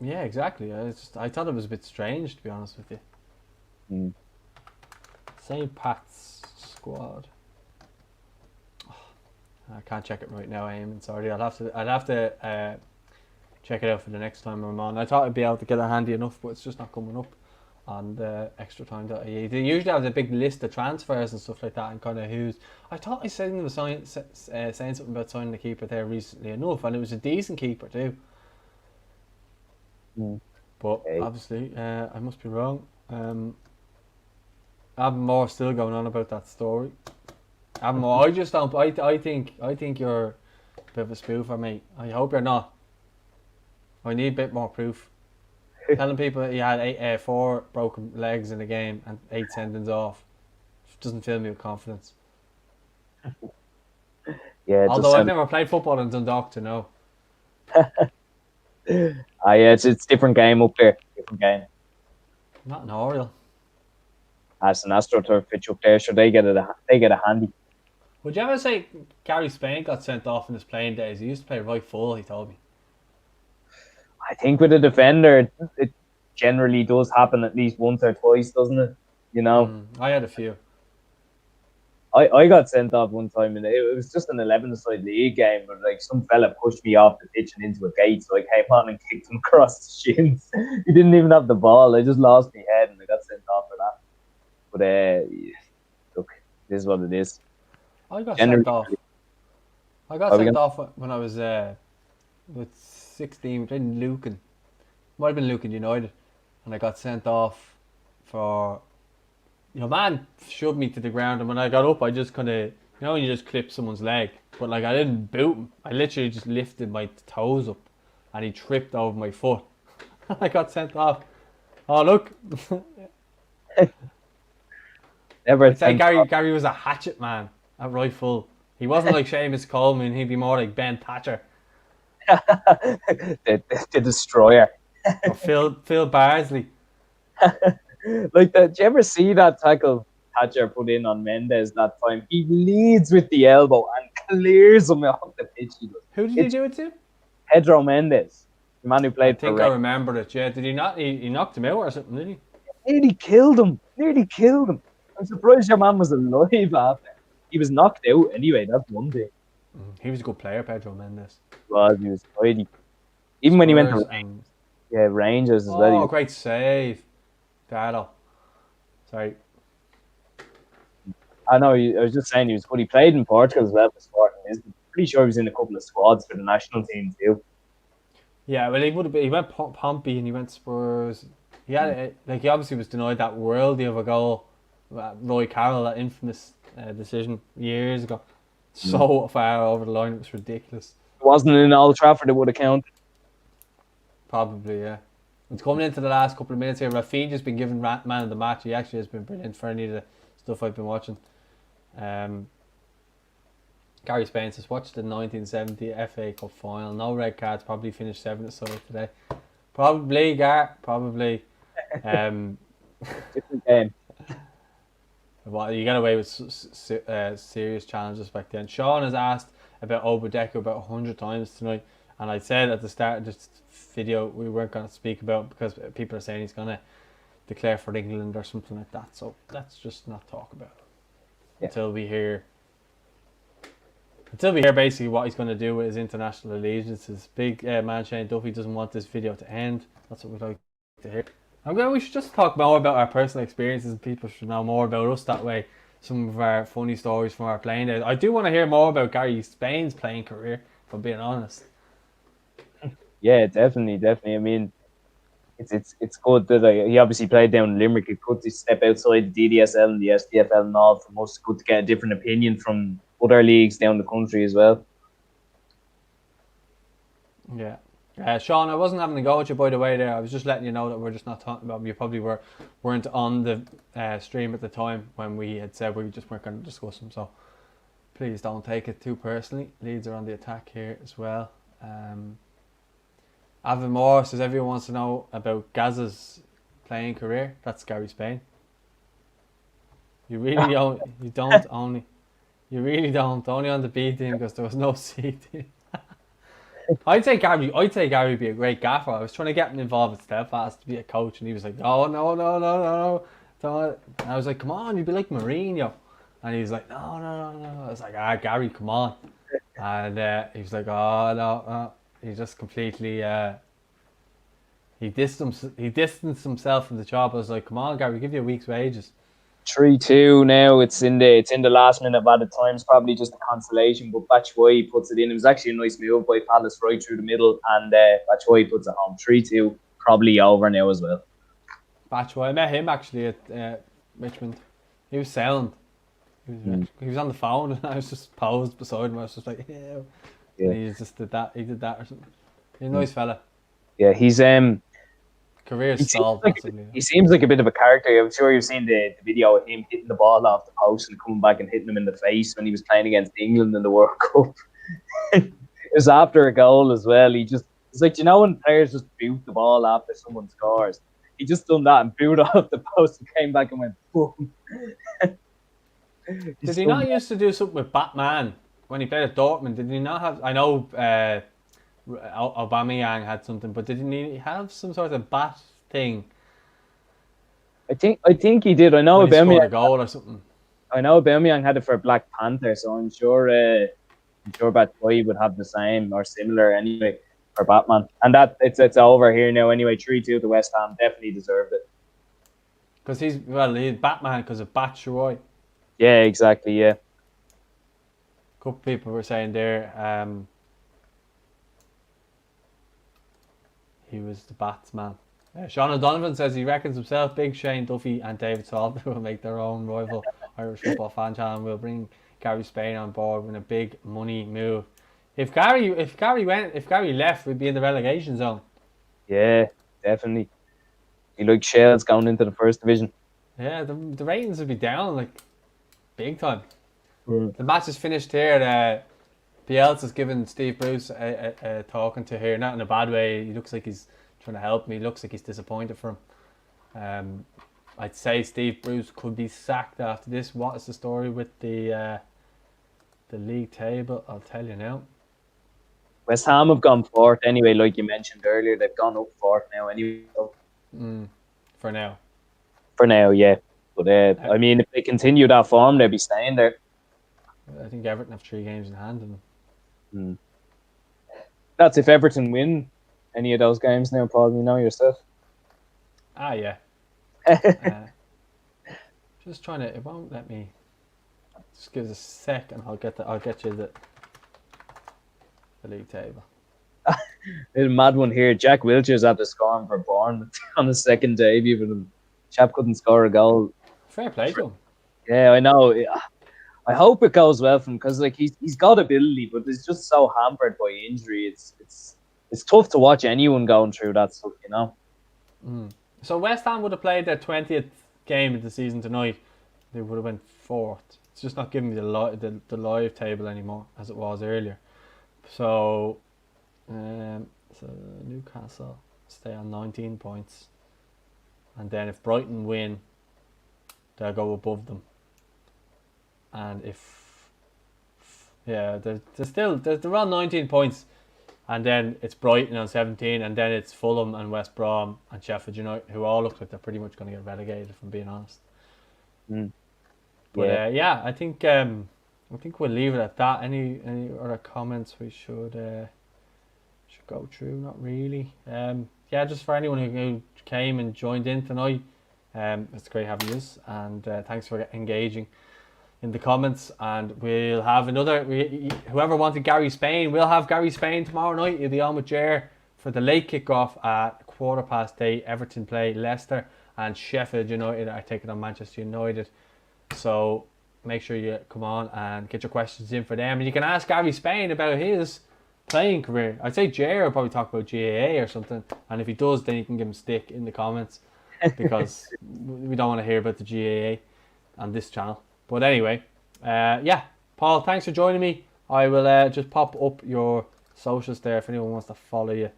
Yeah, exactly. I thought it was a bit strange, to be honest with you. St. Pat's squad. I can't check it right now, Eamon. Sorry, I'll have to check it out for the next time I'm on. I thought I'd be able to get it handy enough, but it's just not coming up on the extra time.ie. They usually have a big list of transfers and stuff like that, and kind of who's. I thought I said saying something about signing the keeper there recently enough, and it was a decent keeper too. But Okay. obviously, I must be wrong. I have more still going on about that story. I have more. I just don't. I think you're a bit of a spoofer, mate. I hope you're not. I need a bit more proof. Telling people he had 4 broken legs in the game and 8 tendons off doesn't fill me with confidence. Yeah, it Although I've never played football in Dundalk to know. Yeah, it's different game up there. Different game. Not in Oriel. As an AstroTurf pitch up there, sure they get a handy. Would you ever say Gary Spain got sent off in his playing days? He used to play right full, he told me. I think with a defender, it generally does happen at least once or twice, doesn't it? You know, I had a few. I got sent off one time, and it was just an 11-side league game, but like some fella pushed me off the pitch and into a gate, so I came on and kicked him across the shins. He didn't even have the ball. I just lost my head, and I got sent off for that. But look, this is what it is. I got sent off. I got sent off when I was with 16, playing Lucan. Might have been Lucan United, and I got sent off for. Man shoved me to the ground, and when I got up, I just kind of, you just clip someone's leg, but like I didn't boot him. I literally just lifted my toes up, and he tripped over my foot. I got sent off. Oh look. Never. I'd say Gary was a hatchet man at right full. He wasn't like Seamus Coleman. He'd be more like Ben Thatcher. the destroyer. Or Phil Barsley. Like did you ever see that tackle Thatcher put in on Mendes that time? He leads with the elbow and clears him off the pitch. Who did he do it to? Pedro Mendes, the man who played. I think I remember it. Yeah, did he not? He knocked him out or something, did he? Nearly killed him. I'm surprised your man was alive after. He was knocked out anyway. That's one thing. He was a good player, Pedro Mendes. He was tidy. Even when he went to Rangers as well. Oh, great save. Dado. Sorry. I know, I was just saying he was good. He played in Portugal as well for Sporting Lisbon. Pretty sure he was in a couple of squads for the national team too. Yeah, well, he would have been. He went Pompey and he went Spurs. He had he obviously was denied that worldie of a goal. Roy Carroll, that infamous decision years ago. So far over the line, it was ridiculous. It wasn't in Old Trafford, it would have counted. Probably, yeah. It's coming into the last couple of minutes here. Rafinha's been given man of the match. He actually has been brilliant for any of the stuff I've been watching. Gary Spain says, watch the 1970 FA Cup final. No red cards. Probably finished 7-0 today. Probably, Gar. Probably. Different game. Well, you got away with serious challenges back then. Sean has asked about Obadeka about 100 times tonight. And I said at the start of this video we weren't going to speak about because people are saying he's going to declare for England or something like that. So let's just not talk about it until we hear basically what he's going to do with his international allegiances. Big man Shane Duffy doesn't want this video to end. That's what we'd like to hear. We should just talk more about our personal experiences and people should know more about us that way. Some of our funny stories from our playing days. I do want to hear more about Gary Spain's playing career, if I'm being honest. Yeah, definitely. I mean, it's good that he obviously played down in Limerick. It's good to step outside the DDSL and the SDFL and all. For most, good to get a different opinion from other leagues down the country as well. Yeah. Sean, I wasn't having a go at you, by the way, there. I was just letting you know that we're just not talking about them. You probably weren't on the stream at the time when we had said we just weren't going to discuss them. So please don't take it too personally. Leeds are on the attack here as well. Avon Moore says everyone wants to know about Gazza's playing career. That's Gary Spain. You really don't. You don't only. You really don't. Only on the B team because there was no C team. I'd say Gary would be a great gaffer. I was trying to get him involved with Steadfast to be a coach, and he was like, "Oh no." Don't. And I was like, "Come on, you'd be like Mourinho." And he was like, "No." I was like, Gary, come on." And he was like, "Oh no." He just completely he distanced himself from the job. I was like, "Come on, Gary, we'll give you a week's wages." 3-2 now. It's in the last minute of added times. Probably just a consolation, but Batshuayi puts it in. It was actually a nice move by Palace right through the middle, and Batshuayi puts it home. 3-2. probably over now as well. Batchwell. I met him actually at Richmond. He was sound. He was on the phone and I was just paused beside him. I was just like, yeah. Yeah. And he just did that. He did that or something. He's a nice fella. Yeah, he's Career stalled massively. he seems like a bit of a character. I'm sure you've seen the video of him hitting the ball off the post and coming back and hitting him in the face when he was playing against England in the World Cup. It was after a goal as well. It's like, you know, when players just boot the ball after someone scores, he just done that and booted off the post and came back and went boom. Did he not used to do something with Batman when he played at Dortmund? Did he not have? I know Aubameyang had something, but didn't he have some sort of bat thing? I think he did. I know when he scored a Aubameyang goal or something. I know Aubameyang had it for Black Panther, so I'm sure Batboy would have the same or similar anyway for Batman. And that it's over here now anyway. 3-2 to West Ham, definitely deserved it. Because he's Batman because of Batshuayi. Yeah, exactly. Yeah. A couple people were saying there. He was the Batsman. Sean O'Donovan says he reckons himself, Big Shane Duffy and David Salt will make their own rival Irish football fan channel. Will bring Gary Spain on board with a big money move. If Gary left, we'd be in the relegation zone. Yeah, definitely. He like shells going into the first division. Yeah, the ratings would be down like big time. Mm. The match is finished here. Bielsa's given Steve Bruce a talking to here, not in a bad way. He looks like he's trying to help me. He looks like he's disappointed for him. I'd say Steve Bruce could be sacked after this. What is the story with the league table? I'll tell you now. West Ham have gone fourth anyway, like you mentioned earlier. They've gone up fourth now anyway. For now. For now, yeah. But I mean, if they continue that form, they'll be staying there. I think Everton have 3 games in hand on them. That's if Everton win any of those games now, Paul. You know yourself. Yeah. Just trying to. It won't let me. Just give us a sec, and I'll get you the league table. Little mad one here. Jack Wilshere's after scoring for Bournemouth on the second debut, but the chap couldn't score a goal. Fair play to him. Yeah, I know. I hope it goes well for him because like he's got ability, but it's just so hampered by injury. It's tough to watch anyone going through that stuff, you know. So West Ham would have played their 20th game of the season tonight. They would have went 4th. It's just not giving me the live table anymore as it was earlier. So Newcastle stay on 19 points, and then if Brighton win, they'll go above them. And they're on 19 points, and then it's Brighton on 17, and then it's Fulham and West Brom and Sheffield United, who all look like they're pretty much going to get relegated, if I'm being honest. But I think we'll leave it at that. Any other comments we should go through? Not really. Just for anyone who came and joined in tonight, it's great having you, and thanks for engaging in the comments. And we'll have whoever wanted Gary Spain, we'll have Gary Spain tomorrow night. He'll be on with Jer for the late kickoff at 8:15. Everton play Leicester, and Sheffield United are taking on Manchester United. So make sure you come on and get your questions in for them, and you can ask Gary Spain about his playing career. I'd say Jer will probably talk about GAA or something, and if he does, then you can give him stick in the comments because we don't want to hear about the GAA on this channel. But anyway, Paul, thanks for joining me. I will just pop up your socials there if anyone wants to follow you,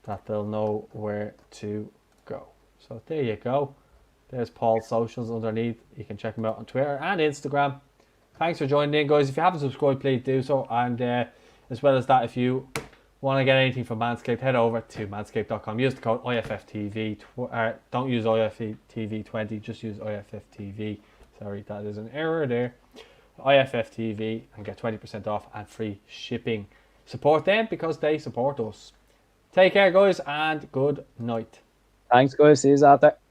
that they'll know where to go. So there you go. There's Paul's socials underneath. You can check him out on Twitter and Instagram. Thanks for joining in, guys. If you haven't subscribed, please do so. And as well as that, if you want to get anything from Manscaped, head over to manscaped.com. Use the code IFFTV. Don't use IFFTV20, just use IFFTV. Sorry, that is an error there. IFFTV, and get 20% off and free shipping. Support them because they support us. Take care, guys, and good night. Thanks, guys. See you out there.